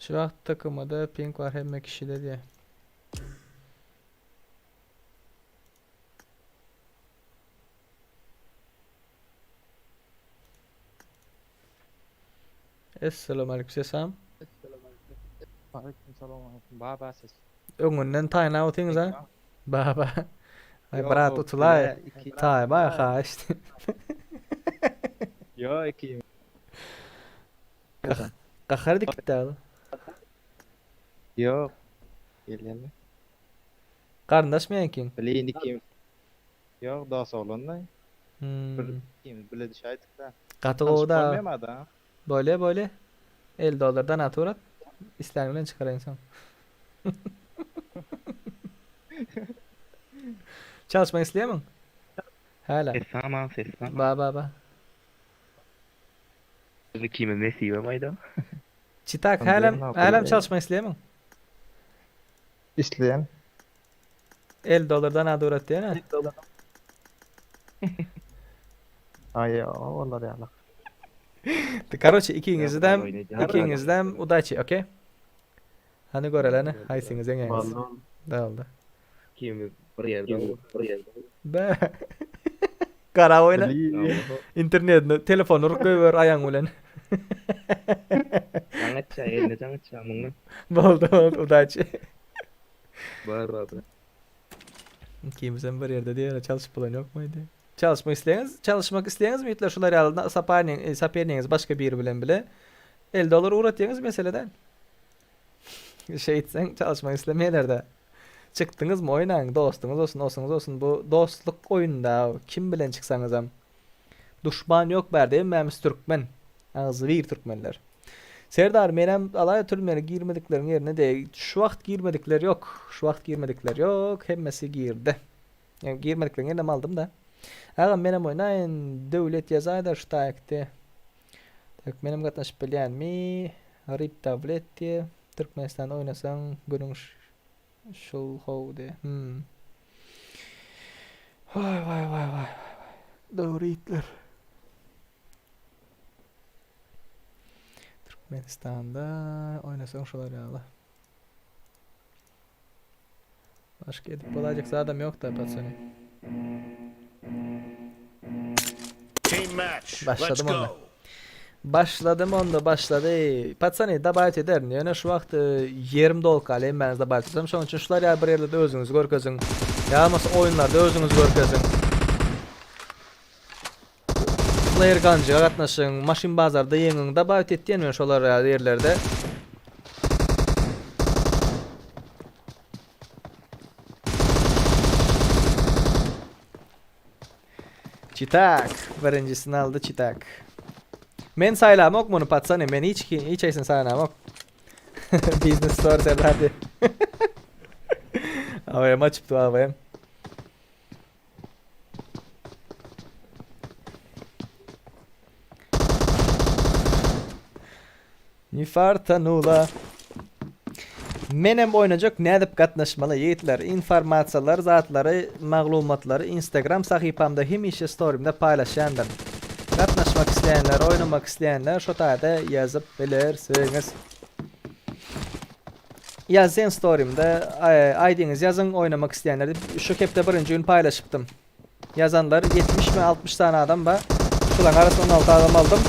Şu vakt takımda pink var hemme kişide diye. Esselamu aleyküm sesam. Aleykümselam. Baba ses. Öňünden taýna otyňyz ha. Baba. Ay brat utulay. Tay bay haşt. Yo iki. Qahardik bitti. Yo. Gelýärler. Qarındaş meňkin. Bilýin iki. Yo daha soğlanlar. Hmm. Kim bile düşaydık da. Gaty gowda. Olmayamadı ha. Böyle. $50'dan aturat. İster bilen çıkar insan. Çalışmak isteýärmiň? Hala. Tamam seslen. Ba. Kime Messi mayda? Çitak Anladım, halam ne yapayım? çalışmak isteýärmiň? İsteyen. $50'dan aturat diýene. Ay vallahi ya. Короче, ikiňizden udaçy, okey? Hani göreleni, haýsyňyz eňeňiz. Daldy. Kimi bir ýerde. Be. Kara oyna. İnternetde telefonu rüküber ayaň bilen. Sangatça, elinde sangatça mıngı. Boldy, udaçy. Var. Kimsen bir ýerde diýer, çalışyp bolan ýokmaýdy. Çalışmak isteýäňiz mi? Şular ýalda saperniňiz başga biri bilen bile $50 uğratýaňyz meseleden. Şey etseň çalışmak islemeýärler-de. Çıkdyňyzmy oýnaň, dostuňyz olsun, osuňyz olsun. Bu dostluk oýunda kim bilen çyksaňyz hem duşman ýok bärde, emmämiz türkmen. Agzy bir türkmenler. Serdar menem alay türkmeni girmediklerin ýerine de şu wagt girmedikler ýok. Hemmesi girdi. Yani girmediklerin ýerine aldım da. Aga menem oýnaýyn döwlet ýazaýda şu taýykdy. Tak menem gatnaşyp bilýänmi? Rip davlet diye Türkmenistan oynasaň günüň şol howdy. Vay. Döwretler. Türkmenistanda oynasaň şolar ýaly. Başka edip bolajak adam ýok da patsany. Team match. Başladım Let's onda. go. Başladı. Patsany dabat eder. Ýöne şu wagt yerim dolkaly, men dabat etsem, şoň üçin şular ýa bir ýerde özüňiz görkeziň. Ýa-masa oýunlarda özüňiz görkeziň. Player ganjyga gatnaşyň, maşyn bazarda ýeňiň dabat etdiň men şolar ýerlerde. Çitak. Birincisini aldı Çitak. Men saylamok bunu patsany, men hiç eýsin saylamok. Business store serhadi. Awayam açıpdy awayam. Nifartanula. Menem oynajak nädip gatnaşmaly ýigitler, informasiýalar, zatlary, maglumatlary Instagram sahypamda hemişe storymda paýlaşýandyr. Gatnaşmak isteýänler, oynamak isteýänler şo taýda ýazyp bilersiňiz. Ýazyn storymda aýdyňyz ýazyň oynamak isteýänler. Şu kepde birinji gün paýlaşypdym. Ýazanlar 70 mi 60 tane adam ba. Şular arasyndan 16 adam aldım.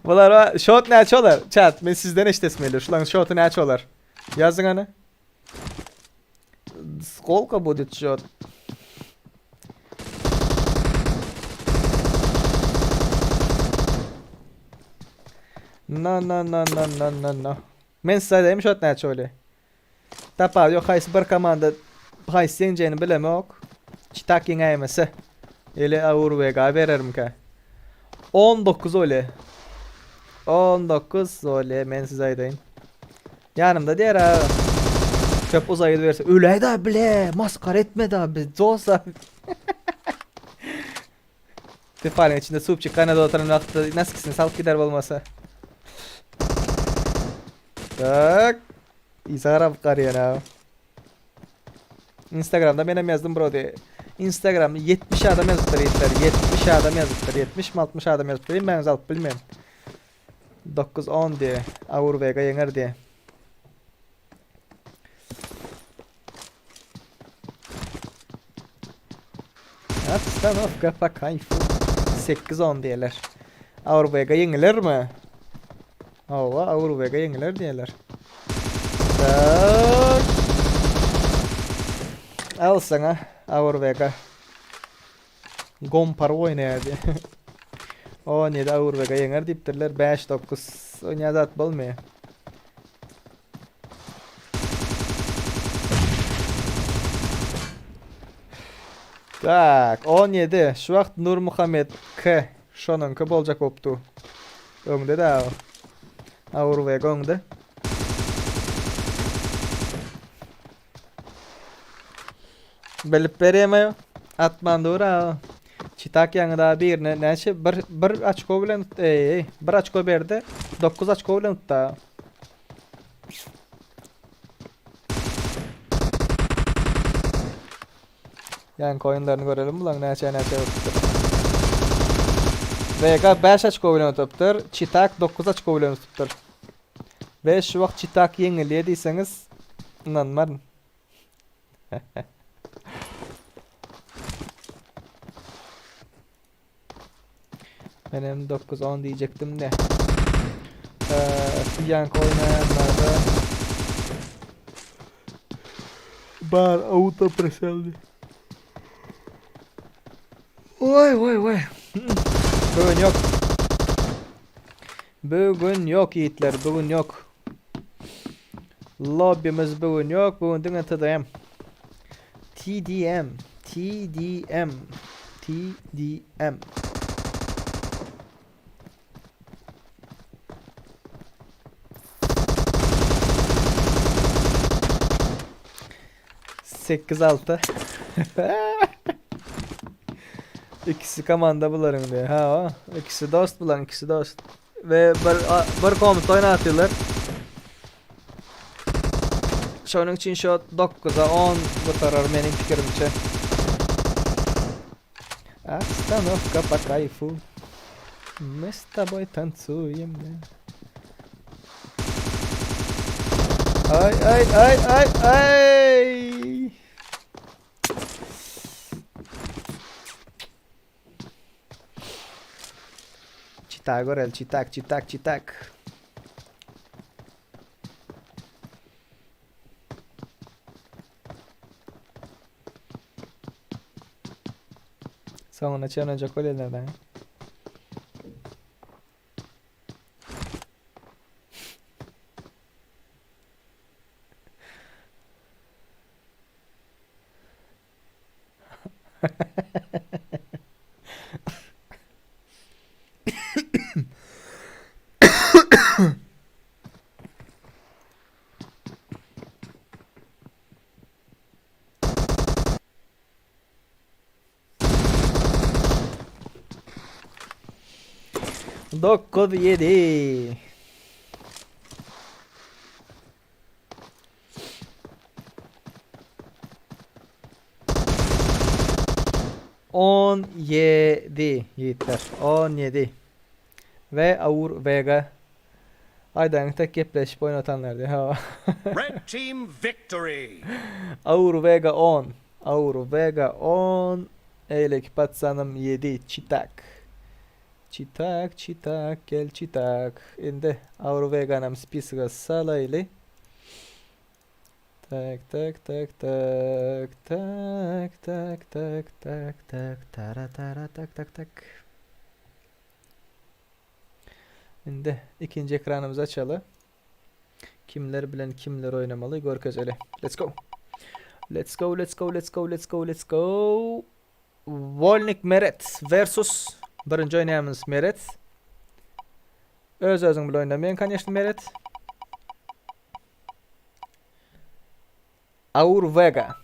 Bular shot näçolar? Chat, men sizden eşitesmeýler. Şular shoty näçolar? Ýazyň ana. Сколько будет счет? No. Men size dedim şot näçe öyle. Tapa yok haýsy bir komanda haýsy ýeňjeni bilemok. Çitak ýeňämese. Ele Aurvega bererim ka. 19 öyle. 19 öyle men size aýdaýyn. Yanımda diýer ha. Köp uzaydı verse. Öyle da bile. Maskar etme da be. Zosa. Tefalin içinde supçuk Kanada oturan vakti nasıl gitsin? Salık gider olmasa. Tak. İzara bakar ya. Instagram'da benim yazdım bro diye. Instagram'da 70 adam yazdılar. 70 neçe adam yazıptır? 70 mi 60 adam yazıptır? Ben alıp bilmem. 9-10 diye. Avur Vega yener diye. Atstan of kafa kayfu. 8-10 diyeler. Avur Vega yenilir mi? Ova Avur Vega yenilir diyeler. Tak. Al sana Avur Vega. Gompar oynayardı. O ne de Avur Vega yener diptirler 5-9 oynayazat bolmaya. Tak 17 şu vakt Nur Muhammed K şonunki bolacak optu. Öňde da Avur Vega öňde. Belip beremeo. Atman dura. Çitak ýa-da birine näçe bir açko bilen bir açko berdi. 9 açko bilen tutda. Yani koyunlarını görelim bulan näçe tutdu. Vega 5 açko bilen tutupdyr. Çitak 9 açko bilen tutupdyr. Ve şu wagt Çitak ýeňilýär diýseňiz inanmaryn. Benim 9-10 diyecektim de. Yank oynayanlarda bar auto preseldi. Oy. Bugün yok. Bugün yok yiğitler, bugün yok. Lobbimiz bugün yok. Bugün dinle TDM. TDM. 8-6. İkisi komanda buların diye. Ha, ikisi dost bulan, ikisi dost. Ve bir komut oynatıyorlar. Şonun için şu 9'a 10 butarar benim fikrimçe. Astanov kapa kayfu. My z tobой tancujemy. Aj. Citak Gorel, citak. Sonra çanacak ölelerden. Dokuz 7. On yedi yiğitler. 17. Ve Avur Vega. Aydan tek kepleşip oynatanlar diye. Ha. Red team victory. Avur Vega 10. Avur Vega 10. Eylek patsanım 7. Çitak gel çitak. Indi Avur Vega'nam spisiga salaylı. Tak. Indi ikinci ekranımız açalı. Kimler bilen kimler oynamalı görkez öyle. Let's go. Volnik Meret versus birinci oynayamız Meret. Özün bile oynamayan kanyaşlı Meret. Avur Vega.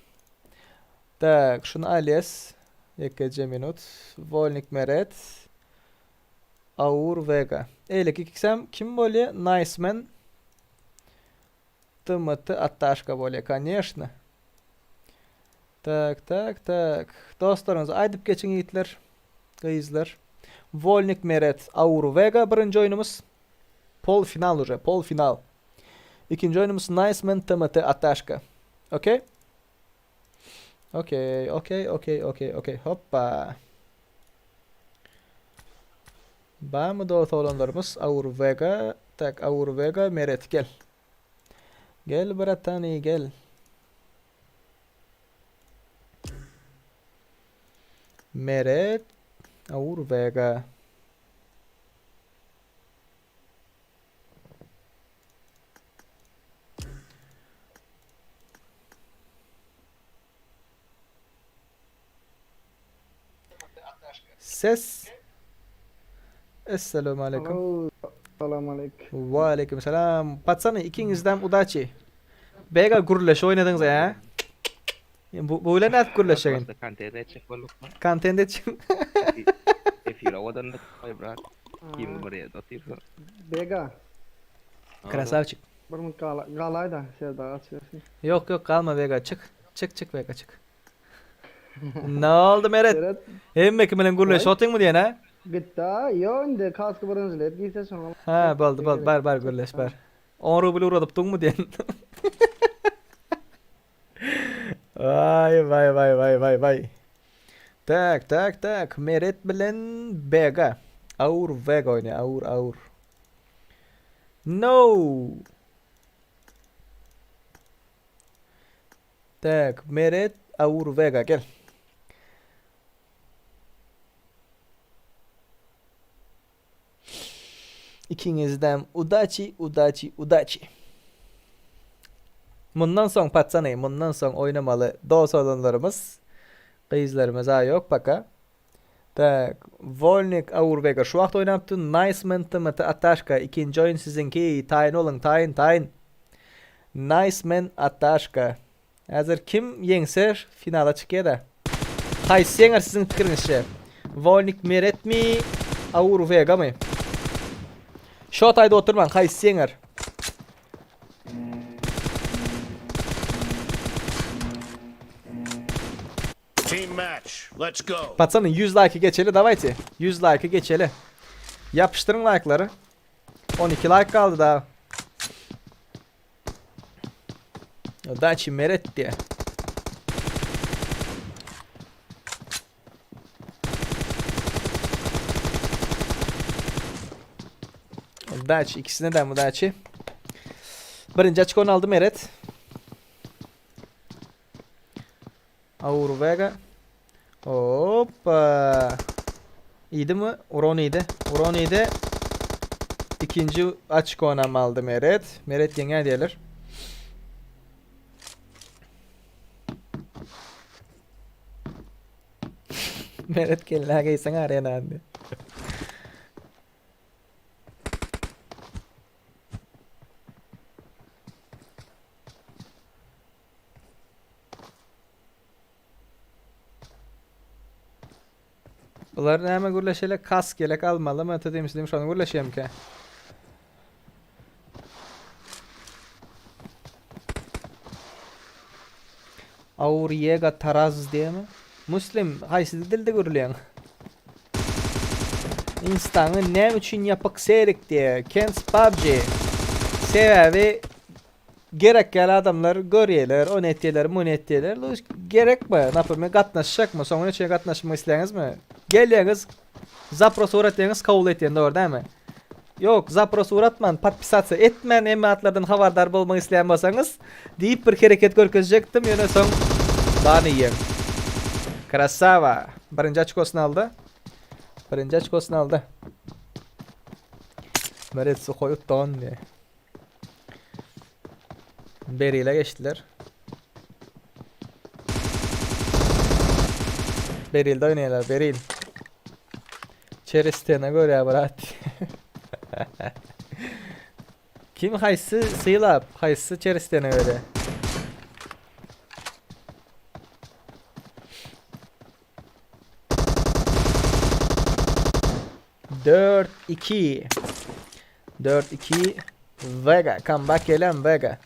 Tak, şunu alias. Yekece minut. Volnik Meret. Avur Vega. Eylek iksem kim bolye? Nice Man. Тымыты Аташка боле, конечно. Так. Dostlarınız aydıp geçin yiğitler. Kızlar. Volnik Meret Aur Vega birinci oyunumuz. Pol final уже, pol final. İkinci oyunumuz Niceman TMT Ataşka. Okey? Okey. Hoppa. Var mı doğru olanlarımız? Aur Vega. Tak Aur Vega Meret gel. Gel bratani gel. Meret Aur Vega. Ses. Esselamu aleyküm. Oo, Selam aleyküm. Ve aleyküm selam. Patsana ikinizden udaçı. Bega gurleş oynadınız ya. Bu öyle ne gurleşeyin? Kantede çek bolukma. Kantende çık. Efira wadan da koy brat. Kim buraya dotir. Bega. Krasavçık. Bir mi galayda Serdar açıyorsun. Yok kalma Vega çık. Çık Vega çık. Ne oldu Meret? Seret Hem kimin gurleş otun mu diyen ha? gitti. Yo indi kaskı birinci giyse sonra. Ha baldı bar gurleş bar. 10 ruble uğradıp tun mu diyen? Vay. Tak. Meret bilen Vega. Aur Vega oynuyor. Aur. No. Tak Meret Aur Vega gel. İkinizden udaçi. Bundan son patsanayım. Bundan son oynamalı dost olanlarımız. Kızlarımız yok baka. Tak. Volnik Aur Vega şu vaxt oynaptı. Niceman TMT Ataşka. İkinci oyun sizinki. Tayin olun. Tayin. Niceman Ataşka. Hazır kim yengser finala çıkıyor da. Haysi yenger sizin fikrinizce. Volnik Meret mi? Aur Vega mı? Shotayda oturman. Haysi yenger. Team match. Let's go. Patsanın 100 like'ı geçeli davaydı. 100 like'ı geçeli. Yapıştırın like'ları. 12 like kaldı daha. Daci Meret diye. Daci ikisine de mi Daci? Birinci açık onu aldı Meret. Aur Vega. Hoppa. İyiydi mi? Uron iyiydi. İkinci açık onam aldı Meret. Meret yenger diyeler. Meret kella gaysan arena andi. Bunların hemen gurleşeyle kask yelek almalı mı? Demiş şu an gurleşeyim ki. Auriyega taraz diye mi? Muslim haysi dilde gurleyen. İnsanı ne için yapak seyrek diye. Kens PUBG. Sebebi gerek gel adamlar görüyorlar, o netyeler. Gerek mi? Ne yapayım? Katlaşacak mı? Sonra içine katlaşmak isteyiniz mi? Geliyorsunuz. Zaprosu uğratıyorsunuz, kabul ediyorsunuz doğru değil mi? Yok, zaprosu uğratman, patpisatsa etmen, emniyatlardan haberdar olmak isteyen basanız deyip bir hareket görkezecektim. Yine son bana yiyeyim. Krasava. Birinci açık olsun aldı. Meret su koyup doğan diye. Beri ile geçtiler. Beril'de oynuyorlar. Beril. Çerestene göre ya bırak. Kim haysı sıyılap? Haysı çerestene göre. Dört iki Vega. Comeback gelen Vega.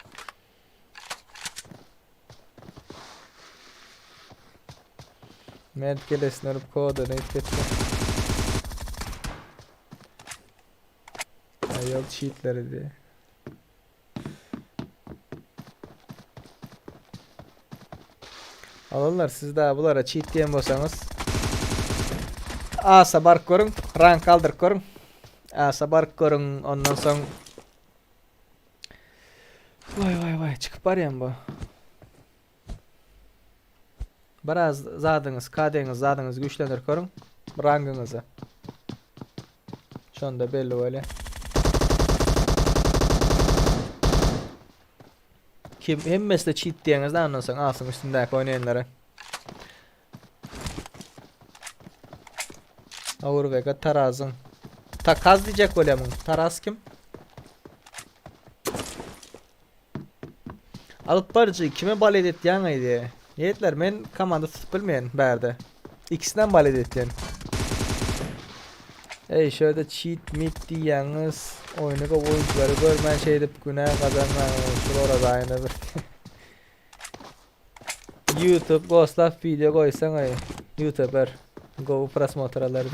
Med gelesini alıp kodu ne etkisi. Yok cheatleri diye. Alırlar siz daha bulara cheat diyen bolsanız. Asa bark görün, rank kaldır görün. Asa bark görün, ondan son. Vay çıkıp barayım bu. Biraz zadınız, KD'niz, zadınız güçlenir görün. Rangınızı. Şonda belli öyle. Kim hemmesi de cheat diyenizde ondan sonra alsın üstündeki oynayanları. Avur Vega Taraz'ın. Takaz diyecek öyle mi? Taraz kim? Alıp barıcı kime balet et yanaydı? Yetler men komanda tutup bilmeyen berde. İkisinden balet etken. Ey şöyle cheat meet diyeniz oyunu oyuncuları görmen şeyde günah kazanman şurada aynı bir. YouTube Ghost video koysan ay YouTuber Go prasmotralar.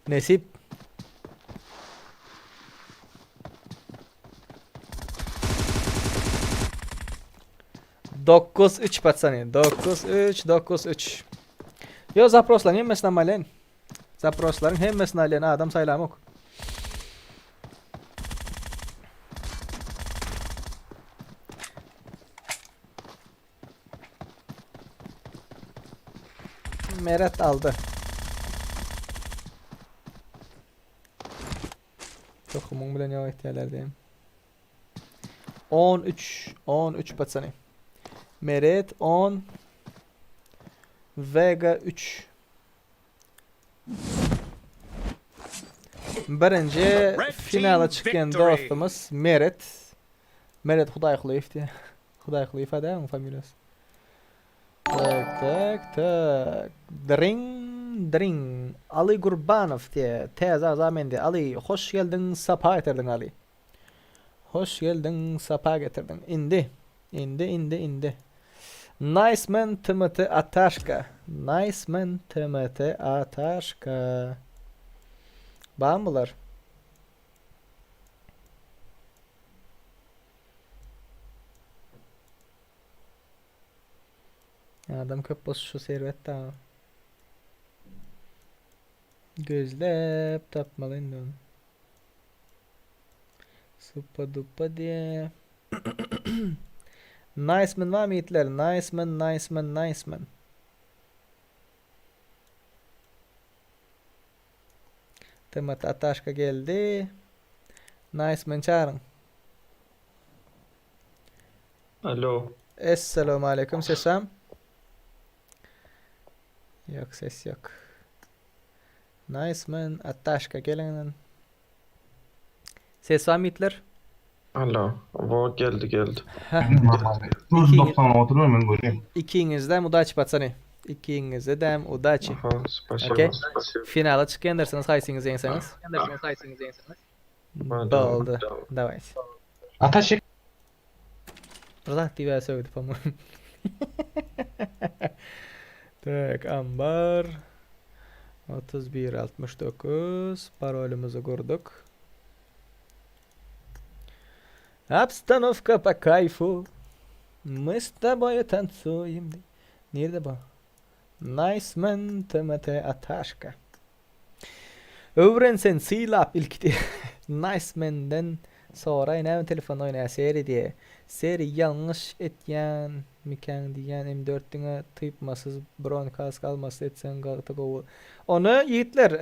Nesip. Dokuz 3 patsani. 9-3. Yo zaprosların hemmesine malen. Zaprosların hemmesine malen adam saylamok. Meret aldı. Tohumun bilen yok ihtiyarlardayım. 13 patsani. Meret 10. Vega 3. Birinci finala çıkan dostumuz Meret. Meret Huday Xuluyef diye. Huday Xuluyef ada mı familyası? Tak. Dring. Ali Gurbanov diye. Teza zamendi. Ali hoş geldin, sapa getirdin Ali. Hoş geldin, sapa getirdin. İndi. Nice man Timothy Atashka. Bağ mılar? Adam köp boz şu servet daha. Gözlep tapmalıyım onu. Supa dupa diye. Nice man var mı itler? Nice man. Temat Ataşka geldi. Nice man çağırın. Alo. Esselamu aleyküm sesam. Yok ses yok. Nice man Ataşka gelin. Ses var mı itler? Alo. O geldi. İkiniz de mudaç patsani. İkiniz de mudaç. Okey. Finala çıkıyorsunuz haysiniz yenseniz. Oldu. Давай. Ataşık. Razak diye söyledi falan. Tak ambar. 3169 parolümüzü kurduk. Обстановка по кайфу. Мы с тобой танцуем. Nerede bu? Nice man Timothy Atashka. Öğrensen silap ilk Nice man'den sonra yine telefon oynaya seri diye. Seri yanlış etyen mikan diyen M4'üne tıpmasız broadcast kalması etsen galata. Onu yiğitler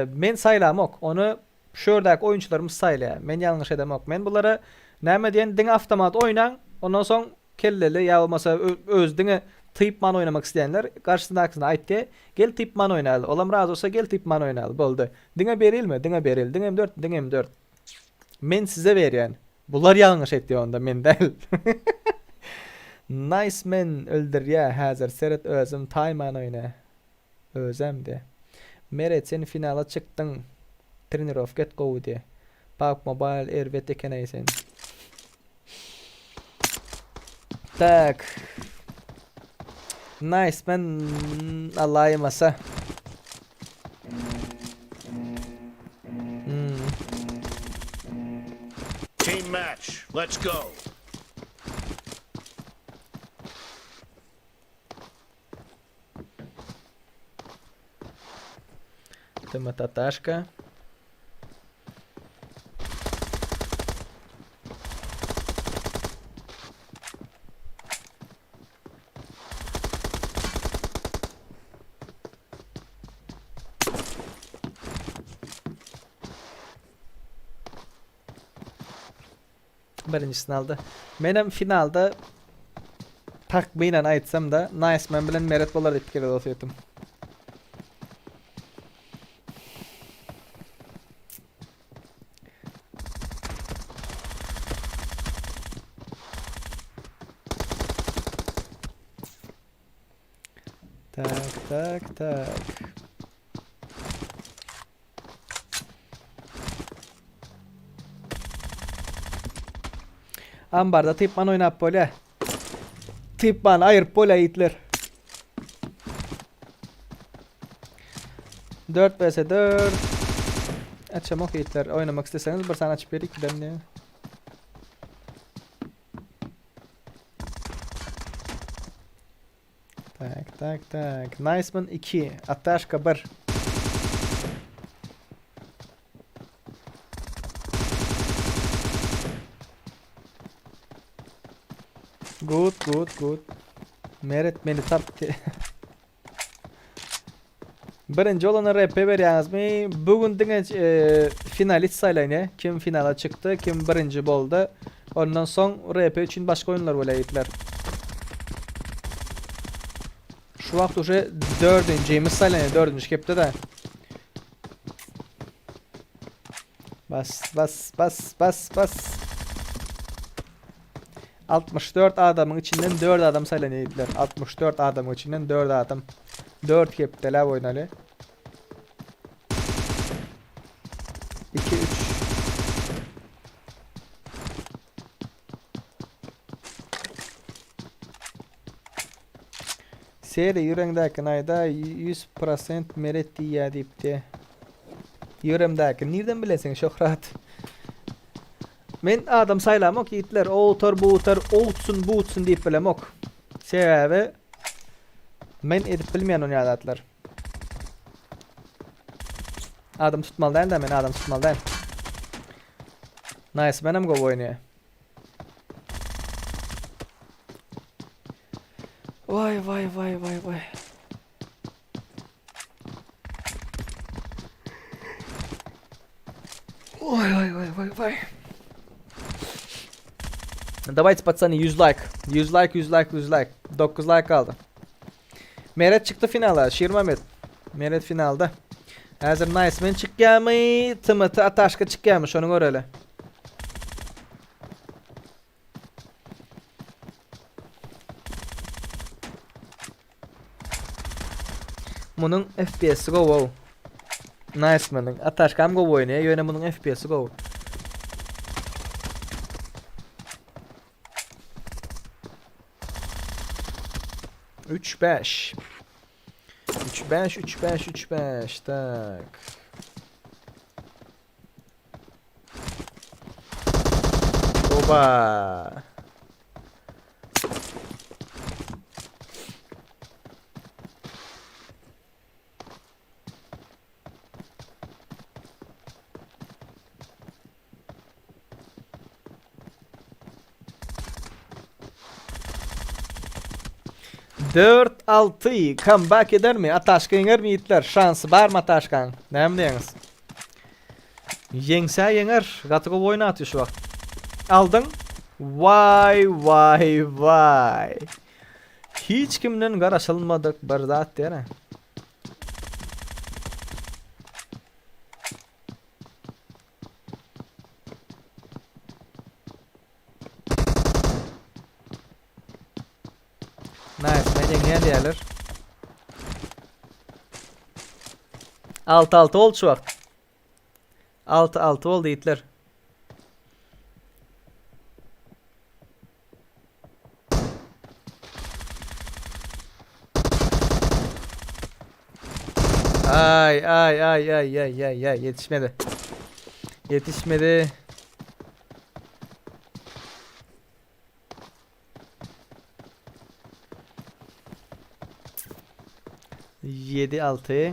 men saylamok. Onu şuradaki oyuncularımız saylaya. Men yanlış edemok. Men bunlara näme diyen din avtomat oynan. Ondan son kelleli ya olmasa özdüğüne tıpman oynamak isteyenler karşısındakisine ait diye gel tıpman oynalı. Olam razı olsa gel tıpman oynalı. Boldu. Dine beril mi? Dine beril. Dine M4. Men size ver yani. Bunlar yanlış etti onda men değil. Nice man öldür ya hazır seret özüm tayman oyna. Özem de. Meret sen finala çıktın. Trenirof get go diye. PUBG Mobile ervet ekeneysen. Tak. Nice man Allah'ı masa. Let's go. Тема таташка. Birincisini aldı. Benim finalda takbiyle aytsam da Nice Man bilen meret bolar dep fikirde olsaydım. Tak. Ambarda Tipman oynap böyle. Tipman ayırıp böyle yiğitler. 4 vs 4. Açam ok yiğitler. Oynamak isteseniz bir tane açıp verik gidelim ya. Tak. Nice Man 2. Ataşka 1. Good. Meret beni taptı. Birinci olan RP veriyorsunuz mi? Bugün finalist saylayın. Kim finala çıktı, kim birinci boldu. Ondan son RP için başka oyunlar olaydılar. Şu vakt uje dördüncüymüş saylayın. Dördüncü kepte de. Bas. 64 adamın içinden 4 adam saylanıydılar. 64 adamın içinden 4 adam. 4 kepteler oynalı. 2-3. Seri yüreğimdeki ayda 100% meret diye deyipti. Yüreğimdeki nereden bilesin Şöhrat? Men adam saylamok yiğitler. Oğutar buğutar, oğutsun deyip bilemok. Sebebi men edip bilmeyen oynadılar. Adam tutmalıdan da men adam tutmalıdan. Nice benim go oynuyor. Vay. Vay. Давайте, пацаны, 100 like. 100 like. 9 like kaldı. Meret çıktı finala. Şirmamet. Meret finalda. Hazır Nice Man çıkýarmy? Tımıtı Ataşka çıkýarmy? Şonu göreli. Bunun FPS'i go wow. Nice Man'ın Ataşkam go oynuyor. Yöne bunun FPS'i go. 3-5. Tak. Oba. Dört 6 comeback eder mi? Ataşka yener mi yiğitler? Şansı var mı Ataşkan? Ne mi diyiniz? Yengse yener. Gatıgı oyunu atıyor şu an. Aldın. Vay. Hiç kimden garaşılmadık bir zat diye ne? Nice, bence ne diyorlar? 6-6 oldu şu vakt. 6-6 oldu yiğitler. Ay yetişmedi. 7-6.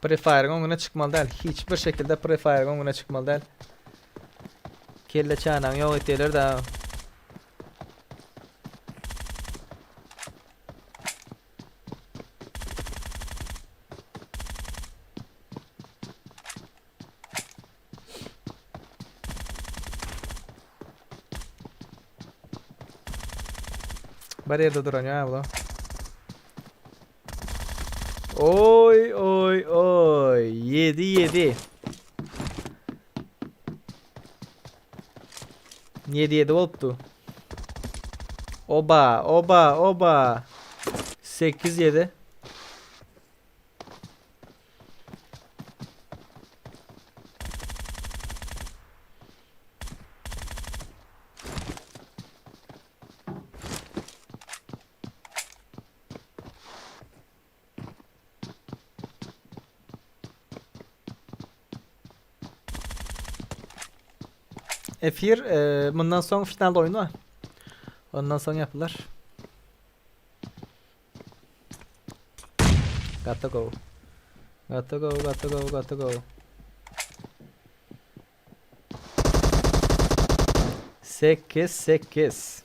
Prefire'ın onuna çıkmalı değil. Hiçbir şekilde Prefire'ın onuna çıkmalı değil. Kelle çanan yok ettiler da. Bir yerde duran ya bu. Oy oy oy. 7-7. 7-7 oldu. Oba oba oba. 8-7. F1 bundan sonra final oyunu var. Ondan sonra yapılır. Gotta go. Gotta go, gotta go, gotta go. 8-8.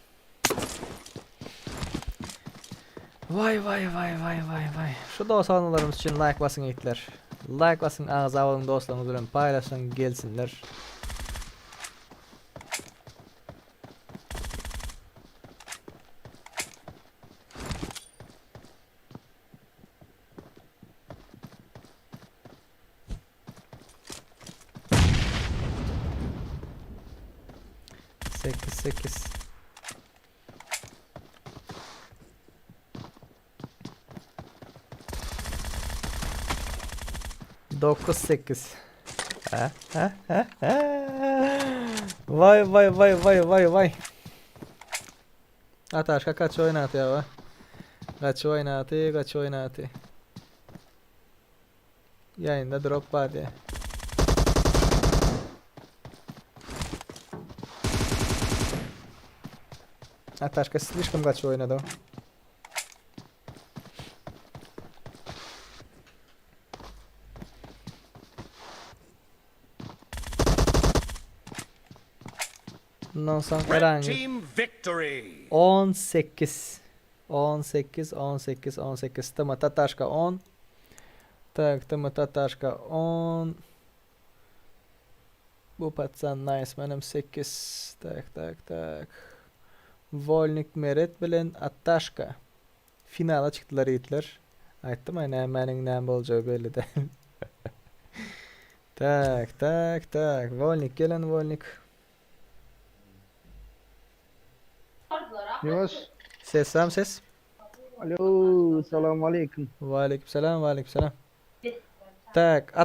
Vay vay vay vay vay vay. Şu dostlarımız için like basın yiğitler. Like basın, ağız avalın dostlarınız bilen paylaşın, gelsinler. Sekiz. Dokuz 8. Vay vay vay vay vay vay. Ataşka kaç oynatı ya? Kaç oynatı. Yayında drop var diye. Ataşka слишком kaç oynadı o. Ondan sonra Red herhangi team victory. 18 Tama Tatashka 10. Tak, Tama Tatashka 10. Bu patsan nice benim 8. Tak. Volnik Meret bilen Attashka finala çıktılar yiğitler. Aytdım aynen menin nem olacağı belli de. tak. Volnik gelen Volnik. Yavaş. Ses. Alo, selamun aleyküm. Aleykümselam. Tak,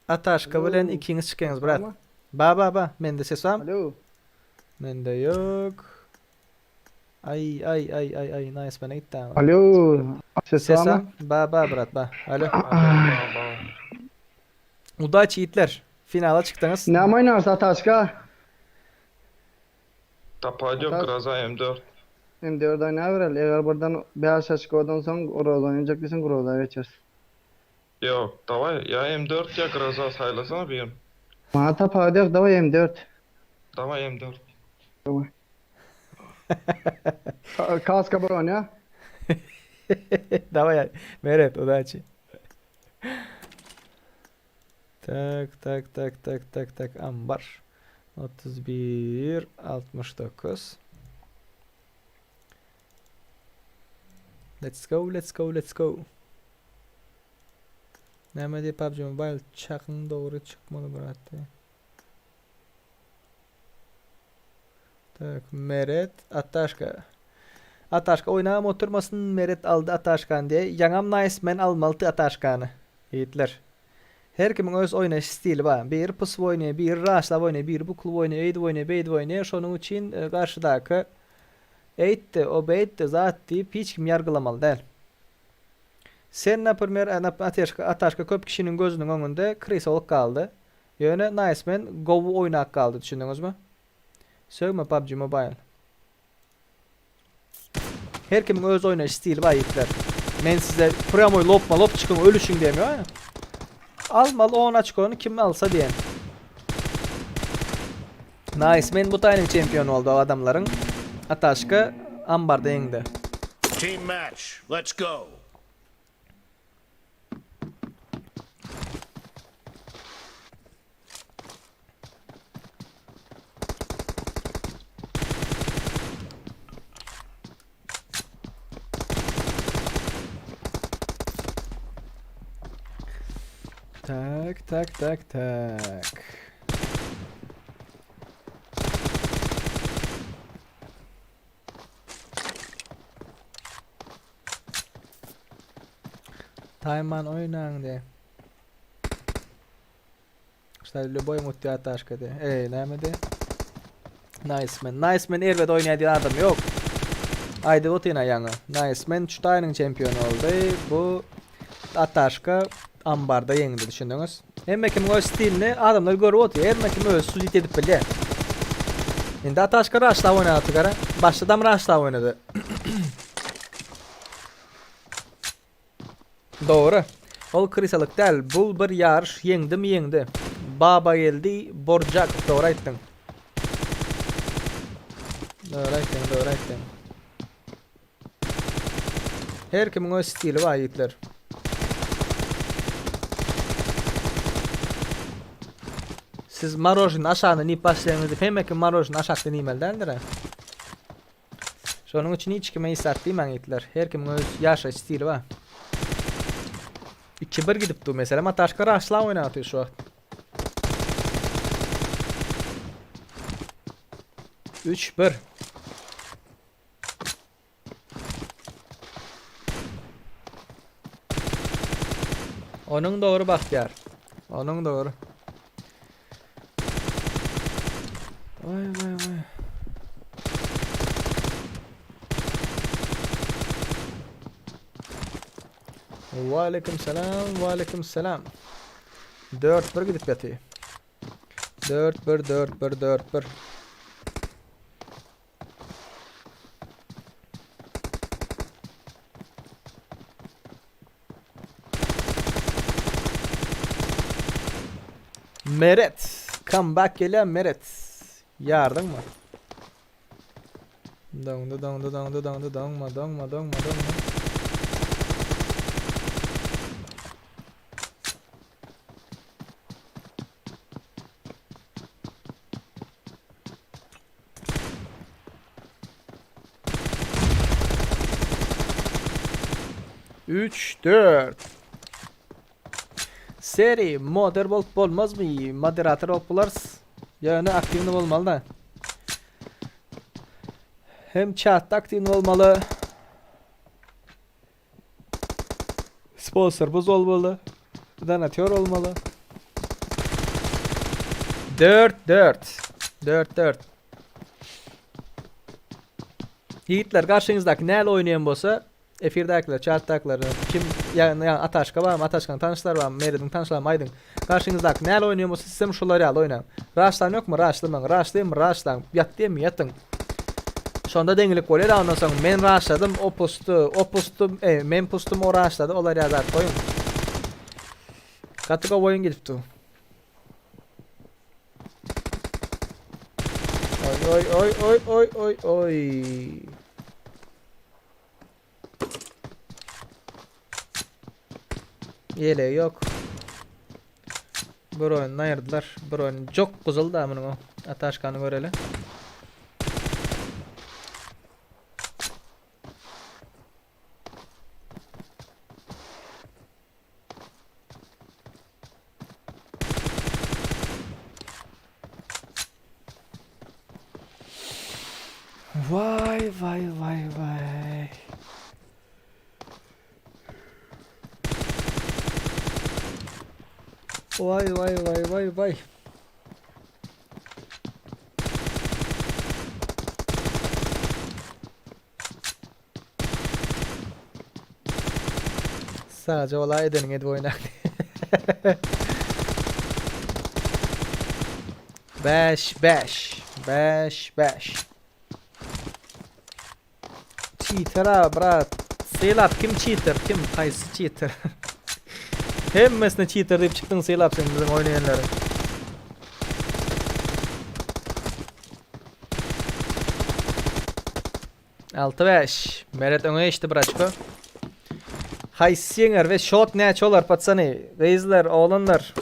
Attashka bilen ikiniz çıkıyorsunuz brat. Ba, mende ses var mı? Alo. Mende yok. Ay, nice bana gitti ama. Alo. Ses var Ses mı? var mı? Ba brat ba. Alo. Udaç yiğitler. Finala çıktınız. Ne oynarsa Ataşka? Tapac yok, Graza M4. Hem de orada oynayıverelim. Eğer buradan beyaz açıklardan sonra Groza oynayacak değilsen Groza'ya geçeriz. Yok, davay ya M4 ya Graza saylasana bir gün. Bana tapağı yok, davay M4. Davay M4. Kaska bir oyna. Давай, Meret udaç. Tak. Ambar. 31 69. Let's go. Neme diye PUBG Mobile çakın doğru çıkmalı bıraktı. Tak, Meret Attashka oynağım oturmasın, Meret aldı Attashkan diye. Yanam nice men almalı Attashkan'ı. Yiğitler. Her kimin öz oynayış stili var. Bir pusu oynuyor, bir rush'la oynuyor, bir buklu oynuyor, bait oynuyor. Şunun için karşıdaki eğitti, o baitti zat deyip hiç kim yargılamalı değil. Sen ne premier Attashka köp kişinin gözünün önünde Chris olup kaldı. Yani nice man govu oynak kaldı, düşündünüz mü? Sögme PUBG Mobile. Her kimin öz oynaş stili var yiğitler. Men size Pramo'yu lop çıkın ölüşün demiyor ya. Almalı 10 açık onu kim alsa diyen. Nice men bu tane şampiyon oldu o adamların. Ataşka ambarda yendi. Team match. Let's go. Tak. Tayman oynan de. İşte любой мутиаташка de. Ne de? Nice man elbet oynayan adam yok. Haydi otina yanı. Nice man şu tayının şampiyonu oldu. Bu Ataşka ambarda yendi düşündünüz. Hem kim o stilini adamlar görüp oturuyor. Hem kim öz suzit edip bile. Şimdi Ataşka raşla oynadı gara. Başladan raşla oynadı. Doğru. Ol krisalık değil. Bu bir yarış yendi mi yendi. Baba geldi borcak. Doğru ayttın. Doğru ayttın. Her kimin o stili var yiğitler. Siz marojin aşağıda nip başlayınız. Hem ki marojin aşağıda nimeldendir ha. Şunun için hiç kime istat değil mi yiğitler. Her kimin öz yaşa stili var. 2-1 gidip du mesela ama Taşka raşla oynatıyor şu an. 3-1. Onun doğru Bahtiyar. Onun doğru. Vay. Aleyküm selam. 4-1 gidip yatıyor. 4-1. Meret. Comeback gelen Meret. Yardın mı? Dongma. 3-4. Seri moder olup olmaz mı? Moderatör olup olarız. Yani aktifli olmalı da. Hem chat'ta aktifli olmalı. Sponsorumuz olmalı. Donatör olmalı. 4-4. Yiğitler karşınızdaki neyle oynayan bolsa efirdakiler, chat'takiler kim yani Ataşka var mı? Ataşkan'ın tanışlar var mı? Merid'in tanışlar mı? Aydın. Karşınızdaki neyle oynayan bolsa sistem şuları al oynayın. Rush'lan yok mu? Rush'lan. Rush'layın mı? Rush'lan. Yat diye mi? Yatın. Sonda dengelik oluyor. Ondan sonra men rushladım. Men postum o rushladı. Olar yazar koyun. Katıka oyun gidipti. Oy. Yele yok. Bir oyundan ayırdılar. Bir oyun çok kızıldı amına o. Ataşkan'ı göreli. Vay. Vay. Sadece olay edenin edip oynak. 5. 5-5. Cheater ha brat. Seylap kim cheater? Kim? Qaysı cheater? Hemmesine cheater deyip çıktın Seylap sen bizim oynayanları. Altı beş. Meret öne geçti Braçko. Haysiyener ve shot ne açıyorlar patsani. Reisler, oğlanlar.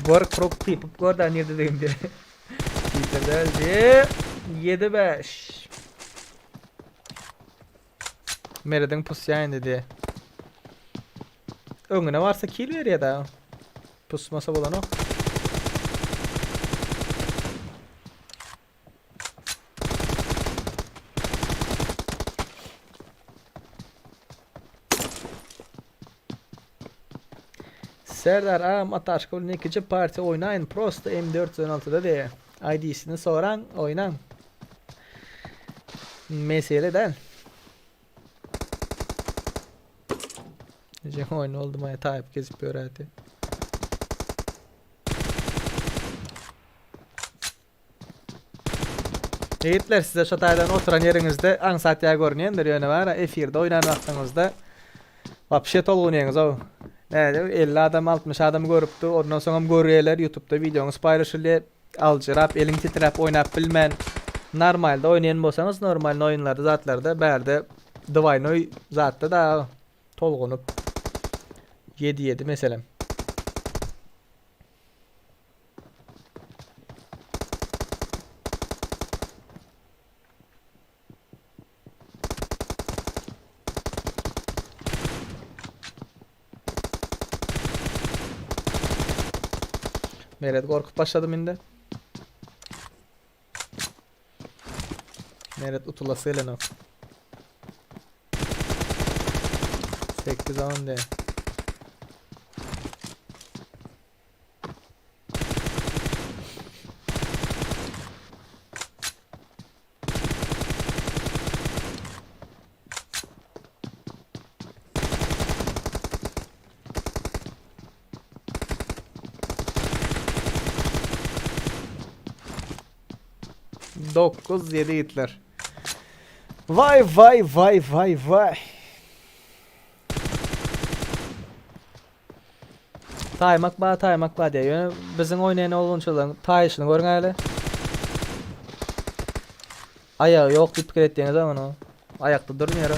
Work prop tip gordan yedi deyim diye. Geldi. 7-5. Meredin pusyan dedi. Öngüne varsa kill ver ya da. Pusmasa bulan o. Serdar Ağam Ataşkol'un ikinci parti oynayın. Prosta M416'da diye. ID'sini soran oynan. Mesele değil. Cem oyun oldu mu ya Tayyip gezip öğretti. Yiğitler size şataydan oturan yerinizde ansatya görünüyendir yönü var. Efirde oynan vaktınızda. Vapşet oluyorsunuz o. Evet, 50 adam 60 adam görüptü. Ondan sonra görüyorlar YouTube'da videonuz paylaşılıyor. Alcırap, elin titrap oynap bilmen. Normalde oynayan bolsanız normal oyunlarda zatlarda berde Divine zatta da tolgunup 7-7 mesela. Meret korkup başladım indi. Meret utulası ile no. 8-10 de. Dokuz 7 Hitler. Vay vay vay vay vay. Taymak ba diye. Yani bizim oynayan oyuncuların tayışını görün hele. Ayağı yok dipkir ettiğiniz zaman o. Ayakta durmuyor o.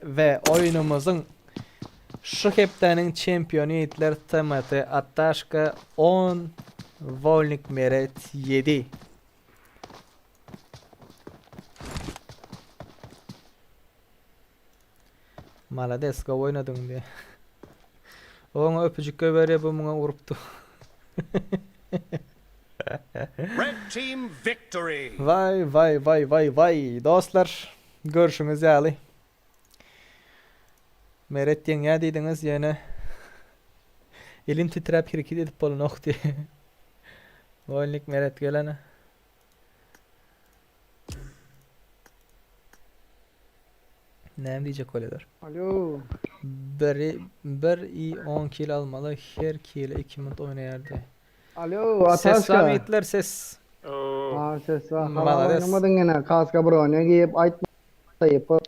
Ve oyunumuzun şu heptenin şampiyonu Hitler tematı Ataşka 10 Volnik Meret 7. Maladeska oynadın diye. Ona öpücük göberiye bu buna vuruptu. Red team victory. Vay dostlar. Görüşünüz yali. Meret ya dediniz yine. Elim titrep hareket edip bolun ok diye. Volnik Meret gelene. Ne diyecek öyledir? Alo. Bir 10 kill almalı. Her kill 2 minut oynayardı. Alo Ses Ataşka. Samitler ses. Ha ses var. Hala Malades. oynamadın gene. Kaska brone giyip aytma yapıp.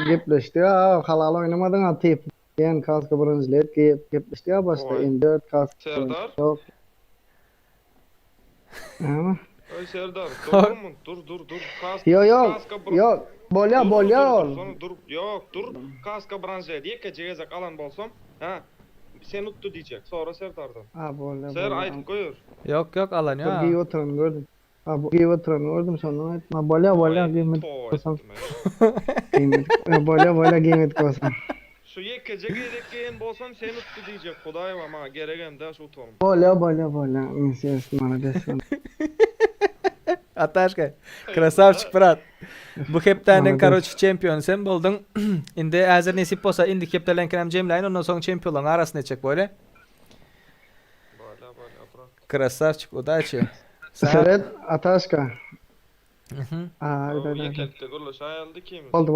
Gepleşti ya. Halal oynamadın atayıp. Yani kaska bronzlet giyip gepleşti ya başta. M4 kaska. Serdar. Yok. Ama. Ay Serdar, dur mu? Dur. Yok. Bolya ol. Dur. Yok, dur. Kaska branşe diye keçegezek alan bolsam, ha. Sen uttu diyecek. Sonra Serdar'dan. Ha bolya. Ser aytıp koyur. Yok alan ya. Giy oturun gördüm. Ha bu gibi oturan gördüm sonra. Ma bola giymet koysam. Giymet. Bola giymet koysam. Şu yekece gerekkeyen bolsam seni tuttu diyecek. Hudaýym ama geregem de şu torun. Bola. Mesiyes молодец. Ataşka. Krasavçık brat. Bu heptanen karoçi çempiyon sen boldun. Indi hazır nesip bolsa indi heptalen kenem jemleyin ondan soň çempionlaryň arasyna çek böyle. Bola brat. Krasavçık udaçy. Seret Ataşka. Mhm. Yekekte gurluş ayaldy kim? Oldu.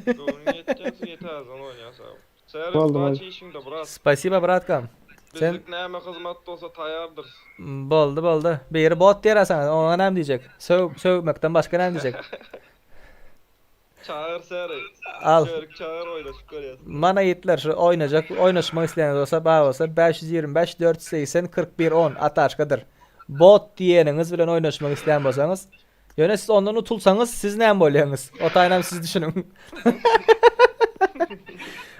Doğru yetkensi yetersen oynayasa. Seret Oldu. baçı işinde brat. Spasiba bratkam. Sen Bizlik näme hyzmat bolsa taýardyr. boldu. Beri bot derasan. Ona näme diýjek? Sövmekden başga näme diýjek? Çağır Seret. Al. Çağır oynaşyp görýärsin. Mana yetler şu oynaşmak isleýän bolsa, ba bolsa 525 480 41 10 ataşkadır. Bot diýeniňiz bilen oynaşmak isleýän bolsaňyz, ýöne siz ondan utulsaňyz, siz näme bolýaňyz? O taýnam siz düşünün.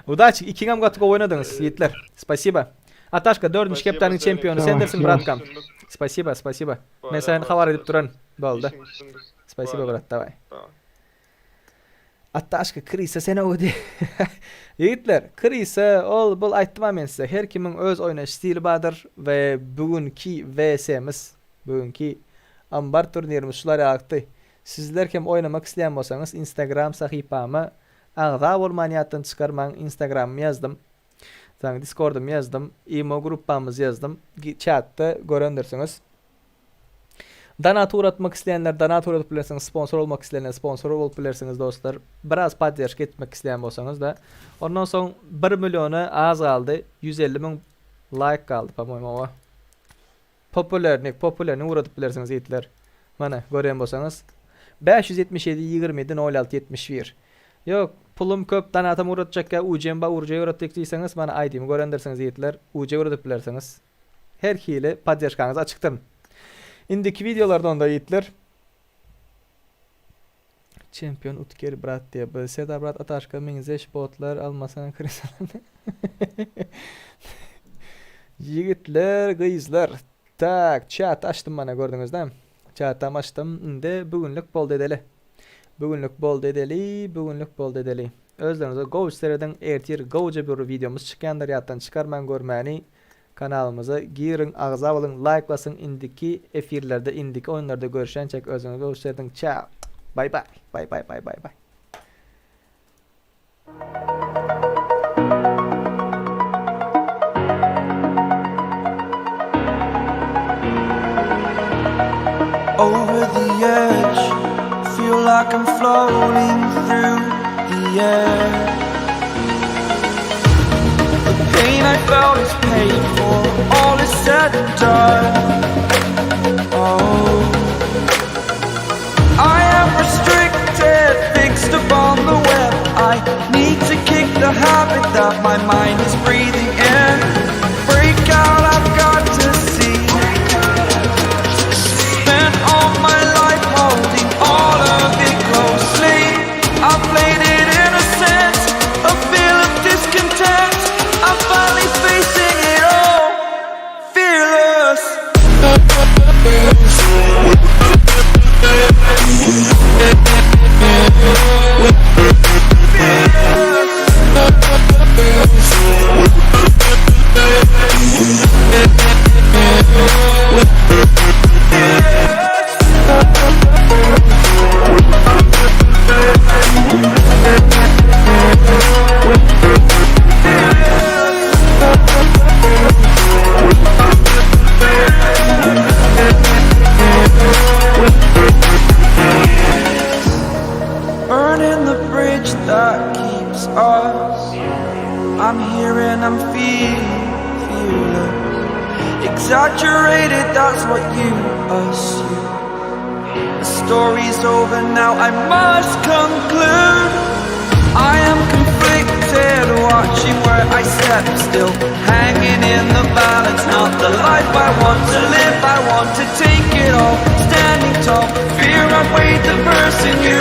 Udaçy, ikiňem gatyk oynadyňyz, yetler. Spasiba. Ataşka 4-nji keptanyň çempionu sendirsin bratkam. Spasiba. Men seni habar edip duran. Boldy. Spasiba brat, davay. Ataşka Krisa sene ödi. Yiğitler, Krisa ol bul aýtdym men size. Her kimin öz oynaş stili badyr we bugünkü VS'miz, bugünkü ambar turnirimiz şulara aqty. Sizler kim oynamak isleýän bolsaňyz Instagram sahypamy agza bolmanýatdan çykarmaň. Instagrammy ýazdym. Zaň Discord'um ýazdym, imo gruppamyz ýazdym. Chatda görendirsiňiz. Donat uratmak isteyenler donat uratıp bilersiňiz, sponsor olmak isteyenler sponsor bolup bilersiňiz dostlar. Biraz podderşik etmek isteyen bolsaňyz da. Ondan soň 1 milyona az galdy, 150.000 like galdy pa-moýma. Populärni uratyp bilersiňiz ýetler. Mana gören bolsaňyz 577 27 06 71. Yok, pulum köp donatym uratjakka Ujemba urjay uratdyk diýseňiz, mana aýdymy görendirsiňiz ýetler, ujay uratyp bilersiňiz. Her hili podderşkaňyz açykdyr. Indiki videolarda onda yitler. Çempiyon Utker brat diye bilse da brat Ataşka mengzeş botlar almasana krisalan. Yigitler, gyzlar. Tak, chat açtım bana gördünüz değil mi? Chatam açtım. Inde bugünlük bol dedeli. Özlerinize Ghoster'dan ertir gowja bir videomuz çıkanlar yattan çıkarman görmäni. Kanalımıza girin, ağza alın, likelasın, indiki efirlerde, indiki oyunlarda görüşençek özünüze gösterdim. Ciao. Bye bye. Over the edge, feel like I'm floating through the air. Pain I felt is paid for, all is said and done. Oh, I am restricted, fixed upon the web. I need to kick the habit that my mind is breathing in. Break out, I've got to see. Spent all my life holding all of it closely. I played it innocent, a feel of discontent. I'm finally facing it all, fearless. Burning the bridge that keeps us. I'm here and I'm fearless. Exaggerated, that's what you assume. The story's over now, I must conclude. I am conflicted, watching where I step still, hanging in the balance. Not the life I want to live, I want to take it all. Standing tall, fear I've weighed the person you